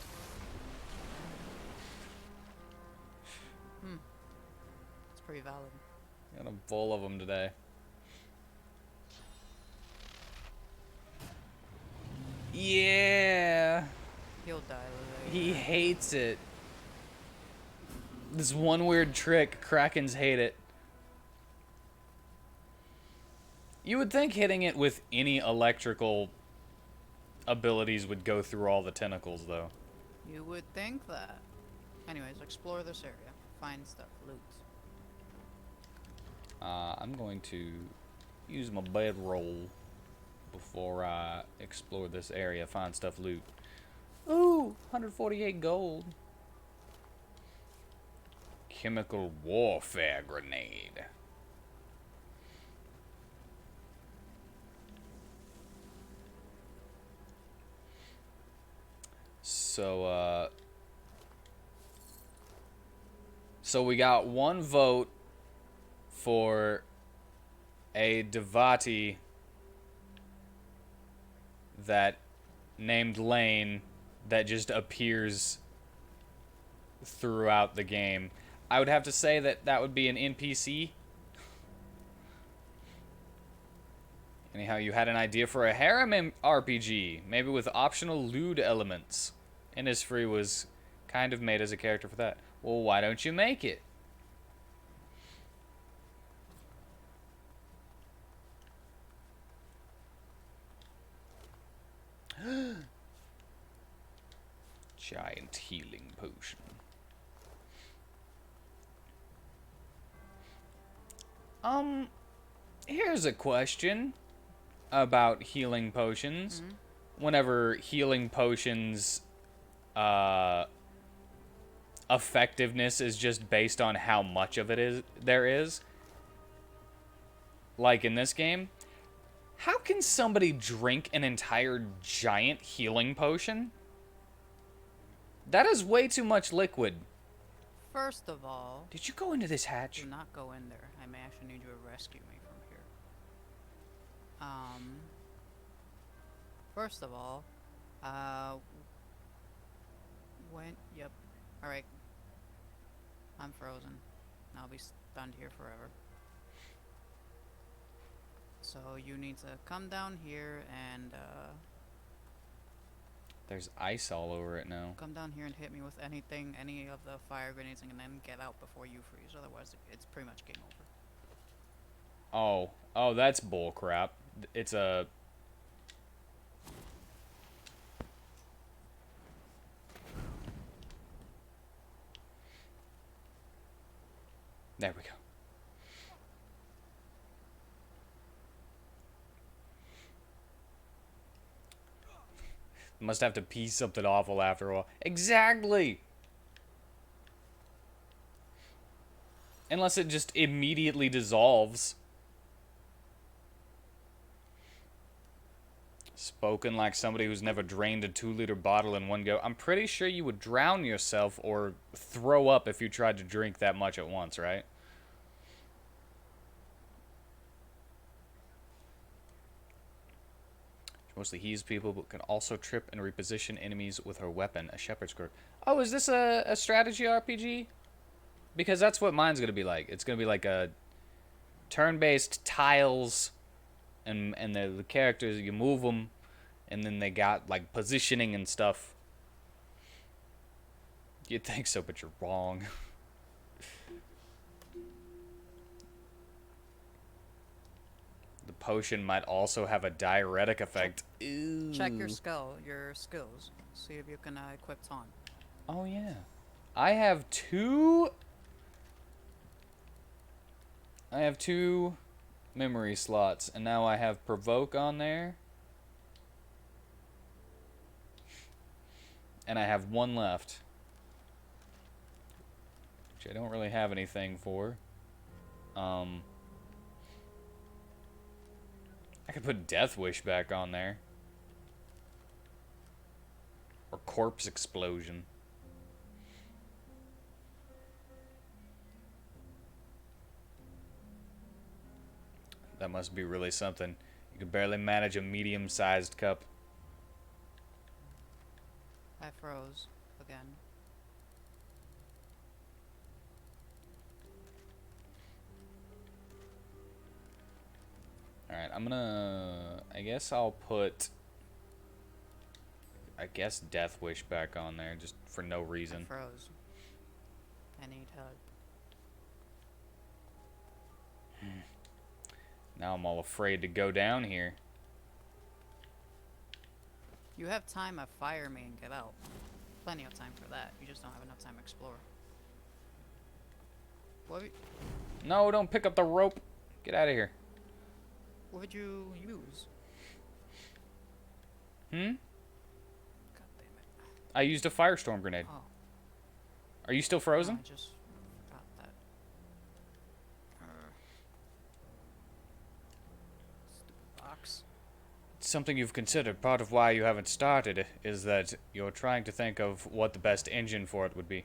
It's pretty valid. Got a bowl of them today. Yeah. He'll die later. He hates it. This one weird trick. Krakens hate it. You would think hitting it with any electrical abilities would go through all the tentacles, though. You would think that. Anyways, explore this area. Find stuff. Loot. I'm going to use my bedroll before I explore this area. Find stuff, loot. Ooh, 148 gold. Chemical warfare grenade. So we got one vote for a Divinity that named Lane that just appears throughout the game. I would have to say that that would be an NPC. Anyhow, you had an idea for a harem RPG, maybe with optional lewd elements. Innisfree was kind of made as a character for that. Well, why don't you make it? Giant healing potion. Here's a question about healing potions. Whenever healing potions effectiveness is just based on how much of it there is. Like in this game, how can somebody drink an entire giant healing potion? That is way too much liquid. First of all, Did you go into this hatch? do not go in there. I may actually need you to rescue me from here. First of all, yep. Alright. I'm frozen. I'll be stunned here forever. So you need to come down here and There's ice all over it now. come down here and hit me with anything, any of the fire grenades, and then get out before you freeze. Otherwise, it's pretty much game over. Oh, that's bull crap. It's a... There we go. Must have to pee something awful after a while. Exactly! Unless it just immediately dissolves. Spoken like somebody who's never drained a 2-liter bottle in one go. I'm pretty sure you would drown yourself or throw up if you tried to drink that much at once, right? She mostly heals people, but can also trip and reposition enemies with her weapon, a shepherd's crook. Oh, is this a strategy RPG? Because that's what mine's going to be like. It's going to be like a turn-based tiles, and the characters, you move them, and then they got like positioning and stuff. You'd think so, but you're wrong. The potion might also have a diuretic effect. Ew. Check your skills. See if you can equip taunt. Oh yeah, I have two memory slots, and now I have provoke on there, and I have one left, which I don't really have anything for. I could put Death Wish back on there, or Corpse Explosion. That must be really something. You can barely manage a medium-sized cup. I froze again. Alright, I'm gonna... I guess I'll put... Death Wish back on there, just for no I reason. froze. I need help. Now I'm all afraid to go down here. You have time to fire me and get out. Plenty of time for that. You just don't have enough time to explore. What No, don't pick up the rope. Get out of here. would you use? Hmm? God damn it. I used a firestorm grenade. Oh. Are you still frozen? I just forgot that. Stupid box. It's something you've considered. Part of why you haven't started is that you're trying to think of what the best engine for it would be.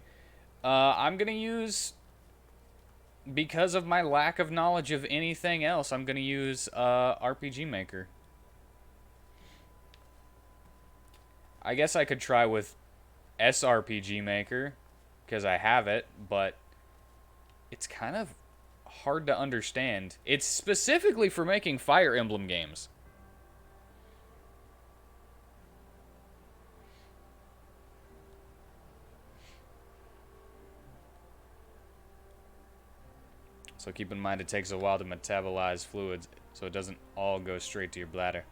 I'm gonna use... Because of my lack of knowledge of anything else, I'm gonna use RPG Maker. I guess I could try with SRPG Maker, because I have it, but it's kind of hard to understand. It's specifically for making Fire Emblem games. So keep in mind it takes a while to metabolize fluids, so it doesn't all go straight to your bladder.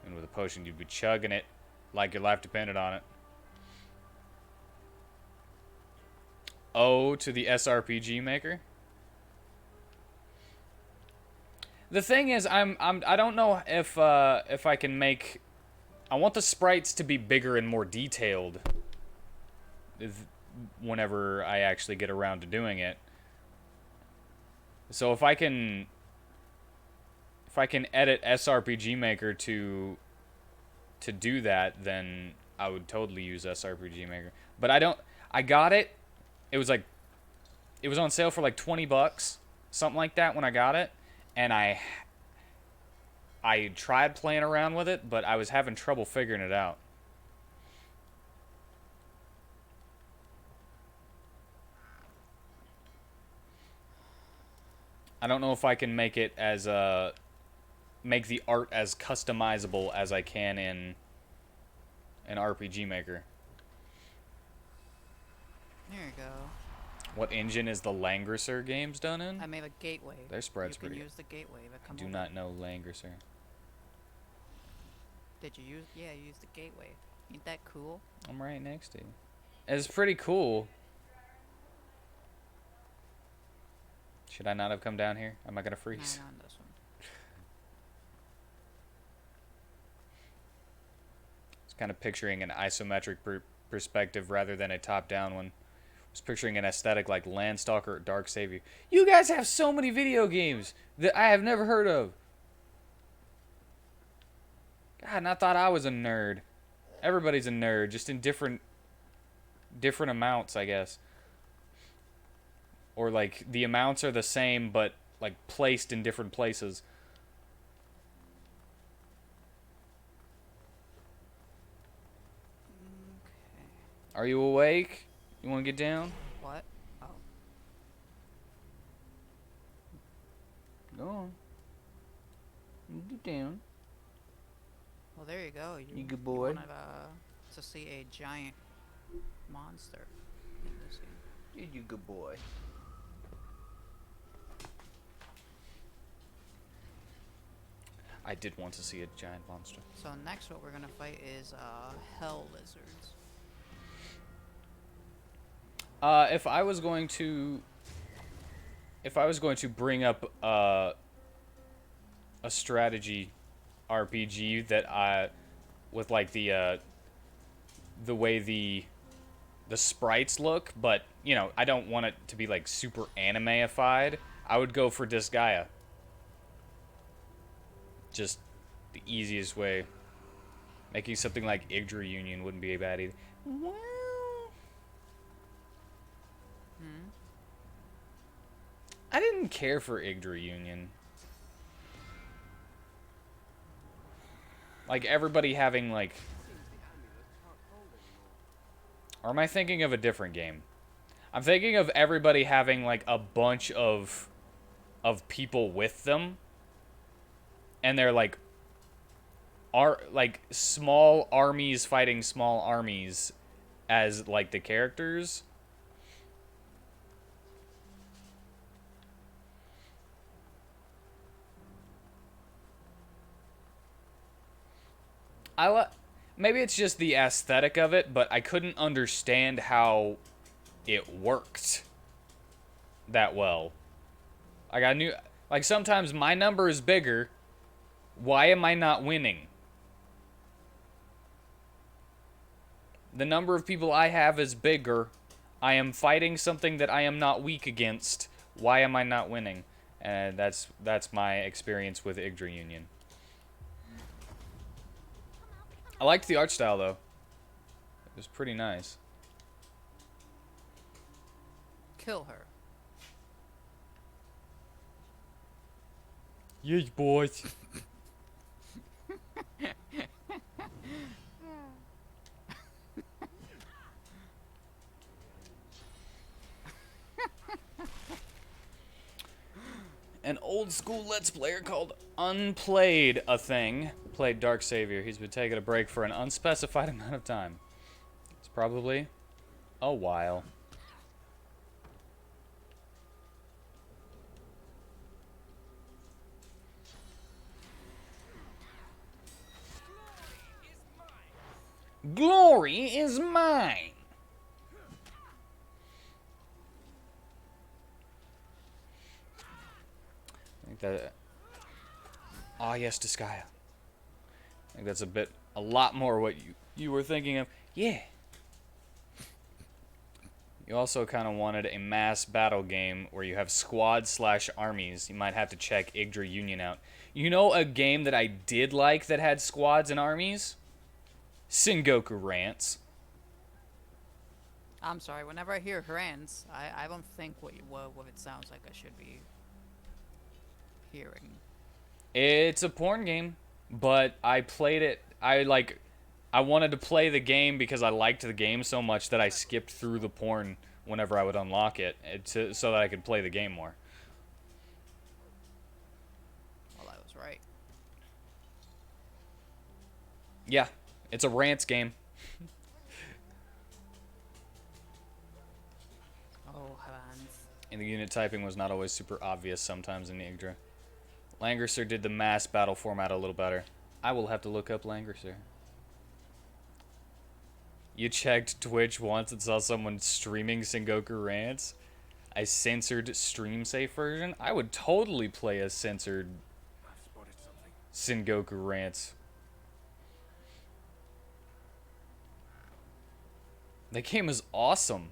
And with a potion, you'd be chugging it like your life depended on it. O to the SRPG Maker. The thing is, I don't know if I can make... I want the sprites to be bigger and more detailed whenever I actually get around to doing it. So if I can edit SRPG Maker to do that, then I would totally use SRPG Maker. But I got it. It was on sale for like $20, something like that when I got it, and I tried playing around with it, but I was having trouble figuring it out. I don't know if I can make it as make the art as customizable as I can in an RPG Maker. There you go. What engine is the Langrisser games done in? I made a gateway. Their spread's You can pretty use the gateway that I come do over. not know Langrisser. Did you use? Yeah, you used the gateway. Ain't that cool? I'm right next to you. It's pretty cool. Should I not have come down here? Am I gonna freeze? Nah, not on this one. I was kind of picturing an isometric perspective rather than a top-down one. I was picturing an aesthetic like Landstalker or Dark Savior. You guys have so many video games that I have never heard of. God, and I thought I was a nerd. Everybody's a nerd, just in different amounts, I guess. Or like the amounts are the same, but like placed in different places. Okay. Are you awake? You want to get down? What? Oh. Go on. Get down. Well, there you go. You good boy. You wanted to see a giant monster in this game. You good boy. I did want to see a giant monster. So next, what we're gonna fight is hell lizards. If I was going to bring up a strategy RPG that with like the way the sprites look, but you know, I don't want it to be like super anime-ified, I would go for Disgaea. Just the easiest way. Making something like Yggdra Union wouldn't be bad either. Well, I didn't care for Yggdra Union. Like everybody having like, or am I thinking of a different game? I'm thinking of everybody having like a bunch of people with them, and they're like small armies fighting small armies as like the characters. Maybe it's just the aesthetic of it, but I couldn't understand how it worked that well. Like I knew, like sometimes my number is bigger. Why am I not winning? The number of people I have is bigger. I am fighting something that I am not weak against. Why am I not winning? And that's my experience with Yggdra Union. I liked the art style though. It was pretty nice. Kill her. Yes, boys. An old school Let's Player called Unplayed a Thing played Dark Savior. He's been taking a break for an unspecified amount of time. It's probably a while. Glory is mine. I think that. Ah, yes, Disgaea. I think that's a lot more what you were thinking of. Yeah. You also kind of wanted a mass battle game where you have squad/armies. You might have to check Yggdra Union out. You know a game that I did like that had squads and armies? Sengoku Rants. I'm sorry. Whenever I hear Rants, I don't think what it sounds like I should be hearing. It's a porn game, but I played it. I wanted to play the game because I liked the game so much that I skipped through the porn whenever I would unlock it so that I could play the game more. right? Yeah, it's a rants game. Oh, Hans. And the unit typing was not always super obvious sometimes in Yggdra. Langrisser did the mass battle format a little better. I will have to look up Langrisser. You checked Twitch once and saw someone streaming Sengoku rants? A censored stream safe version? I would totally play a censored I've spotted something. Sengoku rants. That game is awesome.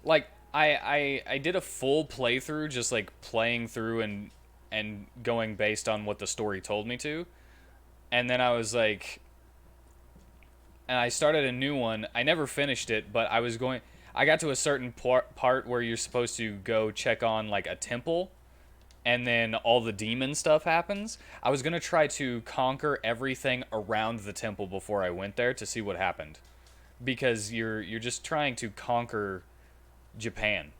Like, I did a full playthrough, just like playing through and going based on what the story told me to. And then I was like, and I started a new one. I never finished it, but I got to a certain part where you're supposed to go check on like a temple, and then all the demon stuff happens. I was gonna try to conquer everything around the temple before I went there to see what happened, because you're just trying to conquer Japan.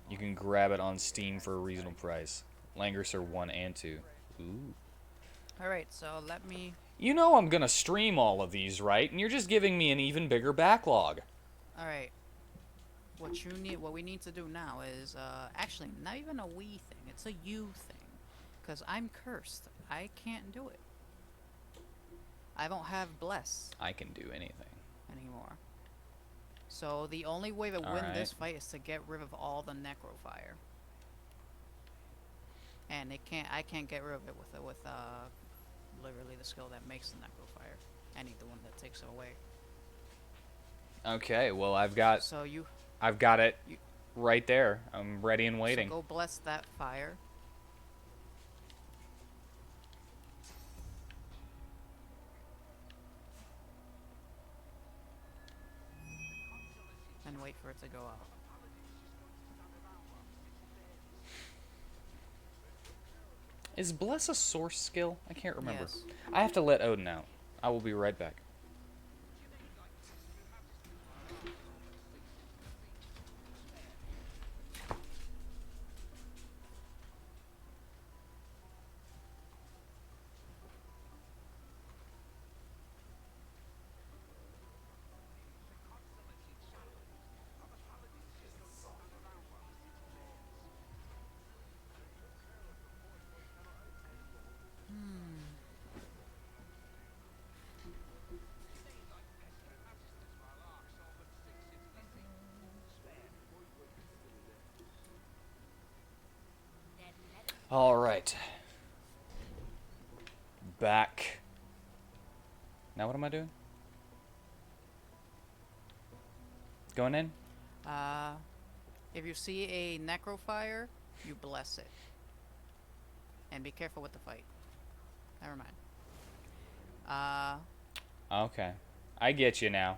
You can grab it on Steam for a reasonable price. Langrisser 1 and 2. Ooh. Alright, so let me... You know I'm gonna stream all of these, right? And you're just giving me an even bigger backlog. Alright. What we need to do now is, actually, not even a we thing. It's a you thing. Because I'm cursed. I can't do it. I don't have bless I can do anything. anymore. So the only way to win Alright. this fight is to get rid of all the necrofire. And I can't get rid of it with literally the skill that makes the necrofire. I need the one that takes it away. Okay, well I've got it right there. I'm ready and waiting. So go bless that fire. And wait for it to go out. Is Bless a source skill? I can't remember. Yes. I have to let Odin out. I will be right back. All right. Back. Now what am I doing? Going in? If you see a necrofire, you bless it. And be careful with the fight. Never mind. Okay. I get you now.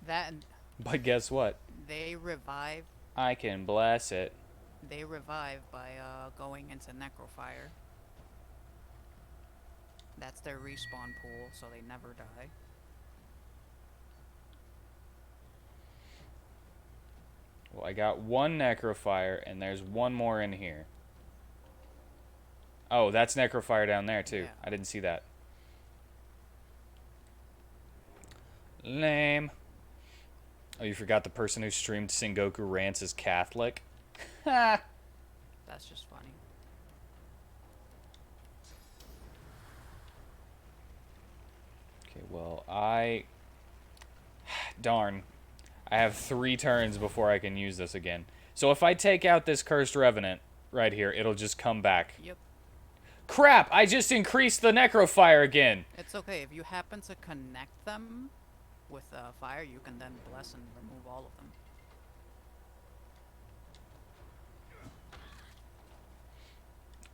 That But guess what? they revive. I can bless it. They revive by going into necrofire. That's their respawn pool, so they never die. Well, I got one necrofire, and there's one more in here. Oh, that's necrofire down there, too. Yeah. I didn't see that. Lame. Oh, you forgot the person who streamed Sengoku Rants is Catholic? Ha! That's just funny. Okay, well, darn. I have 3 turns before I can use this again. So if I take out this Cursed Revenant right here, it'll just come back. Yep. Crap! I just increased the necrofire again! It's okay. If you happen to connect them with fire, you can then bless and remove all of them.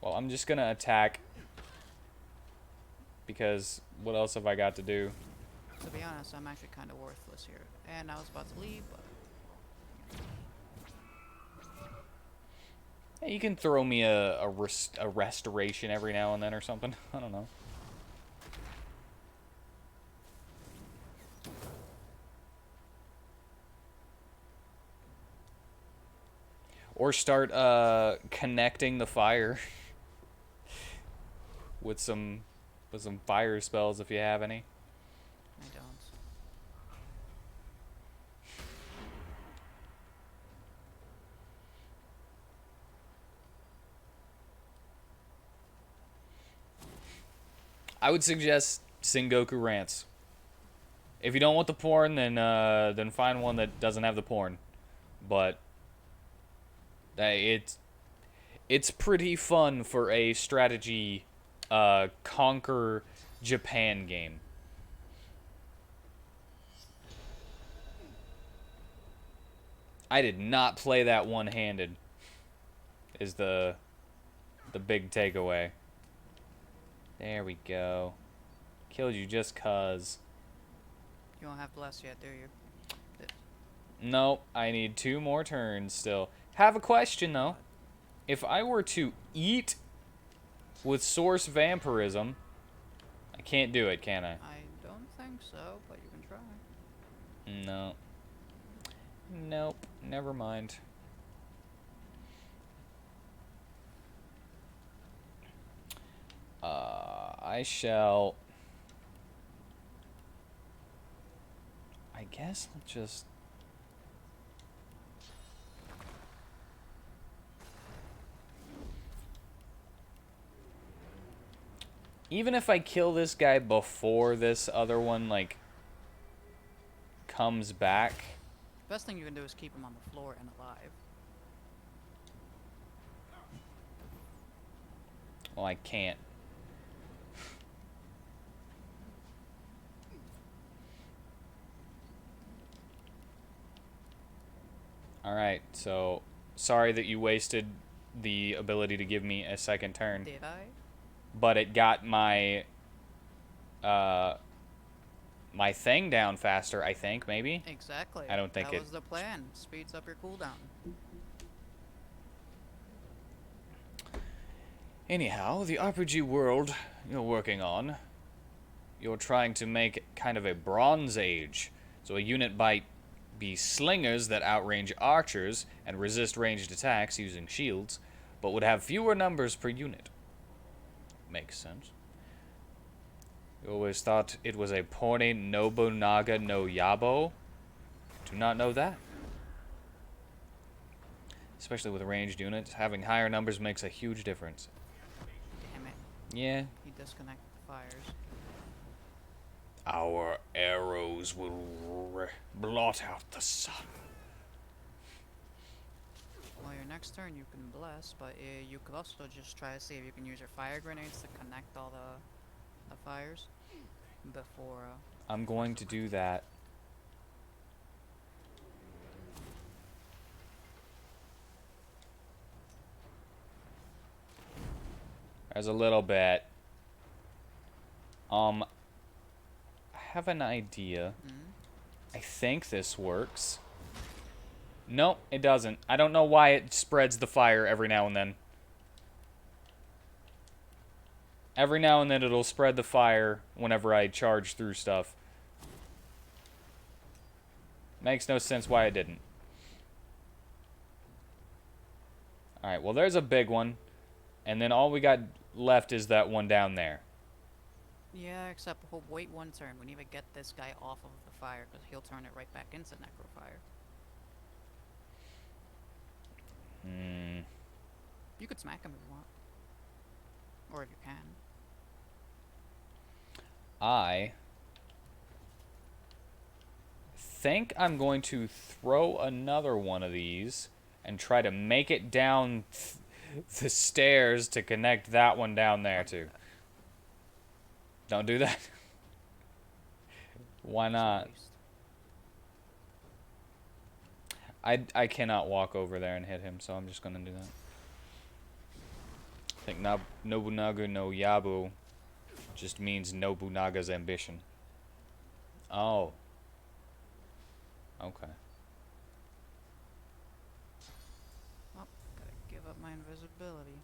Well, I'm just gonna attack. Because what else have I got to do? To be honest, I'm actually kind of worthless here. And I was about to leave, but... Hey, you can throw me a restoration every now and then or something. I don't know. Or start connecting the fire with some fire spells if you have any. I don't. I would suggest Sengoku Rants. If you don't want the porn, then find one that doesn't have the porn. But it's pretty fun for a strategy conquer Japan game. I did not play that one-handed. Is the big takeaway. There we go. Killed you just cuz. You don't have bless yet, do you? Nope, I need 2 more turns still. Have a question though. If I were to eat with source vampirism, I can't do it, can I? I don't think so, but you can try. No. Nope, never mind. I shall... I guess I'll just... Even if I kill this guy before this other one, like, comes back... Best thing you can do is keep him on the floor and alive. Well, I can't. Alright, so sorry that you wasted the ability to give me a second turn. Did I? But it got my my thing down faster, I think, maybe? Exactly. I don't think that it- was the plan. Speeds up your cooldown. Anyhow, the RPG world you're working on, you're trying to make kind of a Bronze Age. So a unit might be slingers that outrange archers and resist ranged attacks using shields, but would have fewer numbers per unit. Makes sense. You always thought it was a Porne Nobunaga no Yabo? Do not know that. Especially with ranged units, having higher numbers makes a huge difference. Damn it. Yeah. He disconnected the fires. Our arrows will blot out the sun. Well, your next turn you can bless, but you could also just try to see if you can use your fire grenades to connect all the fires before. I'm going to do that. There's a little bit. I have an idea. I think this works. Nope, it doesn't. I don't know why it spreads the fire every now and then. Every now and then it'll spread the fire whenever I charge through stuff. Makes no sense why it didn't. Alright, well there's a big one. And then all we got left is that one down there. Yeah, except we'll wait one turn. We need to get this guy off of the fire, because he'll turn it right back into necrofire. You could smack him if you want. Or if you can. I think I'm going to throw another one of these and try to make it down the stairs to connect that one down there too. Don't do that. Why not? I cannot walk over there and hit him, so I'm just gonna do that. I think Nobunaga no Yabu just means Nobunaga's ambition. Oh. Okay. Oh, gotta give up my invisibility.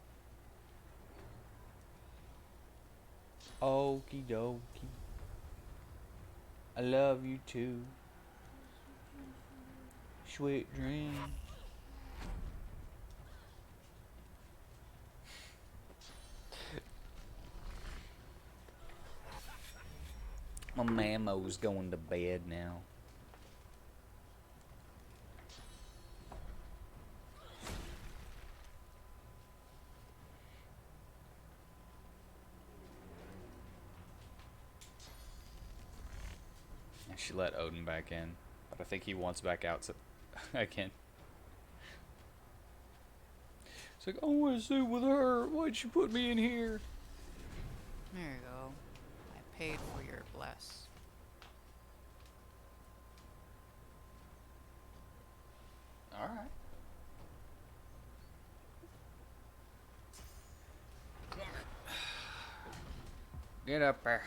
Okie dokie. I love you too. Sweet dream. My mammo's going to bed now. She let Odin back in, but I think he wants back out so again. It's like, I want to sit with her. Why'd she put me in here? There you go. I paid for your bless. Alright. Get up there.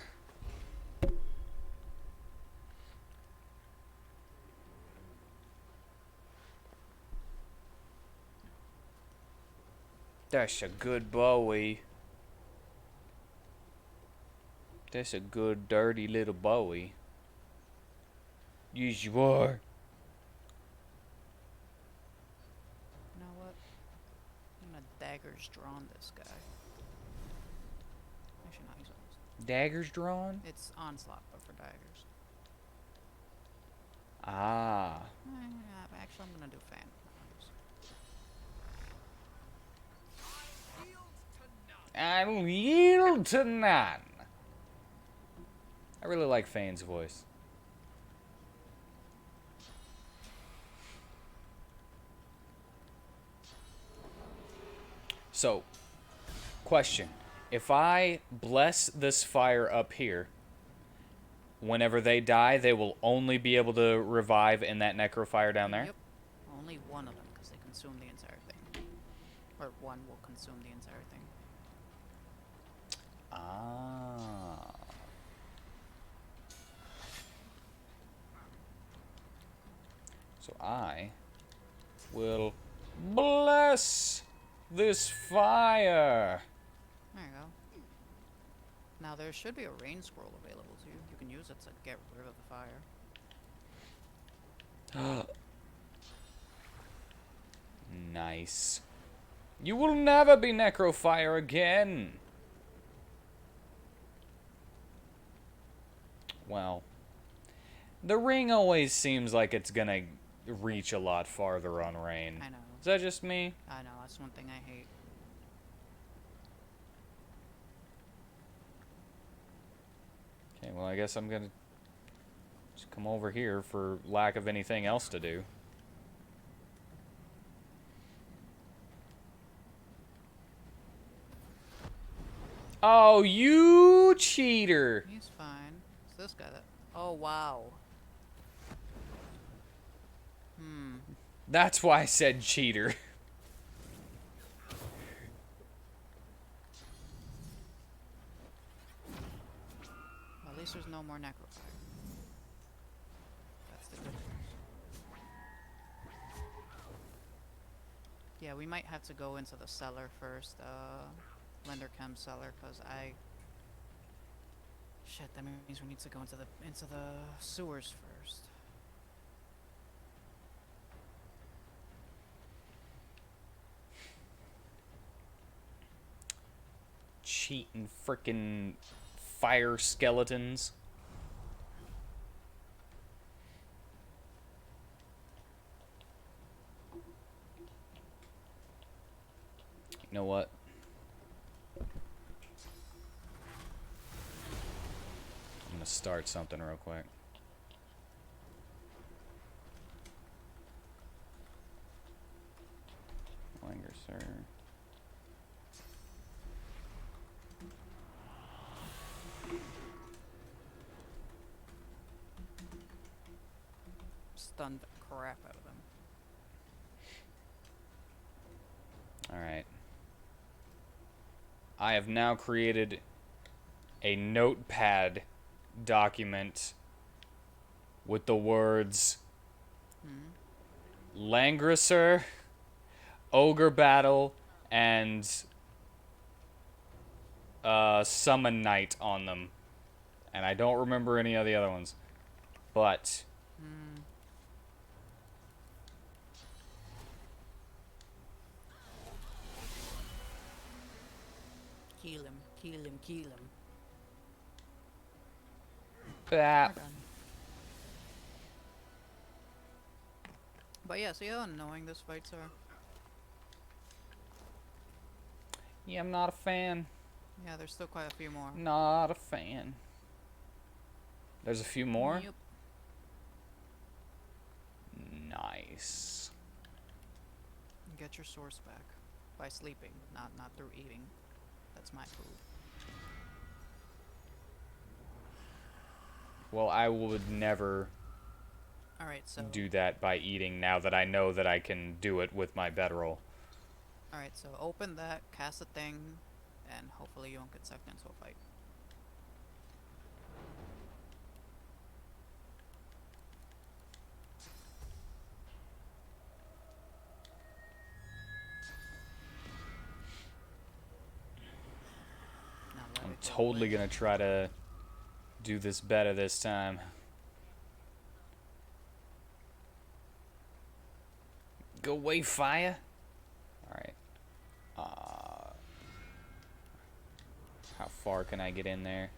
That's a good Bowie. That's a good dirty little Bowie. Yes, you are. You know what? I'm gonna daggers drawn this guy. Actually, not. He's almost. Daggers drawn? It's onslaught, but for daggers. Ah. Yeah, actually, I'm gonna do fan. I'll yield to none. I really like Fane's voice. So, question. If I bless this fire up here, whenever they die, they will only be able to revive in that necrofire down there? Yep. Only one of them, because they consume the entire thing. Or one will consume the entire thing. Ah. So I will bless this fire. There you go. Now there should be a rain scroll available to you. You can use it to get rid of the fire. Nice. You will never be necrofire again. Well, the ring always seems like it's gonna reach a lot farther on rain. I know. Is that just me? I know, that's one thing I hate. Okay, well, I guess I'm gonna just come over here for lack of anything else to do. Oh, you cheater! He's fine. It's this guy that... Oh, wow. That's why I said cheater. At least there's no more necrofire. That's the good news. Yeah, we might have to go into the cellar first, Lenderchem cellar, because shit, that means we need to go into the sewers first. Cheating frickin' fire skeletons. You know what? I'm gonna start something real quick. Linger, sir. Stunned the crap out of them. Alright. I have now created a notepad document with the words Langrisser, Ogre Battle, and Summon Knight on them. And I don't remember any of the other ones. But Kill him, kill him, kill him. Bap. We're done. But yeah, see how annoying these fights are? Yeah, I'm not a fan. Yeah, there's still quite a few more. Not a fan. There's a few more? Yep. Nice. Get your source back. By sleeping, not through eating. That's my food. Well, I would never Alright, so... do that by eating now that I know that I can do it with my bedroll. Alright, so open that, cast a thing, and hopefully you won't get sucked into a fight. Now let I'm it go totally away. gonna try to do this better this time. Go away, fire. Alright. How far can I get in there?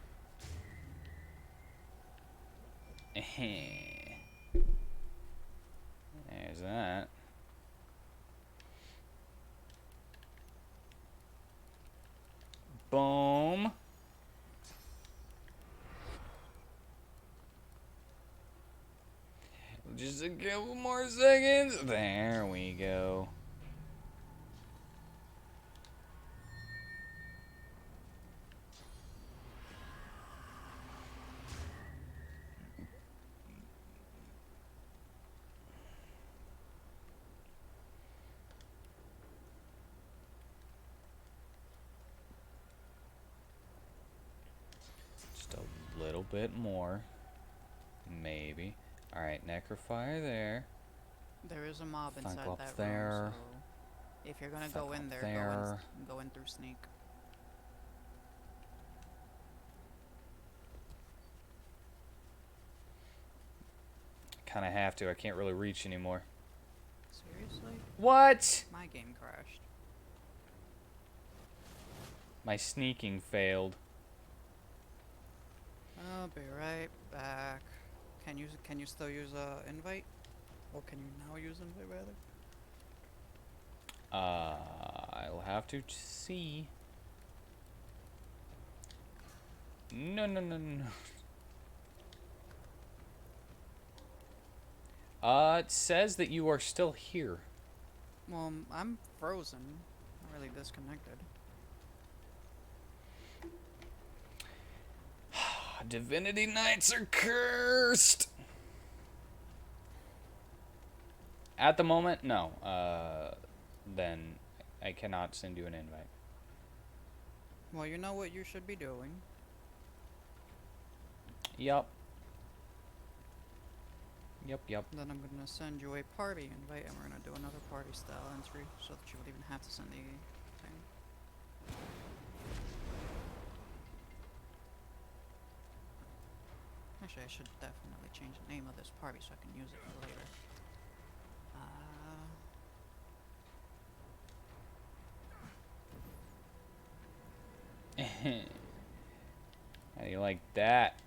There's that. Boom. Just a couple more seconds. There we go. Just a little bit more. Maybe. Alright, Necrofire there. There is a mob Thunk inside up that there. room, so... If you're gonna Thunk go in up there, there. go in through sneak. Kinda have to. I can't really reach anymore. Seriously? What? My game crashed. My sneaking failed. I'll be right back. Can you still use invite? Or can you now use invite rather? I'll have to see. No, no, no, no. It says that you are still here. Well, I'm frozen. Not really disconnected. Divinity Knights are cursed! At the moment, no. Then I cannot send you an invite. Well, you know what you should be doing. Yup. Yup. Then I'm gonna send you a party invite, and we're gonna do another party style entry, so that you would even have to send the thing. Actually, I should definitely change the name of this party so I can use it for later. How do you like that?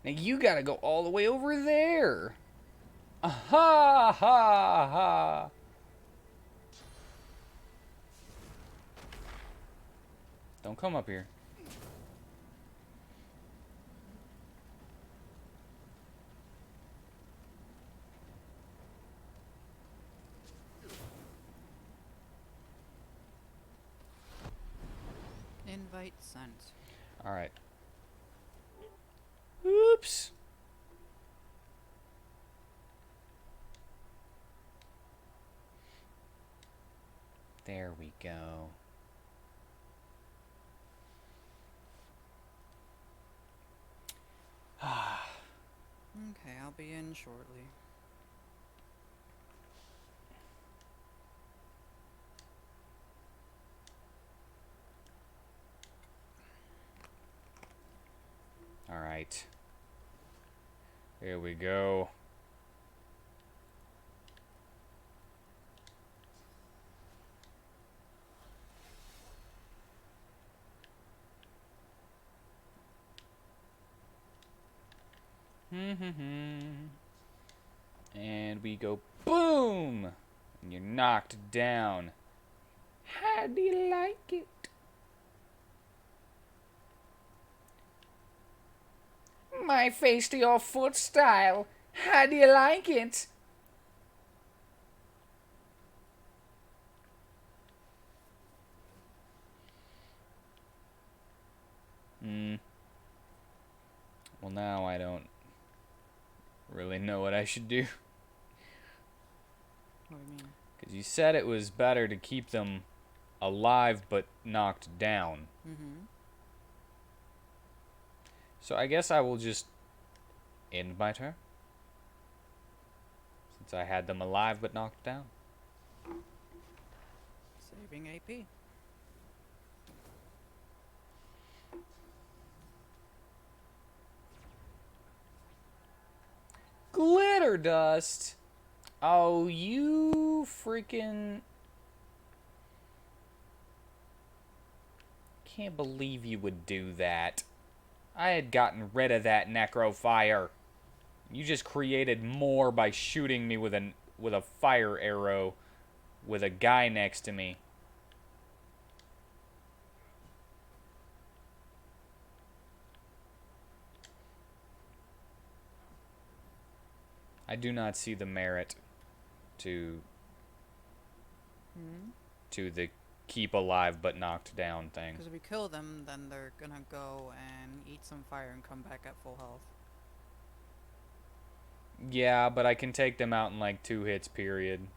Now you gotta go all the way over there. Ha ha ha. Don't come up here. Invite sent. Alright. Oops. There we go. Okay, I'll be in shortly. Alright. Here we go. And we go boom! And you're knocked down. How do you like it? My face to your foot style. How do you like it? Well, now I don't really know what I should do. What do you mean? Because you said it was better to keep them alive but knocked down. Mm-hmm. So I guess I will just end my turn. Since I had them alive but knocked down. Saving AP. Glitter dust. Oh, you freaking... Can't believe you would do that. I had gotten rid of that necro fire. You just created more by shooting me with a fire arrow with a guy next to me. I do not see the merit to the keep alive but knocked down thing. Because if we kill them, then they're gonna go and eat some fire and come back at full health. Yeah, but I can take them out in like 2 hits, period.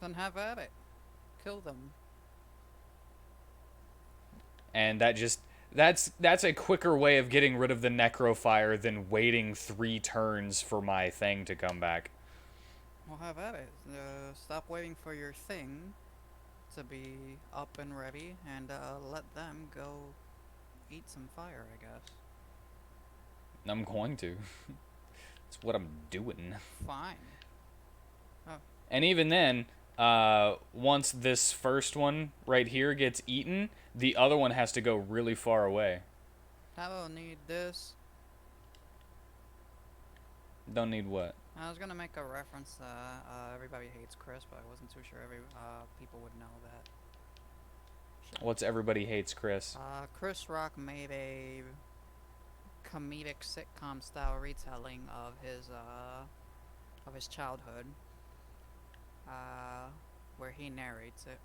Then have at it. Kill them. And that's a quicker way of getting rid of the necrofire than waiting 3 turns for my thing to come back. Well, have at it. Stop waiting for your thing to be up and ready, and let them go eat some fire, I guess. I'm going to. That's what I'm doing. Fine. And even then, once this first one right here gets eaten, the other one has to go really far away. I will need this. Don't need what? I was gonna make a reference to Everybody Hates Chris, but I wasn't too sure people would know that. What's Everybody Hates Chris? Chris Rock made a comedic sitcom style retelling of his childhood, where he narrates it.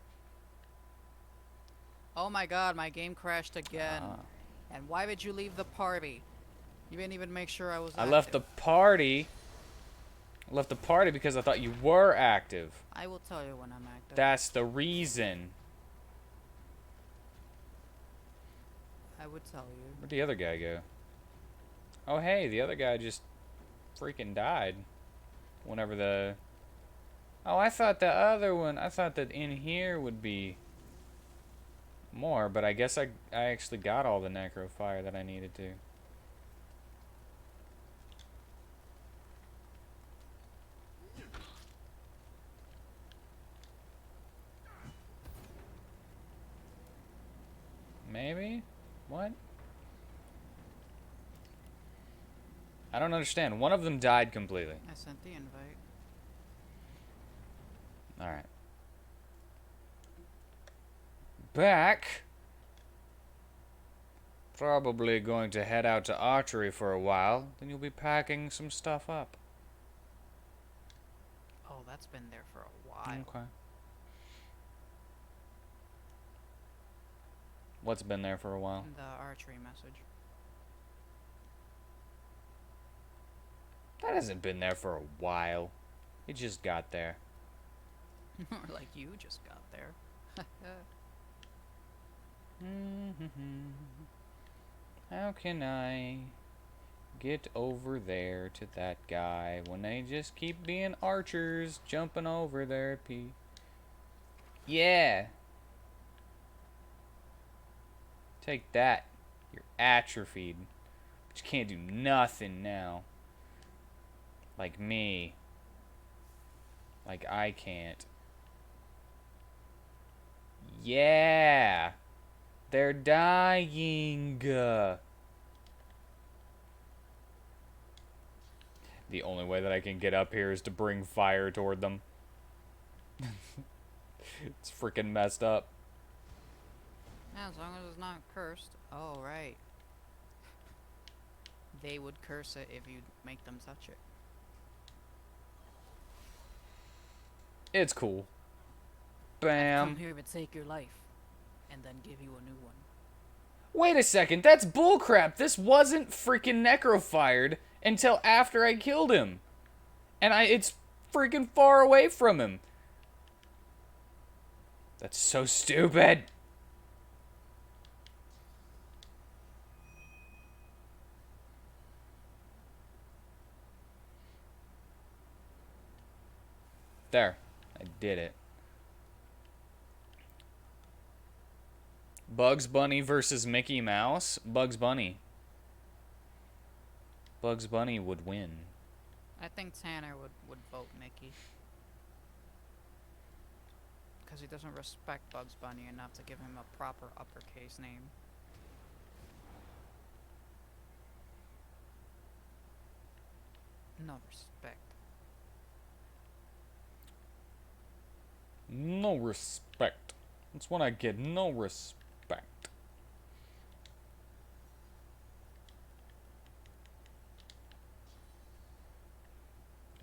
Oh my god, my game crashed again. And why did you leave the party? You didn't even make sure I was I active. left the party. I left the party because I thought you were active. I will tell you when I'm active. That's the reason. I would tell you. Where'd the other guy go? Oh, hey, the other guy just freaking died. Whenever the... Oh, I thought the other one... I thought that in here would be more, but I guess I actually got all the necro fire that I needed to. Maybe? What? I don't understand. One of them died completely. I sent the invite. Alright. Back. Probably going to head out to archery for a while. Then you'll be packing some stuff up. Oh, that's been there for a while. Okay. What's been there for a while? The archery message. That hasn't been there for a while. It just got there. More like you just got there. How can I get over there to that guy when they just keep being archers jumping over there, Yeah. Take that. You're atrophied. But you can't do nothing now. Like me. Like I can't. Yeah. They're dying. The only way that I can get up here is to bring fire toward them. It's freaking messed up. Yeah, as long as it's not cursed. Oh, right. They would curse it if you make them touch it. It's cool. I've Bam. come here to take your life, and then give you a new one. Wait a second, that's bullcrap. This wasn't freaking necrofired until after I killed him. And it's freaking far away from him. That's so stupid. There. I did it. Bugs Bunny versus Mickey Mouse? Bugs Bunny. Bugs Bunny would win. I think Tanner would vote Mickey. Because he doesn't respect Bugs Bunny enough to give him a proper uppercase name. No respect. No respect. That's when I get no respect.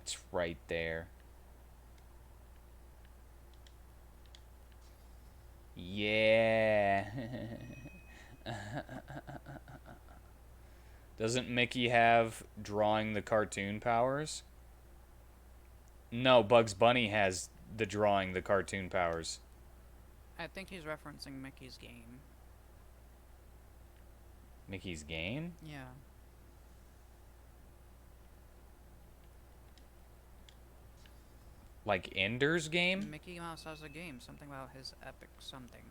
It's right there. Yeah. Doesn't Mickey have drawing the cartoon powers? No, Bugs Bunny has the drawing the cartoon powers. I think he's referencing Mickey's game. Mickey's game? Yeah. Like Ender's game? Mickey Mouse has a game. Something about his epic something.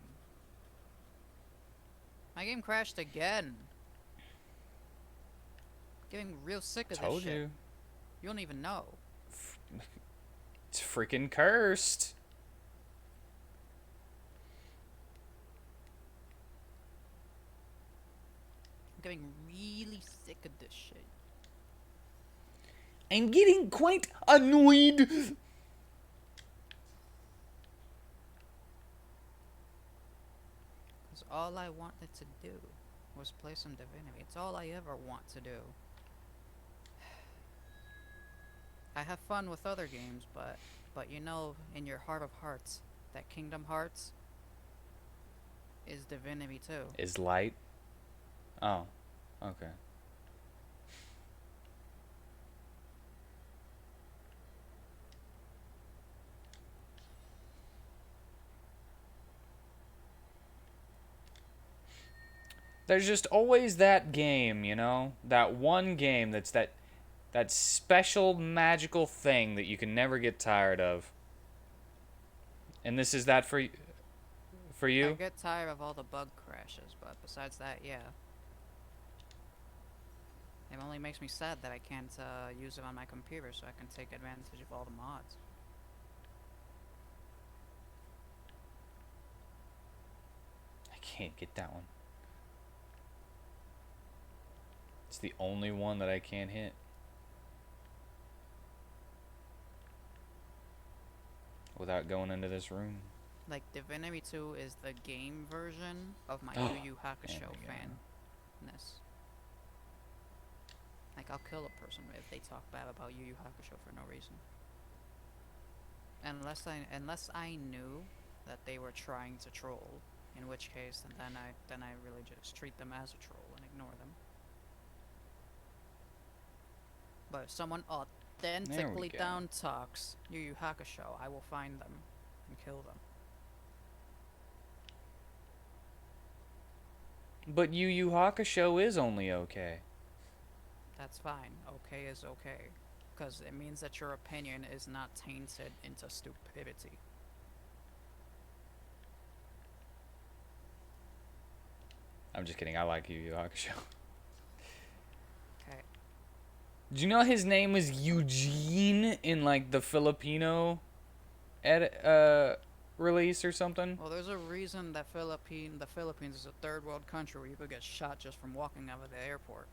My game crashed again. Getting real sick of Told this shit. you. You don't even know. It's freaking cursed. I'm getting really sick of this shit. I'm getting quite annoyed. Because all I wanted to do was play some Divinity. It's all I ever want to do. I have fun with other games, but you know, in your heart of hearts, that Kingdom Hearts is Divinity too. Is light? Oh, okay. There's just always that game, you know? That one game that's that special magical thing that you can never get tired of. And this is that for I you? get tired of all the bug crashes, but besides that, yeah. It only makes me sad that I can't use it on my computer so I can take advantage of all the mods. I can't get that one. It's the only one that I can't hit. Without going into this room. Like, Divinity 2 is the game version of my Oh, Yu Yu Hakusho there we go. fanness. Like, I'll kill a person if they talk bad about Yu Yu Hakusho for no reason. Unless I knew that they were trying to troll, in which case, then I really just treat them as a troll and ignore them. But if someone authentically go. down talks Yu Yu Hakusho, I will find them and kill them. But Yu Yu Hakusho is only okay. That's fine. Okay is okay. Because it means that your opinion is not tainted into stupidity. I'm just kidding. I like Yu Yu Hakusho. Okay. Do you know his name was Eugene in like the Filipino release or something? Well, there's a reason that the Philippines is a third world country where you could get shot just from walking out of the airport.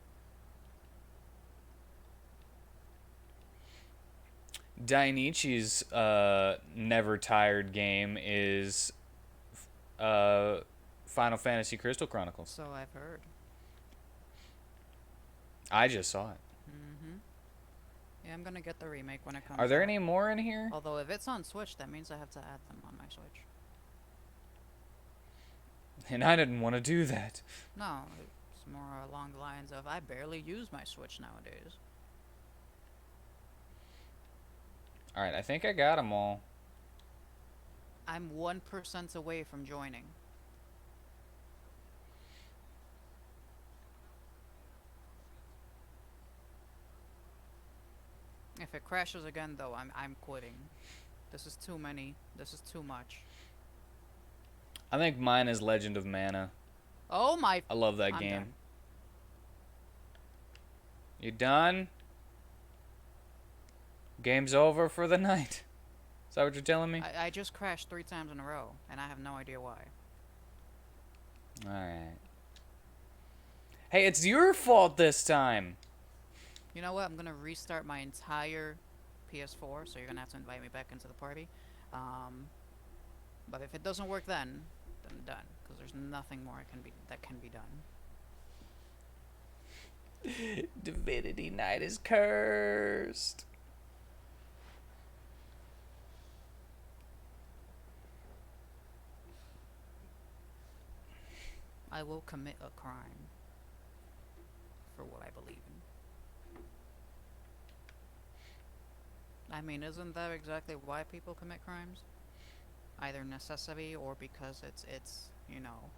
Dainichi's never tired game is Final Fantasy Crystal Chronicles. So I've heard. I just saw it. Mm-hmm. Yeah, I'm gonna get the remake when it comes Are there out. any more in here? Although if it's on Switch, that means I have to add them on my Switch. And I didn't want to do that. No, it's more along the lines of I barely use my Switch nowadays. Alright, I think I got them all. I'm 1% away from joining. If it crashes again, though, I'm quitting. This is too many. This is too much. I think mine is Legend of Mana. Oh my! I love that I'm game. done. You done? Game's over for the night. Is that what you're telling me? I just crashed 3 times in a row, and I have no idea why. Alright. Hey, it's your fault this time. You know what? I'm gonna restart my entire PS4, so you're gonna have to invite me back into the party. But if it doesn't work then done, because there's nothing more that can be done. Divinity Night is cursed. I will commit a crime for what I believe in. I mean, isn't that exactly why people commit crimes? Either necessity or because it's you know,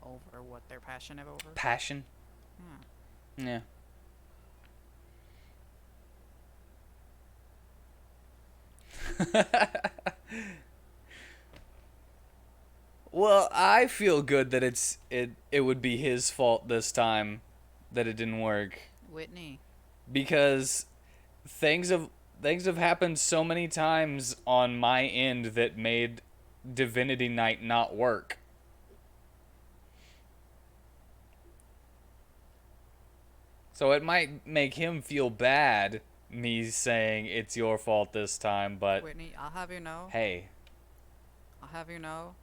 over what they're passionate over. Passion? Yeah. Yeah. Well, I feel good that it would be his fault this time that it didn't work, Whitney. because things have happened so many times on my end that made Divinity Night not work. So it might make him feel bad, me saying it's your fault this time, but Whitney, I'll have you know. hey, I'll have you know.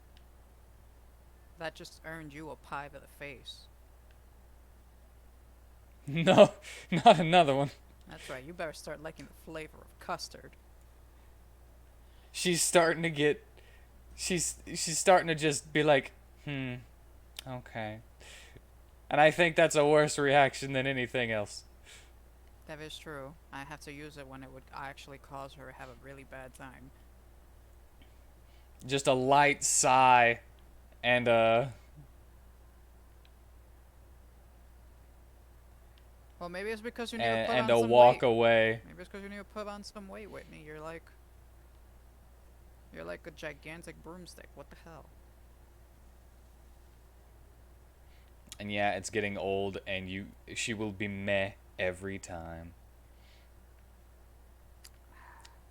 That just earned you a pie to the face. no, not another one. That's right. You better start liking the flavor of custard. She's starting to get, she's starting to just be like, okay. And I think that's a worse reaction than anything else. That is true. I have to use it when it would actually cause her to have a really bad time. Just a light sigh and Well, maybe it's because you need to put and on a some walk weight. away. Maybe it's because you need to put on some weight, Whitney. You're like a gigantic broomstick. What the hell? And yeah, it's getting old, and she will be meh every time.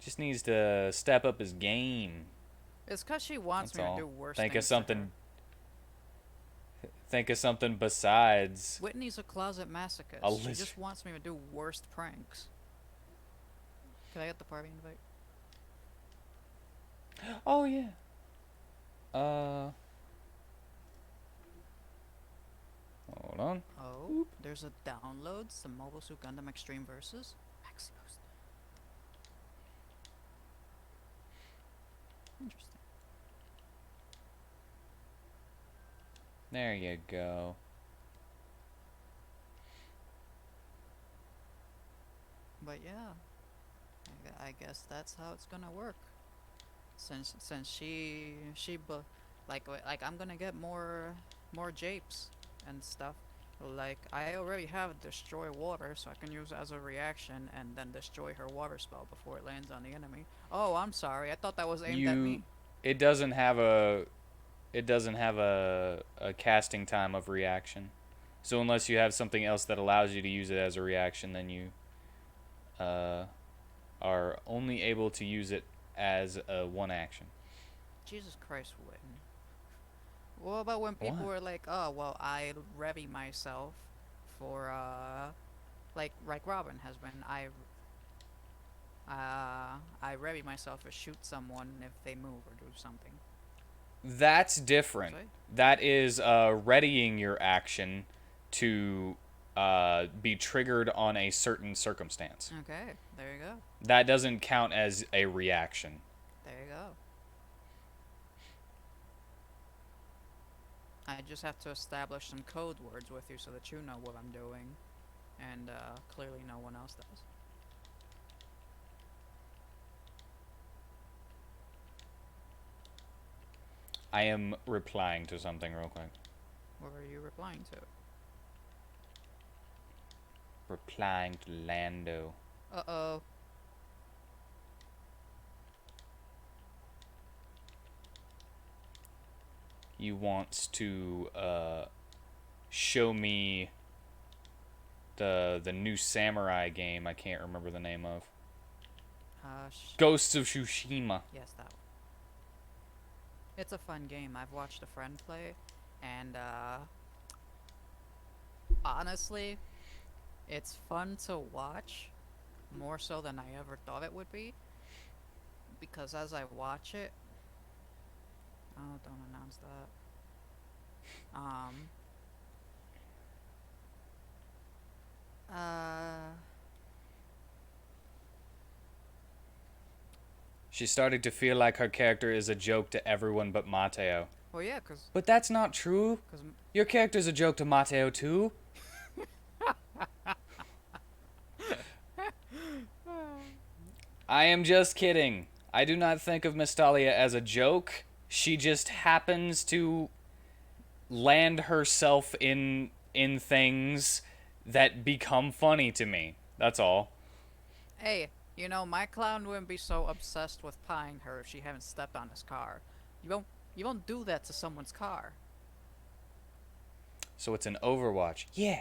Just needs to step up his game. It's because she wants That's me all. to do worse Think things of to her. something. Think of something besides. Whitney's a closet masochist. A She lizard. just wants me to do worst pranks. Can I get the party invite? Oh yeah. Hold on. Oh, there's a download. Some Mobile Suit Gundam Extreme Versus. Maxi Boost. Interesting. There you go. But yeah, I guess that's how it's gonna work. Since like I'm gonna get more japes and stuff. Like I already have destroy water, so I can use it as a reaction and then destroy her water spell before it lands on the enemy. Oh, I'm sorry. I thought that was aimed at me. It doesn't have a casting time of reaction. So unless you have something else that allows you to use it as a reaction, then you are only able to use it as a one action. Jesus Christ, Witten. What about when people were like, oh, well, I ready myself for, like Robin has been. I ready myself to shoot someone if they move or do something. That's different. Sorry? That is readying your action to be triggered on a certain circumstance. Okay, there you go. That doesn't count as a reaction. There you go. I just have to establish some code words with you so that you know what I'm doing. And clearly no one else does. I am replying to something real quick. What are you replying to? Replying to Lando. Uh-oh. He wants to show me the new samurai game I can't remember the name of. Ghosts of Tsushima. Yes, that one. It's a fun game. I've watched a friend play, and honestly, it's fun to watch, more so than I ever thought it would be. Because as I watch it, oh, don't announce that. She's starting to feel like her character is a joke to everyone but Mateo. Well, yeah, cause But that's not true. Your character's a joke to Mateo too. I am just kidding. I do not think of Miss Talia as a joke. She just happens to land herself in things that become funny to me. That's all. hey, you know, my clown wouldn't be so obsessed with pieing her if she hadn't stepped on his car. You won't do that to someone's car. So it's an Overwatch. Yeah.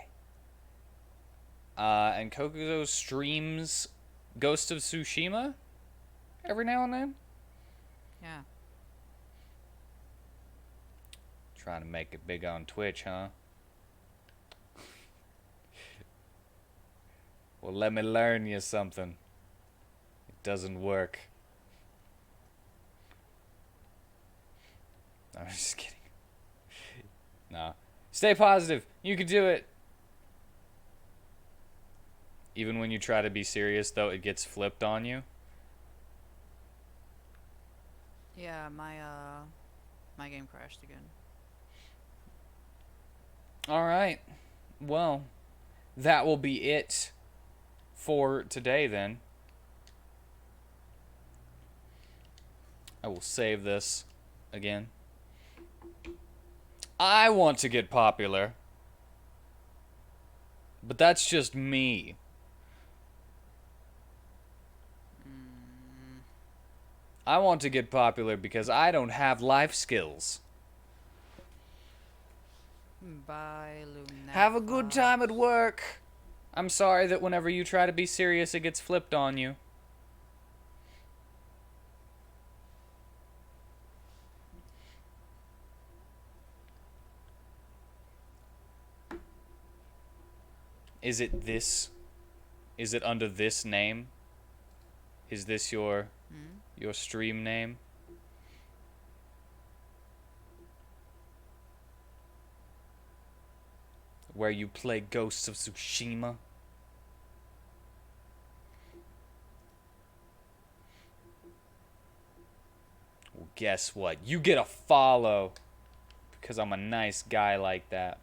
And Kokuzo streams Ghost of Tsushima every now and then. Yeah. Trying to make it big on Twitch, huh? Well, let me learn you something. It doesn't work. I'm just kidding. No. Stay positive. You can do it. Even when you try to be serious, though, it gets flipped on you. Yeah, my game crashed again. Alright. Well, that will be it for today, then. I will save this again. I want to get popular. But that's just me. I want to get popular because I don't have life skills. Bye, Luna. Have a good time at work. I'm sorry that whenever you try to be serious, it gets flipped on you. Is it this? Is it under this name? Is this your stream name? Where you play Ghosts of Tsushima? Well, guess what? You get a follow. Because I'm a nice guy like that.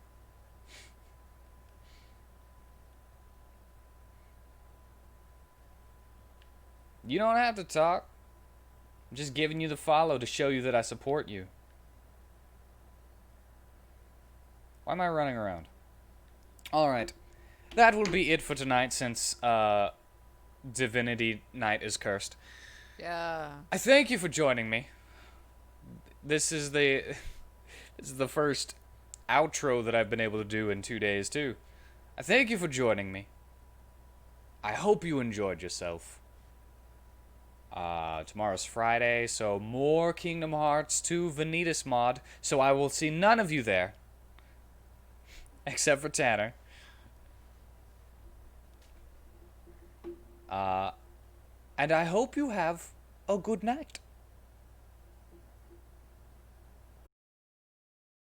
You don't have to talk. I'm just giving you the follow to show you that I support you. Why am I running around? Alright. That will be it for tonight since Divinity Night is cursed. Yeah. I thank you for joining me. This is the first outro that I've been able to do in 2 days too. I thank you for joining me. I hope you enjoyed yourself. Tomorrow's Friday, so more Kingdom Hearts 2 Vanitas mod, so I will see none of you there. Except for Tanner. And I hope you have a good night.